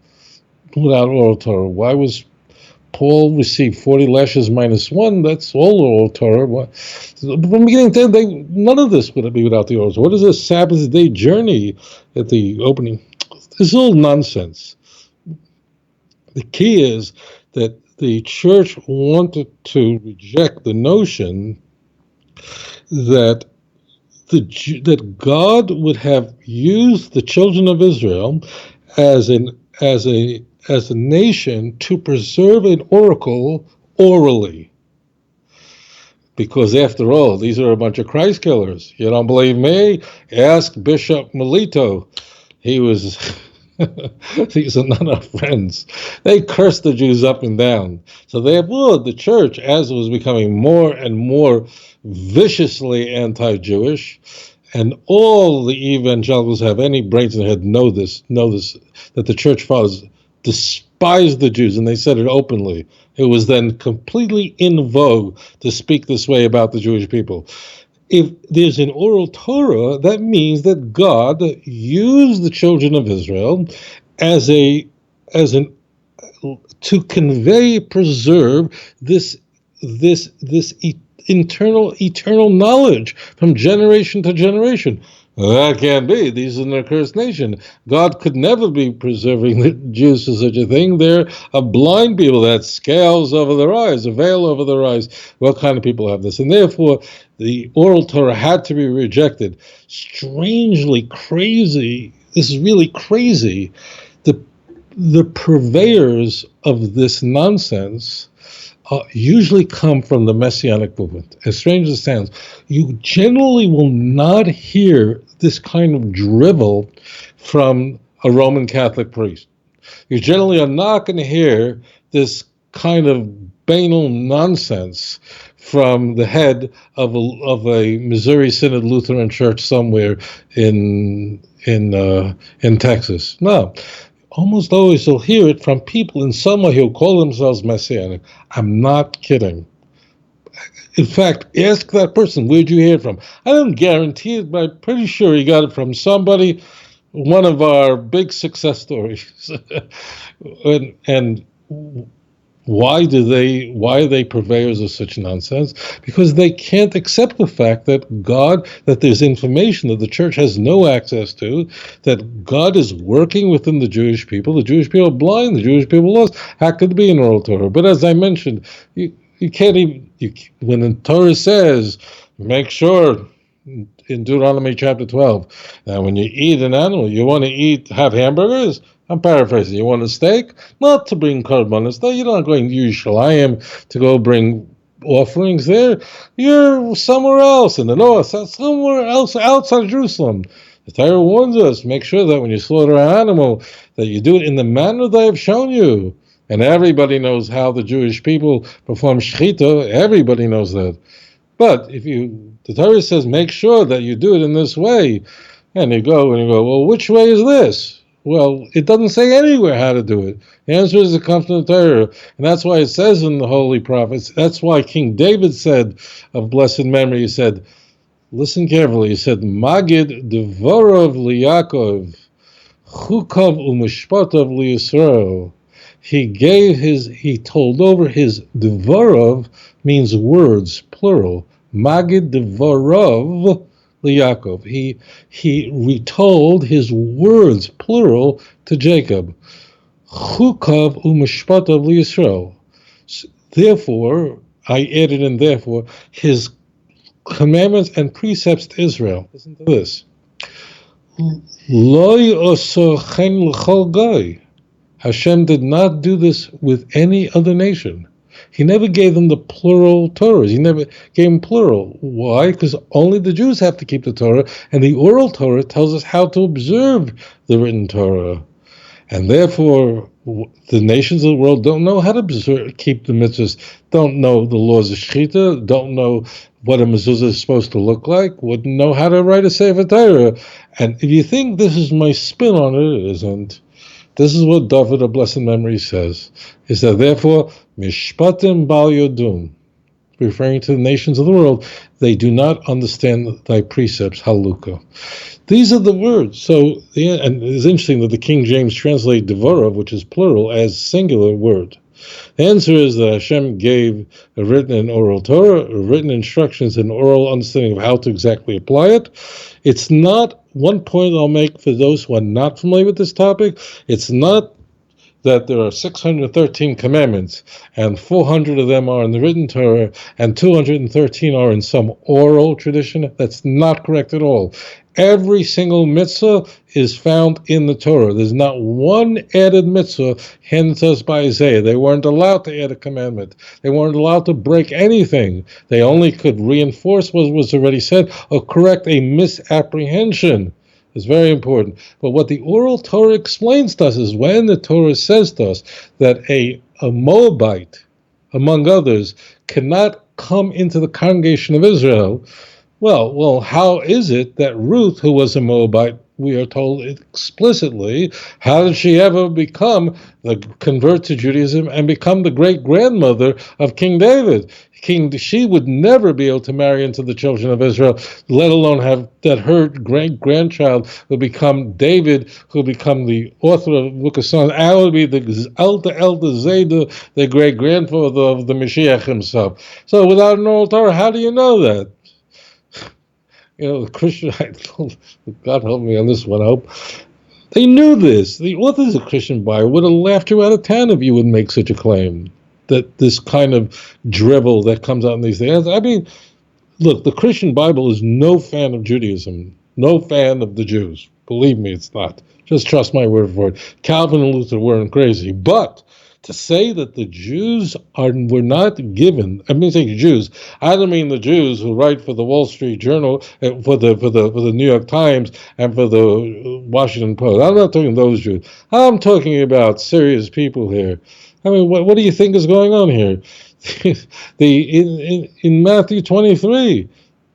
without oral Torah. Why was Paul received 40 lashes minus 1? That's all oral Torah. From beginning to end, none of this would be without the oral Torah. What is a Sabbath day journey at the opening? This is all nonsense. The key is that the church wanted to reject the notion that God would have used the children of Israel as a nation to preserve an oracle orally. Because after all, these are a bunch of Christ killers. You don't believe me? Ask Bishop Melito. These are not our friends. They cursed the Jews up and down. So therefore, the church, as it was becoming more and more viciously anti-Jewish, and all the evangelicals have any brains in their head know this, that the church fathers despised the Jews, and they said it openly. It was then completely in vogue to speak this way about the Jewish people. If there's an oral Torah, that means that God used the children of Israel to convey, preserve this eternal knowledge from generation to generation. That can't be. These are an accursed nation. God could never be preserving the Jews for such a thing. They're a blind people that scales over their eyes, a veil over their eyes. What kind of people have this? And therefore, the oral Torah had to be rejected. Strangely crazy. This is really crazy. The purveyors of this nonsense usually come from the Messianic movement. As strange as it sounds, you generally will not hear this kind of drivel from a Roman Catholic priest. You generally are not going to hear this kind of banal nonsense from the head of a Missouri Synod Lutheran church somewhere in Texas. No. Almost always you'll hear it from people in some way who call themselves Messianic. I'm not kidding. In fact, ask that person, where'd you hear it from? I don't guarantee it, but I'm pretty sure he got it from somebody, one of our big success stories. and why are they purveyors of such nonsense? Because they can't accept the fact that there's information that the church has no access to, that God is working within the Jewish people. The Jewish people are blind, the Jewish people are lost. How could it be an oral Torah? But as I mentioned, you can't even, when the Torah says, make sure in Deuteronomy chapter 12, that when you eat an animal, you want to have hamburgers? I'm paraphrasing. You want a steak? Not to bring korbanos. You're not going to Yerushalayim to go bring offerings there. You're somewhere else in the north, somewhere else outside of Jerusalem. The Torah warns us, make sure that when you slaughter an animal, that you do it in the manner that I have shown you. And everybody knows how the Jewish people perform shechita. Everybody knows that. But the Torah says, make sure that you do it in this way. And you go, well, which way is this? Well, it doesn't say anywhere how to do it. The answer is it comes from the Torah. And that's why it says in the Holy Prophets, that's why King David said, of blessed memory, he said, listen carefully, he said, Magid Devorov Liyakov, Chukov Umishpatov Liyisrael. He told over his Devorov means words, plural. Magid Devorov LeYaakov. He retold his words, plural, to Jacob. Chukav u'mishpatav liYisrael. Therefore, I added in therefore, his commandments and precepts to Israel. Listen to this. Lo ya'aseh chen l'chol goy. Hashem did not do this with any other nation. He never gave them the plural Torahs. He never gave them plural. Why? Because only the Jews have to keep the Torah, and the oral Torah tells us how to observe the written Torah. And therefore, the nations of the world don't know how to keep the mitzvahs, don't know the laws of Shechita, don't know what a mezuzah is supposed to look like, wouldn't know how to write a Sefer Torah. And if you think this is my spin on it, it isn't. This is what David of blessed memory says, is that therefore, mishpatim bal yodun, referring to the nations of the world, they do not understand thy precepts, halukah. These are the words. So, and it's interesting that the King James translate devorav, which is plural, as singular word. The answer is that Hashem gave a written and oral Torah, written instructions, and oral understanding of how to exactly apply it. It's not, one point I'll make for those who are not familiar with this topic, it's not that there are 613 commandments, and 400 of them are in the written Torah, and 213 are in some oral tradition. That's not correct at all. Every single mitzvah is found in the Torah. There's not one added mitzvah handed to us by Isaiah. They weren't allowed to add a commandment. They weren't allowed to break anything. They only could reinforce what was already said or correct a misapprehension. It's very important. But what the oral Torah explains to us is when the Torah says to us that a Moabite, among others, cannot come into the congregation of Israel. Well, how is it that Ruth, who was a Moabite, we are told explicitly, how did she ever convert to Judaism and become the great-grandmother of King David? She would never be able to marry into the children of Israel, let alone have that her great-grandchild will become David, who will become the author of the Book of Psalms. I would be the elder Zayda, the great-grandfather of the Mashiach himself. So without an oral Torah, how do you know that? The Christian, God help me on this one, I hope. They knew this. The authors of Christian Bible would have laughed you out of town if you would make such a claim. That this kind of drivel that comes out in these days. I mean, look, the Christian Bible is no fan of Judaism, no fan of the Jews. Believe me, it's not. Just trust my word for it. Calvin and Luther weren't crazy. But to say that the Jews were not given, I mean, say Jews, I don't mean the Jews who write for the Wall Street Journal, for the New York Times, and for the Washington Post. I'm not talking those Jews. I'm talking about serious people here. I mean, what do you think is going on here? In Matthew 23,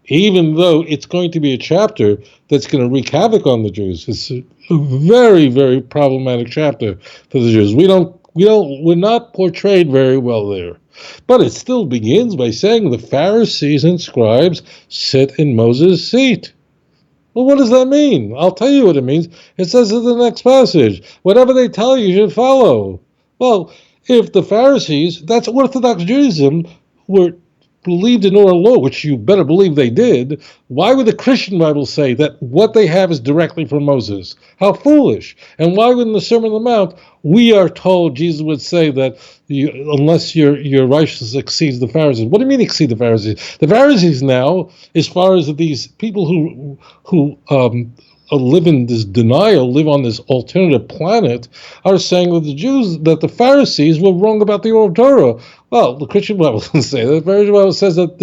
even though it's going to be a chapter that's going to wreak havoc on the Jews, it's a very, very problematic chapter for the Jews. We're not portrayed very well there. But it still begins by saying the Pharisees and scribes sit in Moses' seat. Well, what does that mean? I'll tell you what it means. It says in the next passage, whatever they tell you, you should follow. Well, if the Pharisees, that's Orthodox Judaism, believed in oral law, which you better believe they did, why would the Christian Bible say that what they have is directly from Moses? How foolish. And why would in the Sermon on the Mount, we are told, Jesus would say that unless your righteousness exceeds the Pharisees. What do you mean exceed the Pharisees? The Pharisees now, as far as these people who live in this denial, live on this alternative planet, are saying that the Pharisees were wrong about the oral Torah. Well, the Christian Bible doesn't say that. The Christian Bible says that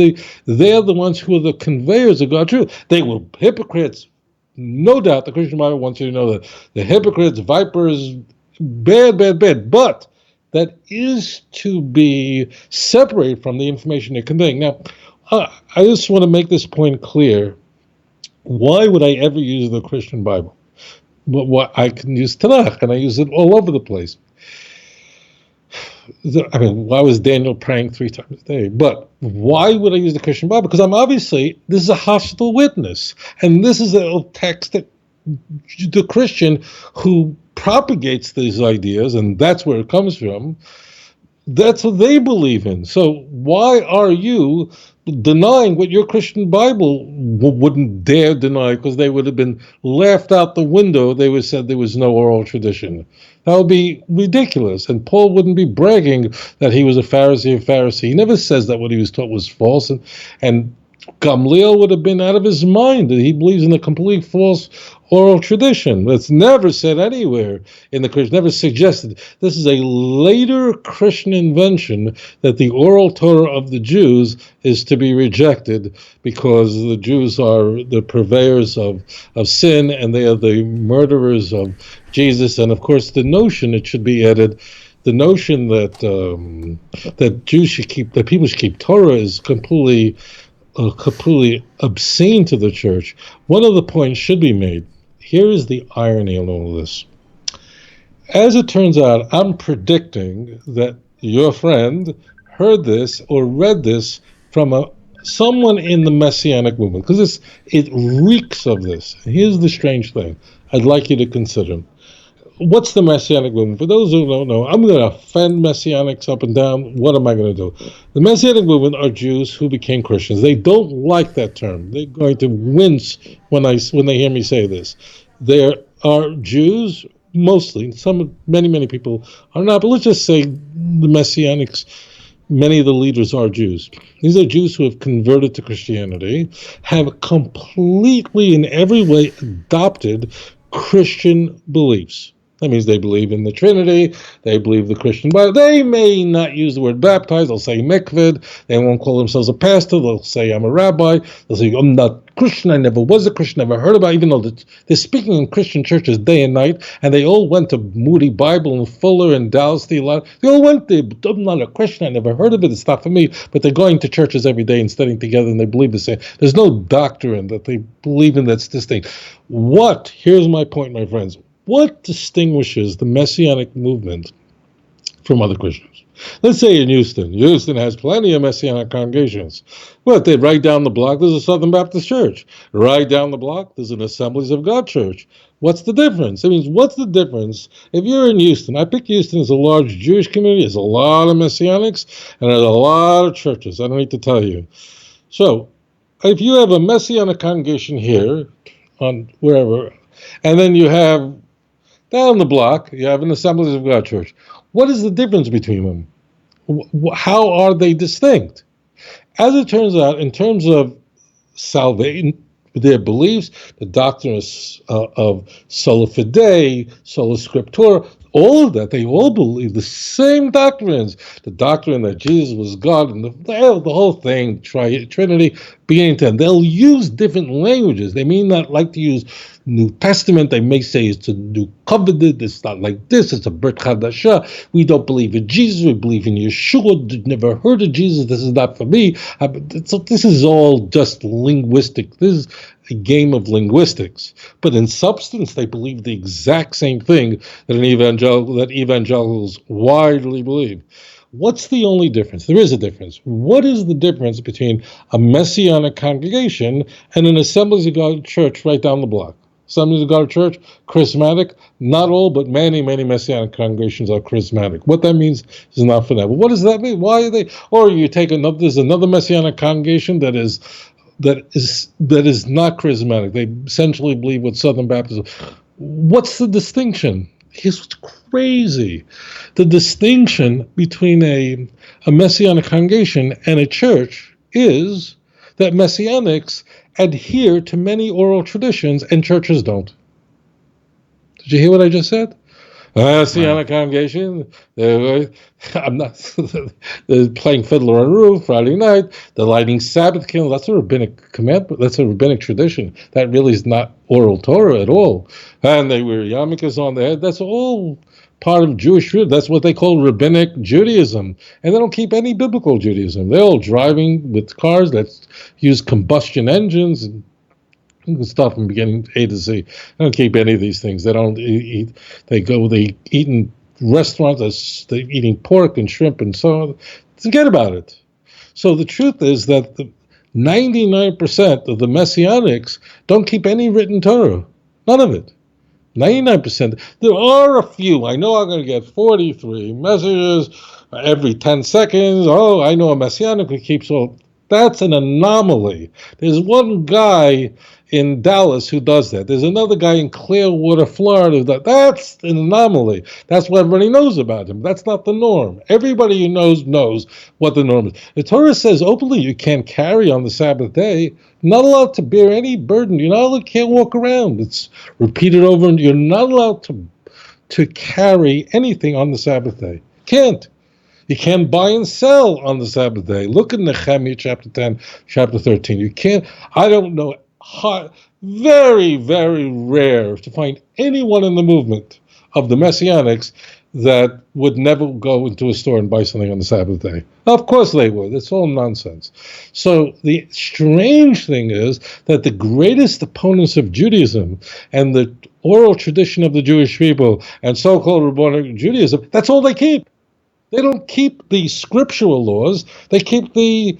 they're the ones who are the conveyors of God's truth. They were hypocrites. No doubt the Christian Bible wants you to know that. The hypocrites, vipers, bad. But that is to be separated from the information they're conveying. Now, I just want to make this point clear. Why would I ever use the Christian Bible? I can use Tanakh, and I use it all over the place. I mean, why was Daniel praying 3 times a day? But why would I use the Christian Bible? Because this is a hostile witness. And this is a text that the Christian who propagates these ideas, and that's where it comes from, that's what they believe in. So why are you denying what your Christian Bible wouldn't dare deny, because they would have been laughed out the window. They would have said there was no oral tradition. That would be ridiculous. And Paul wouldn't be bragging that he was a Pharisee. He never says that what he was taught was false. And Gamliel would have been out of his mind that he believes in a complete false oral tradition. That's never said anywhere in the Christian, never suggested. This is a later Christian invention that the oral Torah of the Jews is to be rejected, because the Jews are the purveyors of sin, and they are the murderers of Jesus. And of course, the notion, it should be added, the notion that that people should keep Torah is completely obscene to the church. One of the points should be made. Here is the irony in all of this. As it turns out, I'm predicting that your friend heard this or read this from someone in the Messianic movement, because it reeks of this. Here's the strange thing I'd like you to consider. What's the Messianic movement? For those who don't know, I'm going to offend Messianics up and down. What am I going to do? The Messianic movement are Jews who became Christians. They don't like that term. They're going to wince when they hear me say this. There are Jews, mostly, many people are not, but let's just say the Messianics, many of the leaders are Jews. These are Jews who have converted to Christianity, have completely in every way adopted Christian beliefs. That means they believe in the Trinity, they believe the Christian Bible. They may not use the word baptized, they'll say mikved, they won't call themselves a pastor, they'll say I'm a rabbi, they'll say I'm not Christian, I never was a Christian, never heard about it, even though they're speaking in Christian churches day and night, and they all went to Moody Bible and Fuller and Dallas Theology. They all went there, but I'm not a Christian, I never heard of it, it's not for me, but they're going to churches every day and studying together, and they believe the same. There's no doctrine that they believe in that's distinct. Here's my point, my friends. What distinguishes the Messianic movement from other Christians? Let's say in Houston. Houston has plenty of Messianic congregations. They right down the block, there's a Southern Baptist Church. Right down the block, there's an Assemblies of God Church. What's the difference? What's the difference? If you're in Houston, I picked Houston as a large Jewish community. There's a lot of Messianics, and there's a lot of churches. I don't need to tell you. So, if you have a Messianic congregation here, on wherever, and then you have down the block, you have an Assemblies of God Church. What is the difference between them? How are they distinct? As it turns out, in terms of salvation, their beliefs, the doctrine of sola fide, sola scriptura, all of that, they all believe the same doctrines. The doctrine that Jesus was God, and the whole thing, Trinity, beginning to end. They'll use different languages. They may not like to use New Testament. They may say it's a new covenant. It's not like this. It's a Brit Chadashah. We don't believe in Jesus. We believe in Yeshua. Never heard of Jesus. This is not for me. So this is all just linguistic. This is a game of linguistics. But in substance, they believe the exact same thing that evangelicals widely believe. What's the only difference? There is a difference. What is the difference between a Messianic congregation and an Assemblies of God Church right down the block? Assemblies of God Church, charismatic, not all, but many Messianic congregations are charismatic. What that means is not for them. But what does that mean? Why are they? Or you take there's another Messianic congregation that is not charismatic. They essentially believe what Southern Baptists. What's the distinction? Here's what's crazy. The distinction between a Messianic congregation and a church is that Messianics adhere to many oral traditions and churches don't. Did you hear what I just said? Messianic congregation, they're playing Fiddler on the Roof Friday night, they're lighting Sabbath candles. That's a rabbinic commandment, that's a rabbinic tradition. That really is not oral Torah at all. And they wear yarmulkes on their head. That's all part of Jewish Judaism. That's what they call rabbinic Judaism. And they don't keep any biblical Judaism. They're all driving with cars that use combustion engines and stuff from beginning A to Z. They don't keep any of these things. They don't eat. They eat in restaurants. They're eating pork and shrimp and so on. Forget about it. So the truth is that 99% of the Messianics don't keep any written Torah. None of it. 99%. There are a few. I know I'm going to get 43 messages every 10 seconds. Oh, I know a Messianic who keeps all. That's an anomaly. There's one guy in Dallas who does that. There's another guy in Clearwater, Florida who does that. That's an anomaly. That's what everybody knows about him. That's not the norm. Everybody who knows what the norm is. The Torah says openly you can't carry on the Sabbath day. You're not allowed to bear any burden. You're not allowed, can't walk around. It's repeated over, and you're not allowed to carry anything on the Sabbath day. Can't. You can't buy and sell on the Sabbath day. Look at Nehemiah chapter 10, chapter 13. You can't, I don't know, very, very rare to find anyone in the movement of the Messianics that would never go into a store and buy something on the Sabbath day. Of course they would. It's all nonsense. So the strange thing is that the greatest opponents of Judaism and the oral tradition of the Jewish people and so-called Rabbinic Judaism, that's all they keep. They don't keep the scriptural laws. They keep the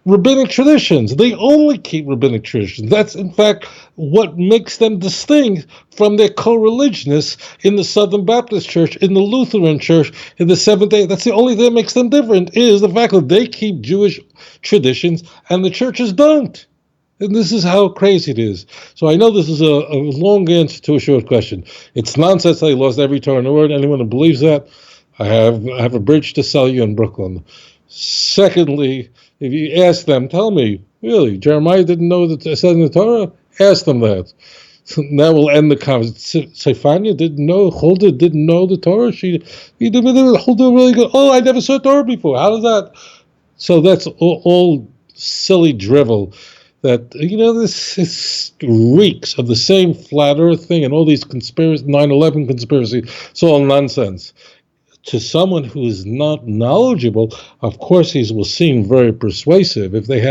rabbinic traditions. They only keep rabbinic traditions. That's, in fact, what makes them distinct from their co-religionists in the Southern Baptist Church, in the Lutheran Church, in the Seventh-day. That's the only thing that makes them different, is the fact that they keep Jewish traditions and the churches don't. And this is how crazy it is. So I know this is a long answer to a short question. It's nonsense that he lost every Torah in the word. Anyone who believes that, I have a bridge to sell you in Brooklyn. Secondly, if you ask them, tell me, really, Jeremiah didn't know that it said in the Torah? Ask them that. So that will end the conversation. Sefania didn't know, Huldah didn't know the Torah. Huldah really good. Oh, I never saw Torah before. How does that? So that's all silly drivel. That, this reeks of the same flat earth thing and all these conspiracy, 9/11 conspiracy. It's all nonsense. To someone who is not knowledgeable, of course, he will seem very persuasive if they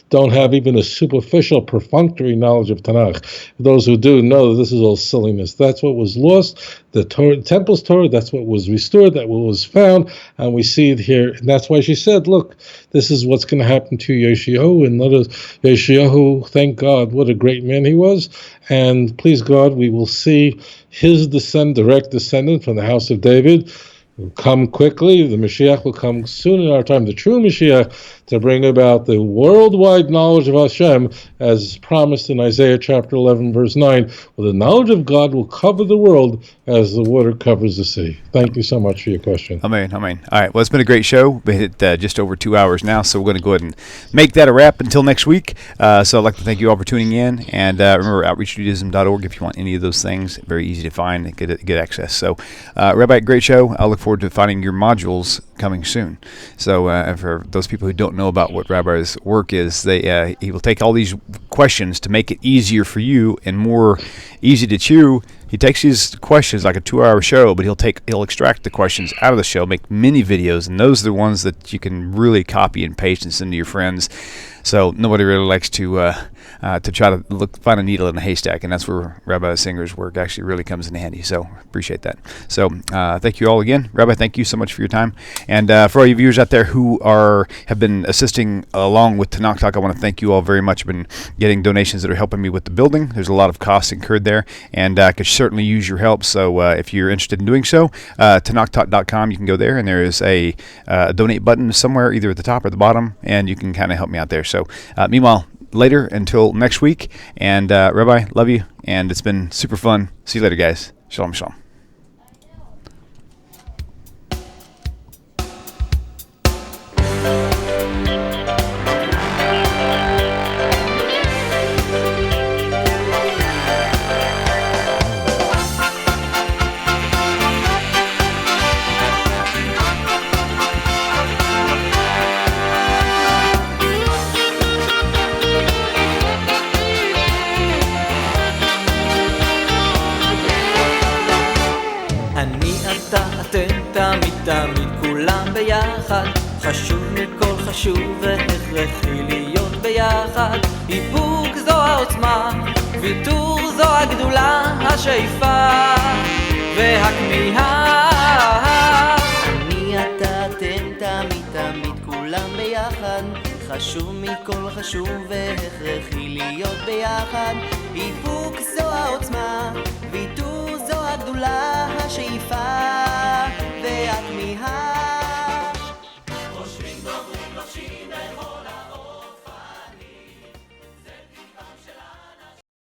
don't have even a superficial, perfunctory knowledge of Tanakh. Those who do know that this is all silliness. That's what was lost. The Torah, Temple's Torah, that's what was restored, that what was found, and we see it here. And that's why she said, look, this is what's going to happen to Yeshayahu, and let us, Yeshayahu, thank God, what a great man he was, and please God, we will see his direct descendant from the house of David, will come quickly. The Mashiach will come soon in our time, the true Mashiach, to bring about the worldwide knowledge of Hashem, as promised in Isaiah chapter 11, verse 9, where the knowledge of God will cover the world as the water covers the sea. Thank you so much for your question. Amen. All right. Well, it's been a great show. We hit just over 2 hours now, so we're going to go ahead and make that a wrap until next week. So I'd like to thank you all for tuning in. And remember, outreachjudaism.org if you want any of those things. Very easy to find and get access. So, Rabbi, great show. I look forward to finding your modules coming soon. So for those people who don't know about what Rabbi's work is, he will take all these questions to make it easier for you and more easy to chew. He takes these questions like a 2-hour show, but he'll extract the questions out of the show, make mini videos, and those are the ones that you can really copy and paste and send to your friends. So nobody really likes to try to find a needle in a haystack, and that's where Rabbi Singer's work actually really comes in handy. So appreciate that. So thank you all again, Rabbi. Thank you so much for your time, and for all you viewers out there who have been assisting along with Tanakh Talk, I want to thank you all very much. I've been getting donations that are helping me with the building. There's a lot of costs incurred there, and I could certainly use your help. So if you're interested in doing so, TanakhTalk.com, you can go there, and there is a donate button somewhere, either at the top or the bottom, and you can kind of help me out there. So meanwhile, later until next week, and Rabbi, love you, and it's been super fun. See you later, guys. Shalom, shalom. תמיד כולם ביחד, חשוב מכל חשוב והכרחי להיות ביחד. איפוק זו העוצמה, ויתור זו הגדולה, השאיפה והכמיהה. אני אתה אתם תמיד כולם ביחד, חשוב מכל חשוב והכרחי להיות ביחד. איפוק זו העוצמה, ויתור זו הגדולה, השאיפה